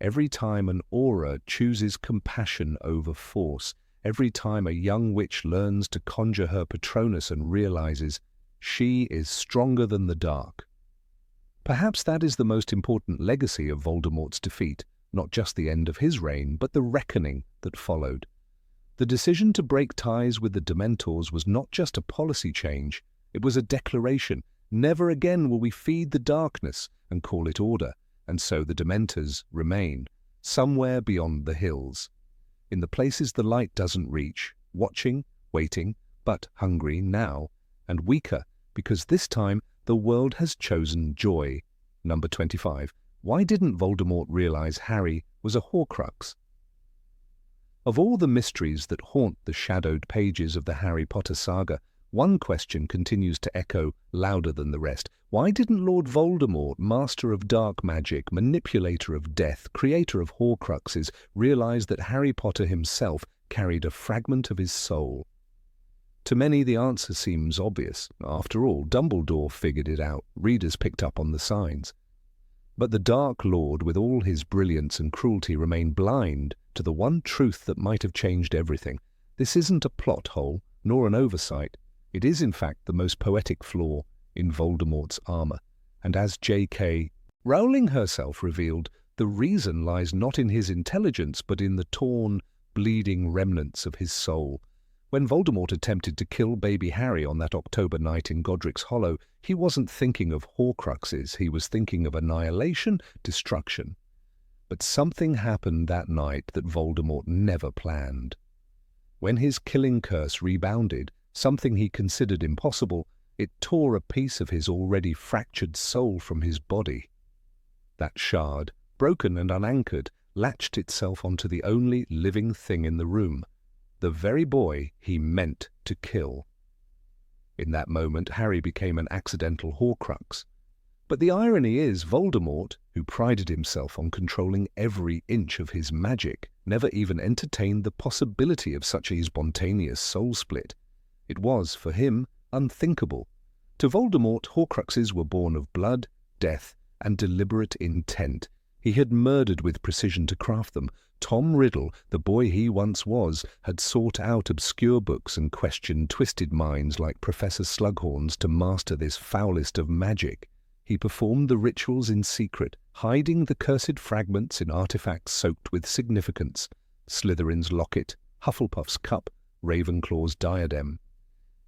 [SPEAKER 1] every time an Aura chooses compassion over force, every time a young witch learns to conjure her Patronus and realizes she is stronger than the dark. Perhaps that is the most important legacy of Voldemort's defeat, not just the end of his reign, but the reckoning that followed. The decision to break ties with the Dementors was not just a policy change, it was a declaration. Never again will we feed the darkness and call it order. And so the Dementors remain, somewhere beyond the hills, in the places the light doesn't reach, watching, waiting, but hungry now, and weaker, because this time the world has chosen joy. Number 25. Why didn't Voldemort realize Harry was a Horcrux? Of all the mysteries that haunt the shadowed pages of the Harry Potter saga, one question continues to echo louder than the rest. Why didn't Lord Voldemort, master of dark magic, manipulator of death, creator of Horcruxes, realize that Harry Potter himself carried a fragment of his soul? To many, the answer seems obvious. After all, Dumbledore figured it out. Readers picked up on the signs. But the Dark Lord, with all his brilliance and cruelty, remained blind to the one truth that might have changed everything. This isn't a plot hole, nor an oversight. It is, in fact, the most poetic flaw in Voldemort's armor. And as J.K. Rowling herself revealed, the reason lies not in his intelligence, but in the torn, bleeding remnants of his soul. When Voldemort attempted to kill baby Harry on that October night in Godric's Hollow, he wasn't thinking of Horcruxes, he was thinking of annihilation, destruction. But something happened that night that Voldemort never planned. When his killing curse rebounded, something he considered impossible, it tore a piece of his already fractured soul from his body. That shard, broken and unanchored, latched itself onto the only living thing in the room, the very boy he meant to kill. In that moment, Harry became an accidental Horcrux. But the irony is, Voldemort, who prided himself on controlling every inch of his magic, never even entertained the possibility of such a spontaneous soul split. It was, for him, unthinkable. To Voldemort, Horcruxes were born of blood, death, and deliberate intent. He had murdered with precision to craft them. Tom Riddle, the boy he once was, had sought out obscure books and questioned twisted minds like Professor Slughorn's to master this foulest of magic. He performed the rituals in secret, hiding the cursed fragments in artifacts soaked with significance: Slytherin's locket, Hufflepuff's cup, Ravenclaw's diadem.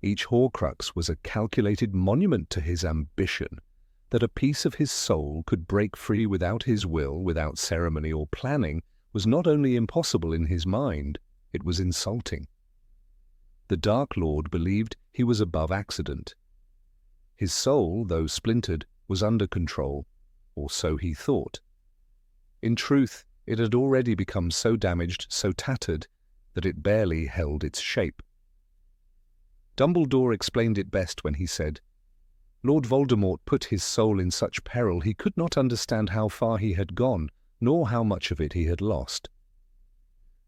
[SPEAKER 1] Each Horcrux was a calculated monument to his ambition. That a piece of his soul could break free without his will, without ceremony or planning, was not only impossible in his mind, it was insulting. The Dark Lord believed he was above accident. His soul, though splintered, was under control, or so he thought. In truth, it had already become so damaged, so tattered, that it barely held its shape. Dumbledore explained it best when he said, "Lord Voldemort put his soul in such peril he could not understand how far he had gone, nor how much of it he had lost."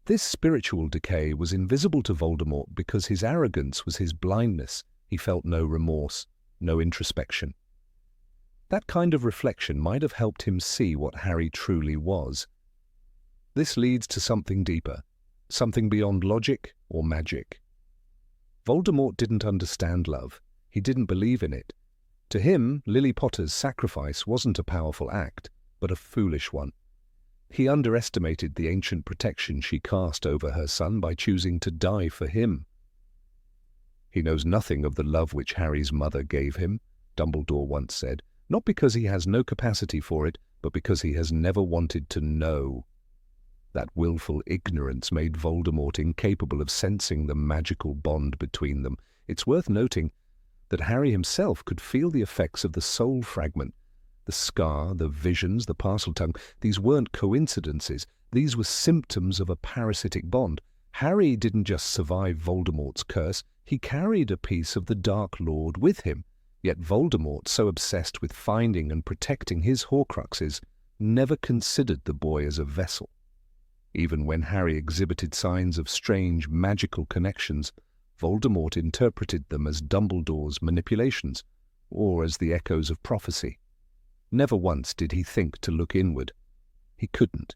[SPEAKER 1] This spiritual decay was invisible to Voldemort because his arrogance was his blindness. He felt no remorse, no introspection. That kind of reflection might have helped him see what Harry truly was. This leads to something deeper, something beyond logic or magic. Voldemort didn't understand love. He didn't believe in it. To him, Lily Potter's sacrifice wasn't a powerful act, but a foolish one. He underestimated the ancient protection she cast over her son by choosing to die for him. He knows nothing of the love which Harry's mother gave him, Dumbledore once said, not because he has no capacity for it, but because he has never wanted to know. That willful ignorance made Voldemort incapable of sensing the magical bond between them. It's worth noting that Harry himself could feel the effects of the soul fragment. The scar, the visions, the Parseltongue, these weren't coincidences. These were symptoms of a parasitic bond. Harry didn't just survive Voldemort's curse, he carried a piece of the Dark Lord with him. Yet Voldemort, so obsessed with finding and protecting his Horcruxes, never considered the boy as a vessel. Even when Harry exhibited signs of strange magical connections, Voldemort interpreted them as Dumbledore's manipulations, or as the echoes of prophecy. Never once did he think to look inward. He couldn't.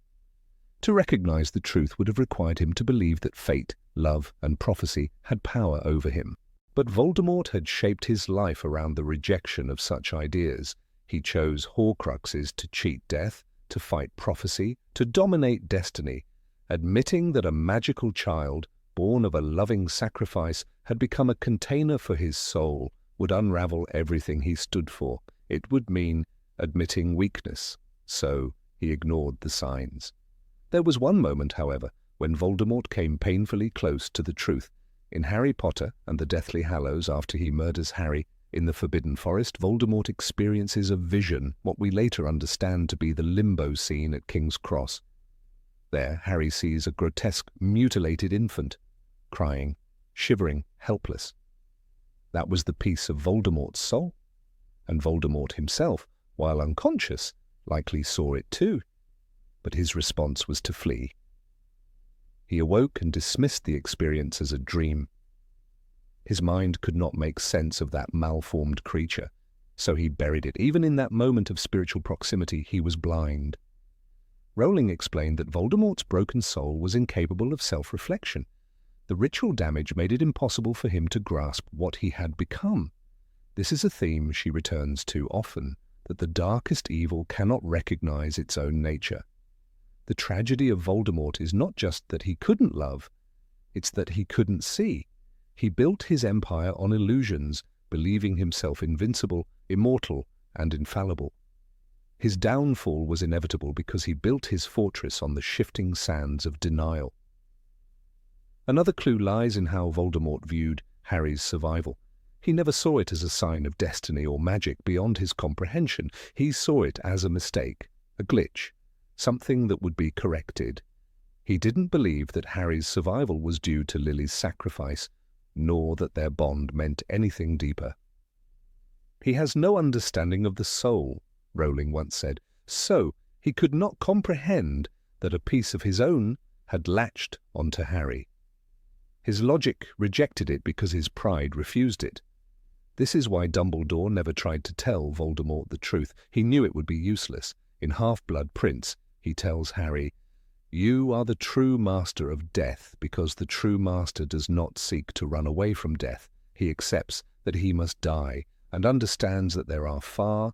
[SPEAKER 1] To recognize the truth would have required him to believe that fate, love, and prophecy had power over him. But Voldemort had shaped his life around the rejection of such ideas. He chose Horcruxes to cheat death, to fight prophecy, to dominate destiny, admitting that a magical child, born of a loving sacrifice, had become a container for his soul, would unravel everything he stood for. It would mean admitting weakness, so he ignored the signs. There was one moment, however, when Voldemort came painfully close to the truth. In Harry Potter and the Deathly Hallows, after he murders Harry in the Forbidden Forest, Voldemort experiences a vision, what we later understand to be the limbo scene at King's Cross. There, Harry sees a grotesque, mutilated infant, crying, shivering, helpless. That was the piece of Voldemort's soul, and Voldemort himself, while unconscious, likely saw it too. But his response was to flee. He awoke and dismissed the experience as a dream. His mind could not make sense of that malformed creature, so he buried it. Even in that moment of spiritual proximity, he was blind. Rowling explained that Voldemort's broken soul was incapable of self-reflection. The ritual damage made it impossible for him to grasp what he had become. This is a theme she returns to often, that the darkest evil cannot recognize its own nature. The tragedy of Voldemort is not just that he couldn't love, it's that he couldn't see. He built his empire on illusions, believing himself invincible, immortal, and infallible. His downfall was inevitable because he built his fortress on the shifting sands of denial. Another clue lies in how Voldemort viewed Harry's survival. He never saw it as a sign of destiny or magic beyond his comprehension. He saw it as a mistake, a glitch, something that would be corrected. He didn't believe that Harry's survival was due to Lily's sacrifice, nor that their bond meant anything deeper. He has no understanding of the soul, Rowling once said, so he could not comprehend that a piece of his own had latched onto Harry. His logic rejected it because his pride refused it. This is why Dumbledore never tried to tell Voldemort the truth. He knew it would be useless. In Half-Blood Prince, he tells Harry, "You are the true master of death, because the true master does not seek to run away from death. He accepts that he must die and understands that there are far,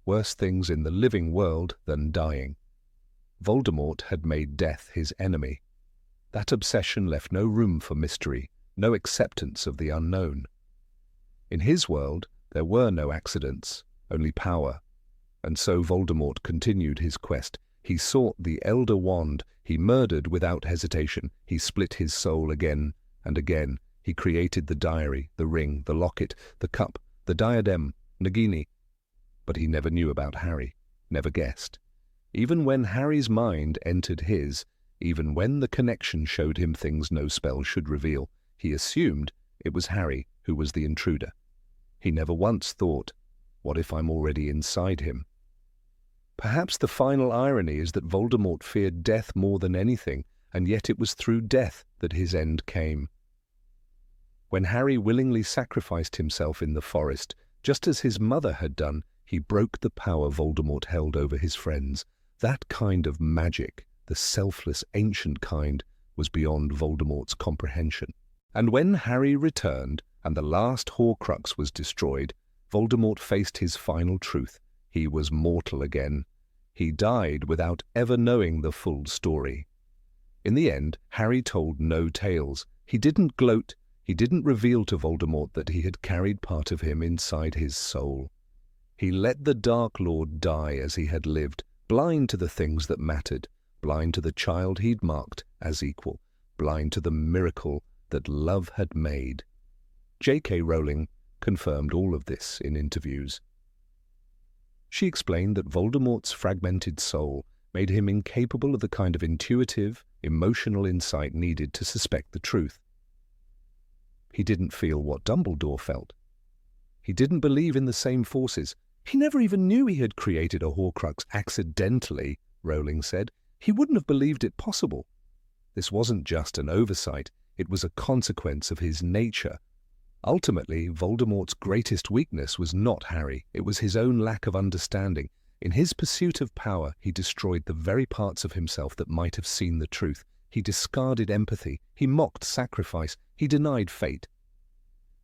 [SPEAKER 1] worse things in the living world than dying. Voldemort had made death his enemy. That obsession left no room for mystery, no acceptance of the unknown. In his world, there were no accidents, only power. And so Voldemort continued his quest. He sought the Elder Wand. He murdered without hesitation. He split his soul again and again. He created the diary, the ring, the locket, the cup, the diadem, Nagini. But he never knew about Harry, never guessed. Even when Harry's mind entered his, even when the connection showed him things no spell should reveal, he assumed it was Harry who was the intruder. He never once thought, what if I'm already inside him? Perhaps the final irony is that Voldemort feared death more than anything, and yet it was through death that his end came. When Harry willingly sacrificed himself in the forest, just as his mother had done, he broke the power Voldemort held over his friends. That kind of magic, the selfless, ancient kind, was beyond Voldemort's comprehension. And when Harry returned, and the last Horcrux was destroyed, Voldemort faced his final truth. He was mortal again. He died without ever knowing the full story. In the end, Harry told no tales. He didn't gloat. He didn't reveal to Voldemort that he had carried part of him inside his soul. He let the Dark Lord die as he had lived, blind to the things that mattered, blind to the child he'd marked as equal, blind to the miracle that love had made. J.K. Rowling confirmed all of this in interviews. She explained that Voldemort's fragmented soul made him incapable of the kind of intuitive, emotional insight needed to suspect the truth. He didn't feel what Dumbledore felt. He didn't believe in the same forces. He never even knew he had created a Horcrux accidentally, Rowling said. He wouldn't have believed it possible. This wasn't just an oversight. It was a consequence of his nature. Ultimately, Voldemort's greatest weakness was not Harry. It was his own lack of understanding. In his pursuit of power, he destroyed the very parts of himself that might have seen the truth. He discarded empathy. He mocked sacrifice. He denied fate.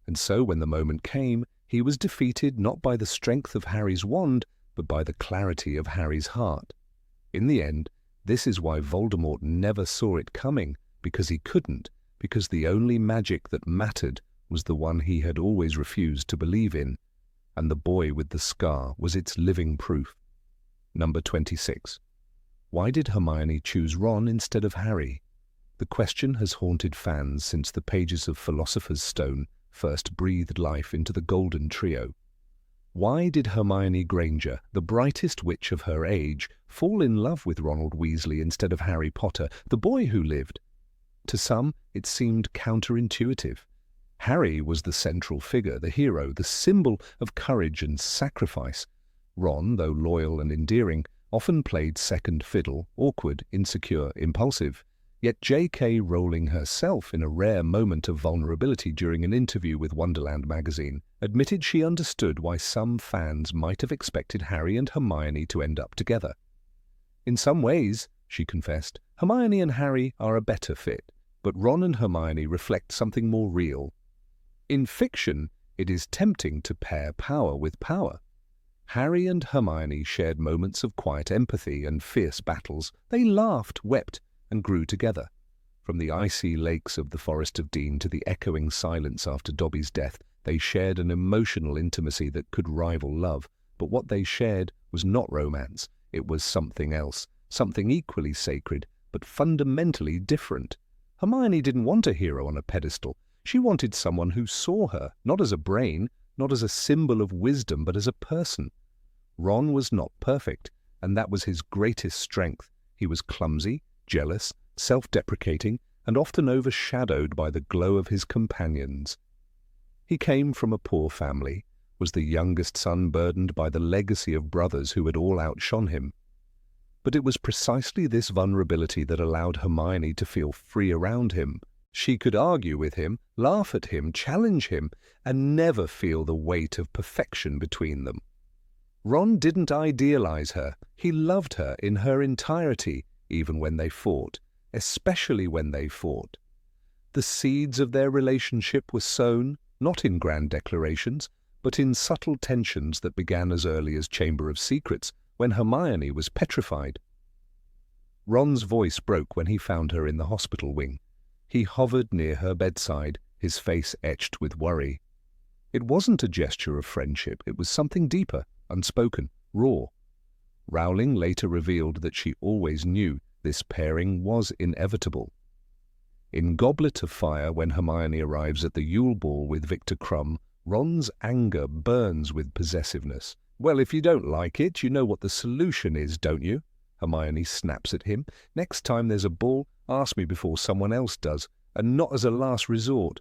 [SPEAKER 1] And so, when the moment came, he was defeated not by the strength of Harry's wand, but by the clarity of Harry's heart. In the end, this is why Voldemort never saw it coming, because he couldn't, because the only magic that mattered was the one he had always refused to believe in, and the boy with the scar was its living proof. Number 26. Why did Hermione choose Ron instead of Harry? The question has haunted fans since the pages of Philosopher's Stone first breathed life into the Golden Trio. Why did Hermione Granger, the brightest witch of her age, fall in love with Ronald Weasley instead of Harry Potter, the boy who lived? To some, it seemed counterintuitive. Harry was the central figure, the hero, the symbol of courage and sacrifice. Ron, though loyal and endearing, often played second fiddle, awkward, insecure, impulsive. Yet J.K. Rowling herself, in a rare moment of vulnerability during an interview with Wonderland magazine, admitted she understood why some fans might have expected Harry and Hermione to end up together. In some ways, she confessed, Hermione and Harry are a better fit, but Ron and Hermione reflect something more real. In fiction, it is tempting to pair power with power. Harry and Hermione shared moments of quiet empathy and fierce battles. They laughed, wept, and grew together. From the icy lakes of the Forest of Dean to the echoing silence after Dobby's death, they shared an emotional intimacy that could rival love. But what they shared was not romance. It was something else, something equally sacred, but fundamentally different. Hermione didn't want a hero on a pedestal. She wanted someone who saw her, not as a brain, not as a symbol of wisdom, but as a person. Ron was not perfect, and that was his greatest strength. He was clumsy, jealous, self-deprecating, and often overshadowed by the glow of his companions. He came from a poor family, was the youngest son burdened by the legacy of brothers who had all outshone him. But it was precisely this vulnerability that allowed Hermione to feel free around him. She could argue with him, laugh at him, challenge him, and never feel the weight of perfection between them. Ron didn't idealize her. He loved her in her entirety, even when they fought, especially when they fought. The seeds of their relationship were sown, not in grand declarations, but in subtle tensions that began as early as Chamber of Secrets, when Hermione was petrified. Ron's voice broke when he found her in the hospital wing. He hovered near her bedside, his face etched with worry. It wasn't a gesture of friendship, it was something deeper, unspoken, raw. Rowling later revealed that she always knew this pairing was inevitable. In Goblet of Fire, when Hermione arrives at the Yule Ball with Victor Krum, Ron's anger burns with possessiveness. "Well, if you don't like it, you know what the solution is, don't you?" Hermione snaps at him. "Next time there's a ball, ask me before someone else does, and not as a last resort."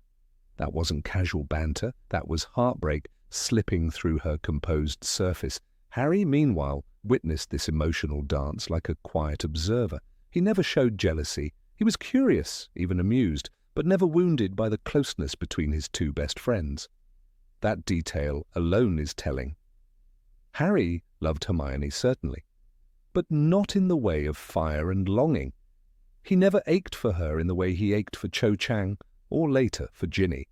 [SPEAKER 1] That wasn't casual banter, that was heartbreak slipping through her composed surface. Harry, meanwhile, witnessed this emotional dance like a quiet observer. He never showed jealousy. He was curious, even amused, but never wounded by the closeness between his two best friends. That detail alone is telling. Harry loved Hermione, certainly, but not in the way of fire and longing. He never ached for her in the way he ached for Cho Chang, or later for Ginny.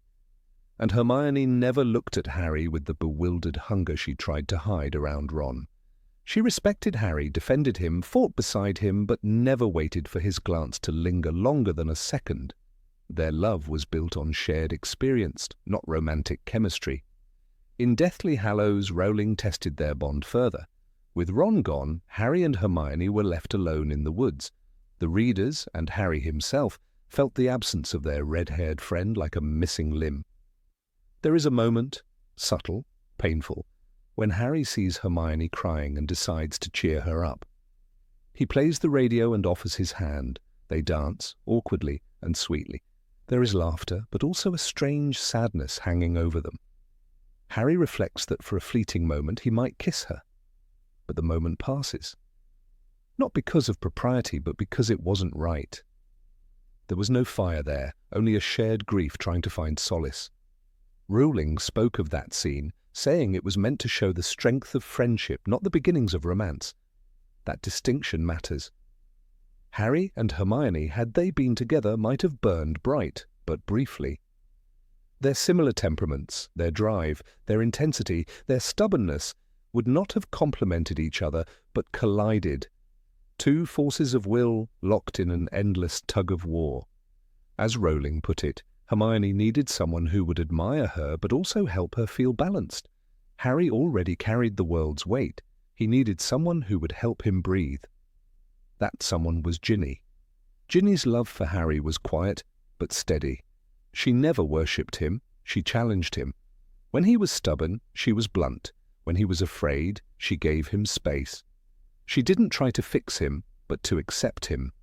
[SPEAKER 1] And Hermione never looked at Harry with the bewildered hunger she tried to hide around Ron. She respected Harry, defended him, fought beside him, but never waited for his glance to linger longer than a second. Their love was built on shared experience, not romantic chemistry. In Deathly Hallows, Rowling tested their bond further. With Ron gone, Harry and Hermione were left alone in the woods. The readers, and Harry himself, felt the absence of their red-haired friend like a missing limb. There is a moment, subtle, painful, when Harry sees Hermione crying and decides to cheer her up. He plays the radio and offers his hand. They dance, awkwardly and sweetly. There is laughter, but also a strange sadness hanging over them. Harry reflects that for a fleeting moment he might kiss her. But the moment passes. Not because of propriety, but because it wasn't right. There was no fire there, only a shared grief trying to find solace. Rowling spoke of that scene, saying it was meant to show the strength of friendship, not the beginnings of romance. That distinction matters. Harry and Hermione, had they been together, might have burned bright, but briefly. Their similar temperaments, their drive, their intensity, their stubbornness, would not have complemented each other, but collided. Two forces of will locked in an endless tug-of-war. As Rowling put it, Hermione needed someone who would admire her but also help her feel balanced. Harry already carried the world's weight. He needed someone who would help him breathe. That someone was Ginny. Ginny's love for Harry was quiet but steady. She never worshipped him, she challenged him. When he was stubborn, she was blunt. When he was afraid, she gave him space. She didn't try to fix him, but to accept him.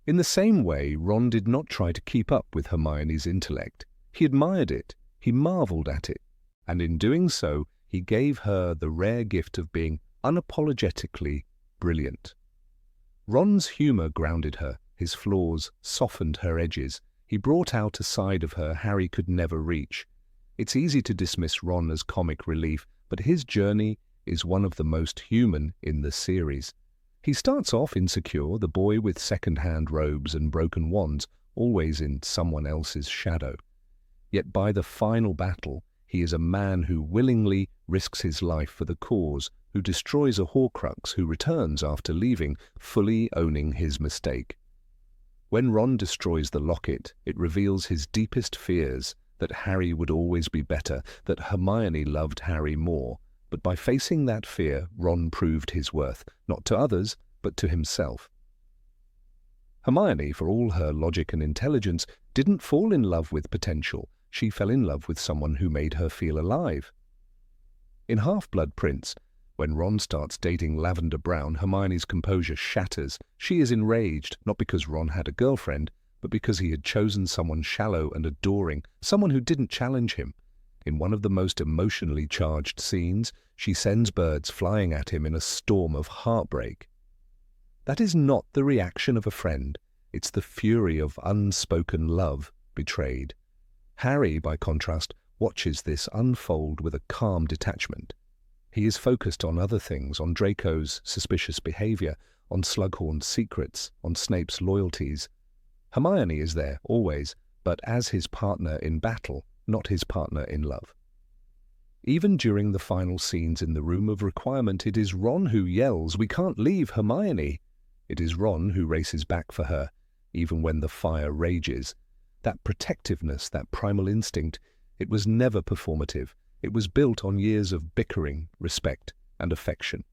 [SPEAKER 1] In the same way, Ron did not try to keep up with Hermione's intellect. He admired it, he marveled at it, and in doing so, he gave her the rare gift of being unapologetically brilliant. Ron's humor grounded her, his flaws softened her edges. He brought out a side of her Harry could never reach. It's easy to dismiss Ron as comic relief, but his journey is one of the most human in the series. He starts off insecure, the boy with second-hand robes and broken wands, always in someone else's shadow. Yet by the final battle, he is a man who willingly risks his life for the cause, who destroys a Horcrux, who returns after leaving, fully owning his mistake. When Ron destroys the locket, it reveals his deepest fears, that Harry would always be better, that Hermione loved Harry more. But by facing that fear, Ron proved his worth, not to others, but to himself. Hermione, for all her logic and intelligence, didn't fall in love with potential. She fell in love with someone who made her feel alive. In Half-Blood Prince, when Ron starts dating Lavender Brown, Hermione's composure shatters. She is enraged, not because Ron had a girlfriend, but because he had chosen someone shallow and adoring, someone who didn't challenge him. In one of the most emotionally charged scenes, she sends birds flying at him in a storm of heartbreak. That is not the reaction of a friend. It's the fury of unspoken love betrayed. Harry, by contrast, watches this unfold with a calm detachment. He is focused on other things, on Draco's suspicious behavior, on Slughorn's secrets, on Snape's loyalties. Hermione is there, always, but as his partner in battle, not his partner in love. Even during the final scenes in the Room of Requirement, it is Ron who yells, "We can't leave Hermione!" It is Ron who races back for her, even when the fire rages. That protectiveness, that primal instinct, it was never performative. It was built on years of bickering, respect, and affection.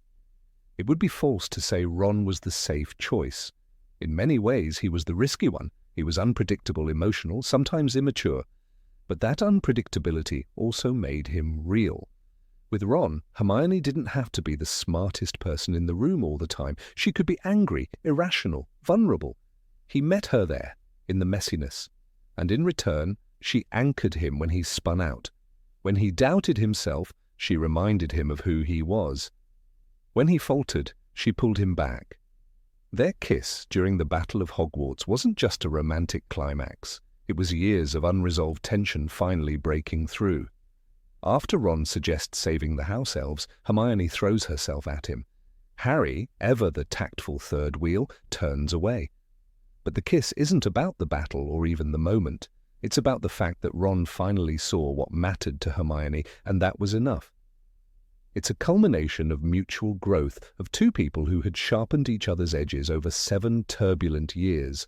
[SPEAKER 1] It would be false to say Ron was the safe choice. In many ways, he was the risky one. He was unpredictable, emotional, sometimes immature. But that unpredictability also made him real. With Ron, Hermione didn't have to be the smartest person in the room all the time. She could be angry, irrational, vulnerable. He met her there, in the messiness. And in return, she anchored him when he spun out. When he doubted himself, she reminded him of who he was. When he faltered, she pulled him back. Their kiss during the Battle of Hogwarts wasn't just a romantic climax. It was years of unresolved tension finally breaking through. After Ron suggests saving the house elves, Hermione throws herself at him. Harry, ever the tactful third wheel, turns away. But the kiss isn't about the battle or even the moment. It's about the fact that Ron finally saw what mattered to Hermione, and that was enough. It's a culmination of mutual growth of two people who had sharpened each other's edges over 7 turbulent years.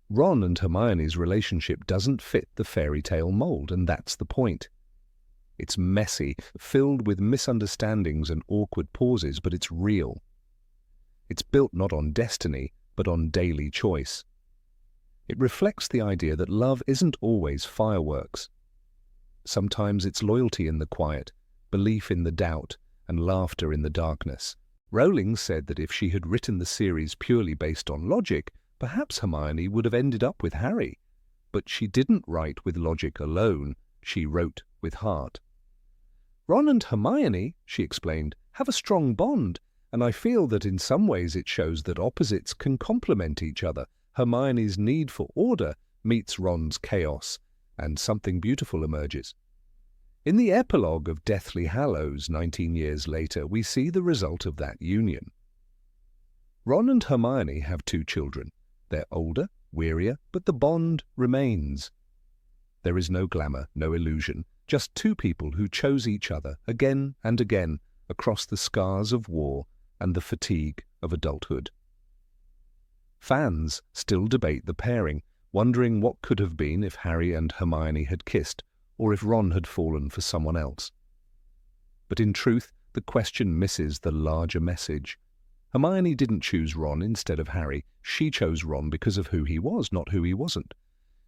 [SPEAKER 1] Ron and Hermione's relationship doesn't fit the fairy tale mold, and that's the point. It's messy, filled with misunderstandings and awkward pauses, but it's real. It's built not on destiny, but on daily choice. It reflects the idea that love isn't always fireworks. Sometimes it's loyalty in the quiet, belief in the doubt, and laughter in the darkness. Rowling said that if she had written the series purely based on logic, perhaps Hermione would have ended up with Harry. But she didn't write with logic alone, she wrote with heart. Ron and Hermione, she explained, have a strong bond, and I feel that in some ways it shows that opposites can complement each other. Hermione's need for order meets Ron's chaos, and something beautiful emerges. In the epilogue of Deathly Hallows, 19 years later, we see the result of that union. Ron and Hermione have 2 children. They're older, wearier, but the bond remains. There is no glamour, no illusion, just 2 people who chose each other again and again across the scars of war and the fatigue of adulthood. Fans still debate the pairing, wondering what could have been if Harry and Hermione had kissed, or if Ron had fallen for someone else. But in truth, the question misses the larger message. Hermione didn't choose Ron instead of Harry. She chose Ron because of who he was, not who he wasn't.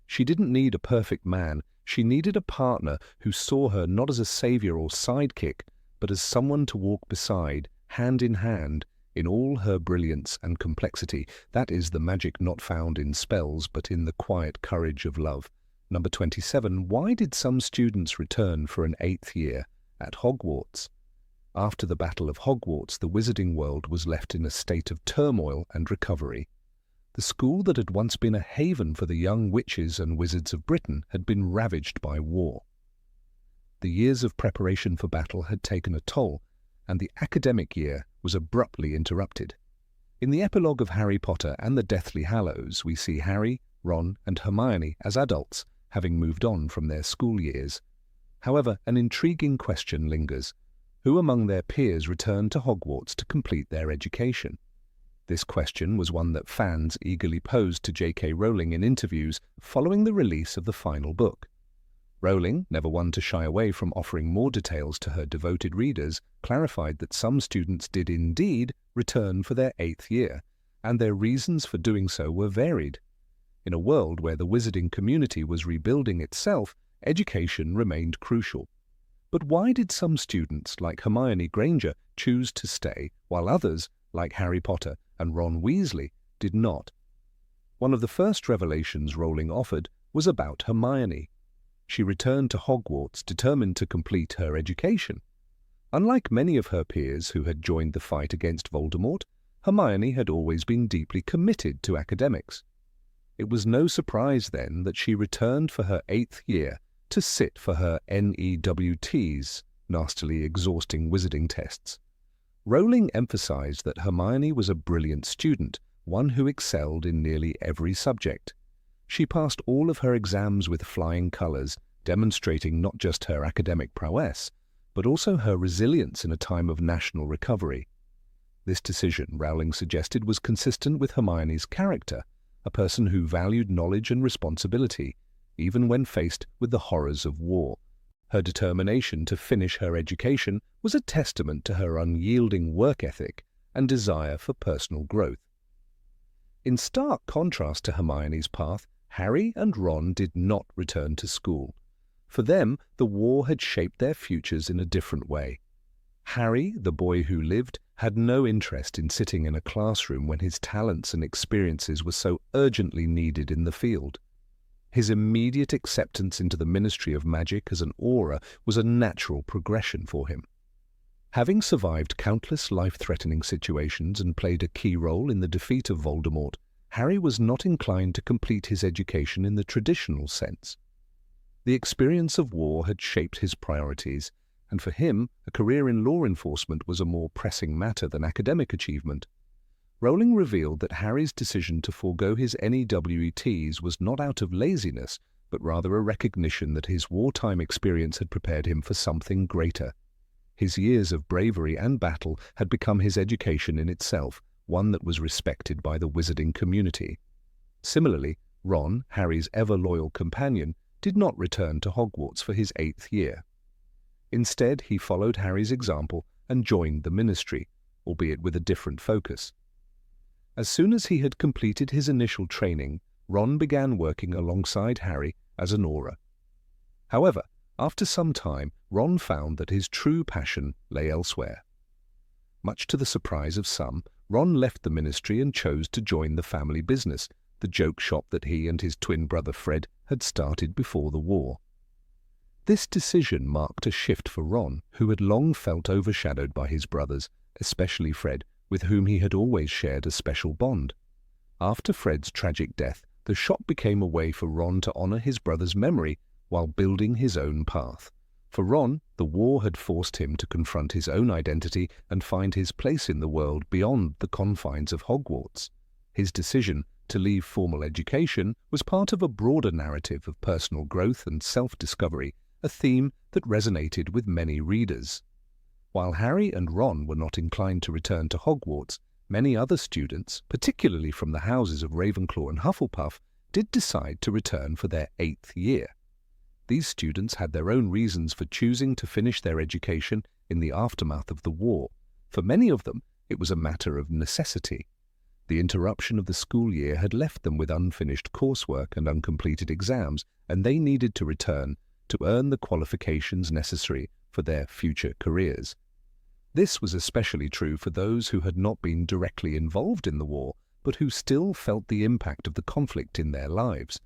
[SPEAKER 1] She didn't need a perfect man. She needed a partner who saw her not as a savior or sidekick, but as someone to walk beside, hand in hand, in all her brilliance and complexity. That is the magic not found in spells, but in the quiet courage of love. Number 27. Why did some students return for an 8th year at Hogwarts? After the Battle of Hogwarts, the wizarding world was left in a state of turmoil and recovery. The school that had once been a haven for the young witches and wizards of Britain had been ravaged by war. The years of preparation for battle had taken a toll, and the academic year was abruptly interrupted. In the epilogue of Harry Potter and the Deathly Hallows, we see Harry, Ron, and Hermione as adults, having moved on from their school years. However, an intriguing question lingers. Who among their peers returned to Hogwarts to complete their education? This question was one that fans eagerly posed to J.K. Rowling in interviews following the release of the final book. Rowling, never one to shy away from offering more details to her devoted readers, clarified that some students did indeed return for their 8th year, and their reasons for doing so were varied. In a world where the wizarding community was rebuilding itself, education remained crucial. But why did some students, like Hermione Granger, choose to stay, while others, like Harry Potter and Ron Weasley, did not? One of the first revelations Rowling offered was about Hermione. She returned to Hogwarts determined to complete her education. Unlike many of her peers who had joined the fight against Voldemort, Hermione had always been deeply committed to academics. It was no surprise then that she returned for her 8th year to sit for her NEWTs, nastily exhausting wizarding tests. Rowling emphasized that Hermione was a brilliant student, one who excelled in nearly every subject. She passed all of her exams with flying colors, demonstrating not just her academic prowess, but also her resilience in a time of national recovery. This decision, Rowling suggested, was consistent with Hermione's character, a person who valued knowledge and responsibility, even when faced with the horrors of war. Her determination to finish her education was a testament to her unyielding work ethic and desire for personal growth. In stark contrast to Hermione's path, Harry and Ron did not return to school. For them, the war had shaped their futures in a different way. Harry, the boy who lived, had no interest in sitting in a classroom when his talents and experiences were so urgently needed in the field. His immediate acceptance into the Ministry of Magic as an Auror was a natural progression for him. Having survived countless life-threatening situations and played a key role in the defeat of Voldemort, Harry was not inclined to complete his education in the traditional sense. The experience of war had shaped his priorities, and for him, a career in law enforcement was a more pressing matter than academic achievement. Rowling revealed that Harry's decision to forego his NEWETs was not out of laziness, but rather a recognition that his wartime experience had prepared him for something greater. His years of bravery and battle had become his education in itself, one that was respected by the wizarding community. Similarly, Ron, Harry's ever-loyal companion, did not return to Hogwarts for his 8th year. Instead, he followed Harry's example and joined the Ministry, albeit with a different focus. As soon as he had completed his initial training, Ron began working alongside Harry as an Auror. However, after some time, Ron found that his true passion lay elsewhere. Much to the surprise of some, Ron left the Ministry and chose to join the family business, the joke shop that he and his twin brother Fred had started before the war. This decision marked a shift for Ron, who had long felt overshadowed by his brothers, especially Fred, with whom he had always shared a special bond. After Fred's tragic death, the shop became a way for Ron to honor his brother's memory while building his own path. For Ron, the war had forced him to confront his own identity and find his place in the world beyond the confines of Hogwarts. His decision to leave formal education was part of a broader narrative of personal growth and self-discovery, a theme that resonated with many readers. While Harry and Ron were not inclined to return to Hogwarts, many other students, particularly from the houses of Ravenclaw and Hufflepuff, did decide to return for their 8th year. These students had their own reasons for choosing to finish their education in the aftermath of the war. For many of them, it was a matter of necessity. The interruption of the school year had left them with unfinished coursework and uncompleted exams, and they needed to return to earn the qualifications necessary for their future careers. This was especially true for those who had not been directly involved in the war, but who still felt the impact of the conflict in their lives.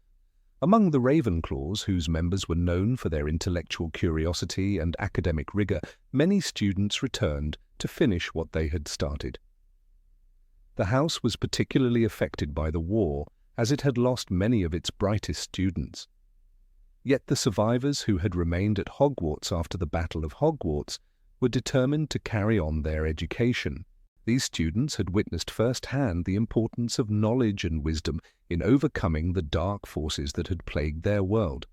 [SPEAKER 1] Among the Ravenclaws, whose members were known for their intellectual curiosity and academic rigor, many students returned to finish what they had started. The house was particularly affected by the war, as it had lost many of its brightest students. Yet the survivors who had remained at Hogwarts after the Battle of Hogwarts were determined to carry on their education. These students had witnessed firsthand the importance of knowledge and wisdom in overcoming the dark forces that had plagued their world.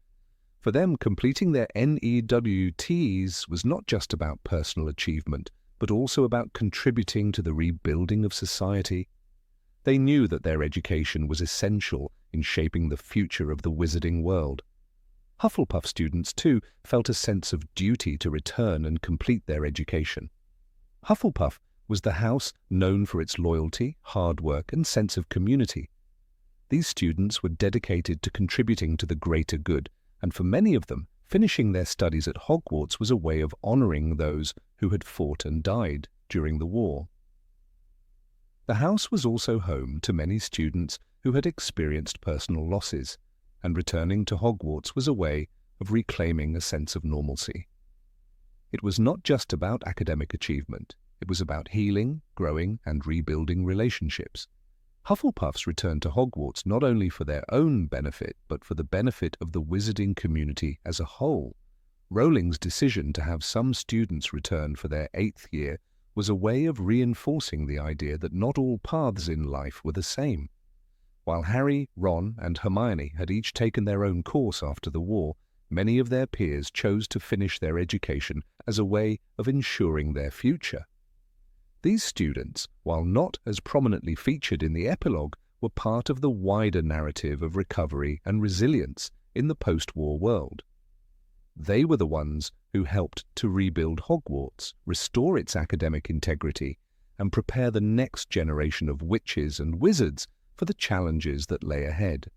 [SPEAKER 1] For them, completing their NEWTs was not just about personal achievement, but also about contributing to the rebuilding of society. They knew that their education was essential in shaping the future of the wizarding world. Hufflepuff students, too, felt a sense of duty to return and complete their education. Hufflepuff was the house known for its loyalty, hard work, and sense of community. These students were dedicated to contributing to the greater good, and for many of them, finishing their studies at Hogwarts was a way of honoring those who had fought and died during the war. The house was also home to many students who had experienced personal losses, and returning to Hogwarts was a way of reclaiming a sense of normalcy. It was not just about academic achievement. It was about healing, growing, and rebuilding relationships. Hufflepuffs returned to Hogwarts not only for their own benefit, but for the benefit of the wizarding community as a whole. Rowling's decision to have some students return for their 8th year was a way of reinforcing the idea that not all paths in life were the same. While Harry, Ron, and Hermione had each taken their own course after the war, many of their peers chose to finish their education as a way of ensuring their future. These students, while not as prominently featured in the epilogue, were part of the wider narrative of recovery and resilience in the post-war world. They were the ones who helped to rebuild Hogwarts, restore its academic integrity, and prepare the next generation of witches and wizards for the challenges that lay ahead.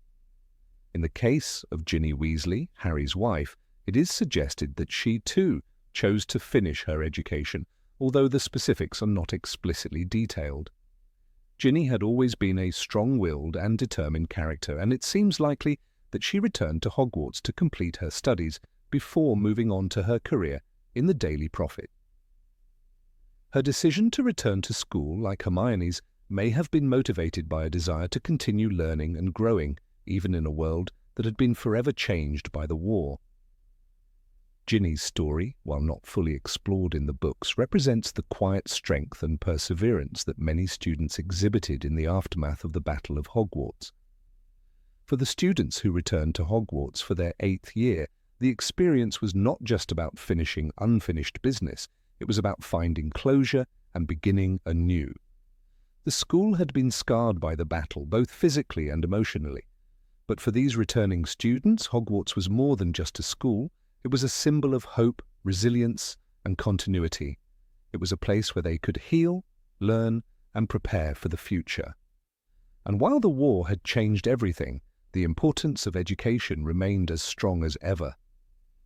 [SPEAKER 1] In the case of Ginny Weasley, Harry's wife, it is suggested that she too chose to finish her education, although the specifics are not explicitly detailed. Ginny had always been a strong-willed and determined character, and it seems likely that she returned to Hogwarts to complete her studies before moving on to her career in the Daily Prophet. Her decision to return to school, like Hermione's, may have been motivated by a desire to continue learning and growing, even in a world that had been forever changed by the war. Ginny's story, while not fully explored in the books, represents the quiet strength and perseverance that many students exhibited in the aftermath of the Battle of Hogwarts. For the students who returned to Hogwarts for their 8th year, the experience was not just about finishing unfinished business, it was about finding closure and beginning anew. The school had been scarred by the battle, both physically and emotionally. But for these returning students, Hogwarts was more than just a school. It was a symbol of hope, resilience, and continuity. It was a place where they could heal, learn, and prepare for the future. And while the war had changed everything, the importance of education remained as strong as ever.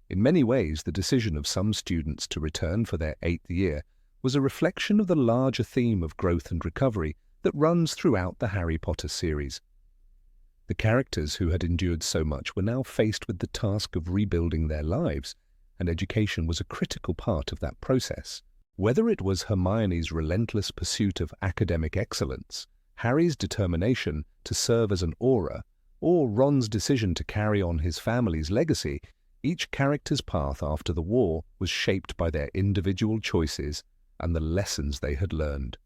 [SPEAKER 1] In many ways, the decision of some students to return for their 8th year was a reflection of the larger theme of growth and recovery that runs throughout the Harry Potter series. The characters who had endured so much were now faced with the task of rebuilding their lives, and education was a critical part of that process. Whether it was Hermione's relentless pursuit of academic excellence, Harry's determination to serve as an Auror, or Ron's decision to carry on his family's legacy, each character's path after the war was shaped by their individual choices and the lessons they had learned.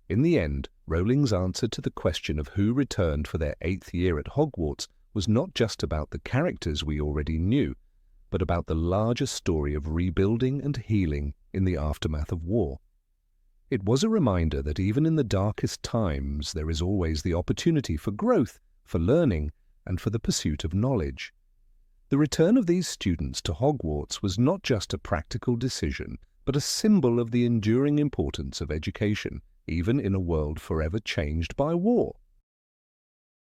[SPEAKER 1] In the end, Rowling's answer to the question of who returned for their 8th year at Hogwarts was not just about the characters we already knew, but about the larger story of rebuilding and healing in the aftermath of war. It was a reminder that even in the darkest times, there is always the opportunity for growth, for learning, and for the pursuit of knowledge. The return of these students to Hogwarts was not just a practical decision, but a symbol of the enduring importance of education, even in a world forever changed by war.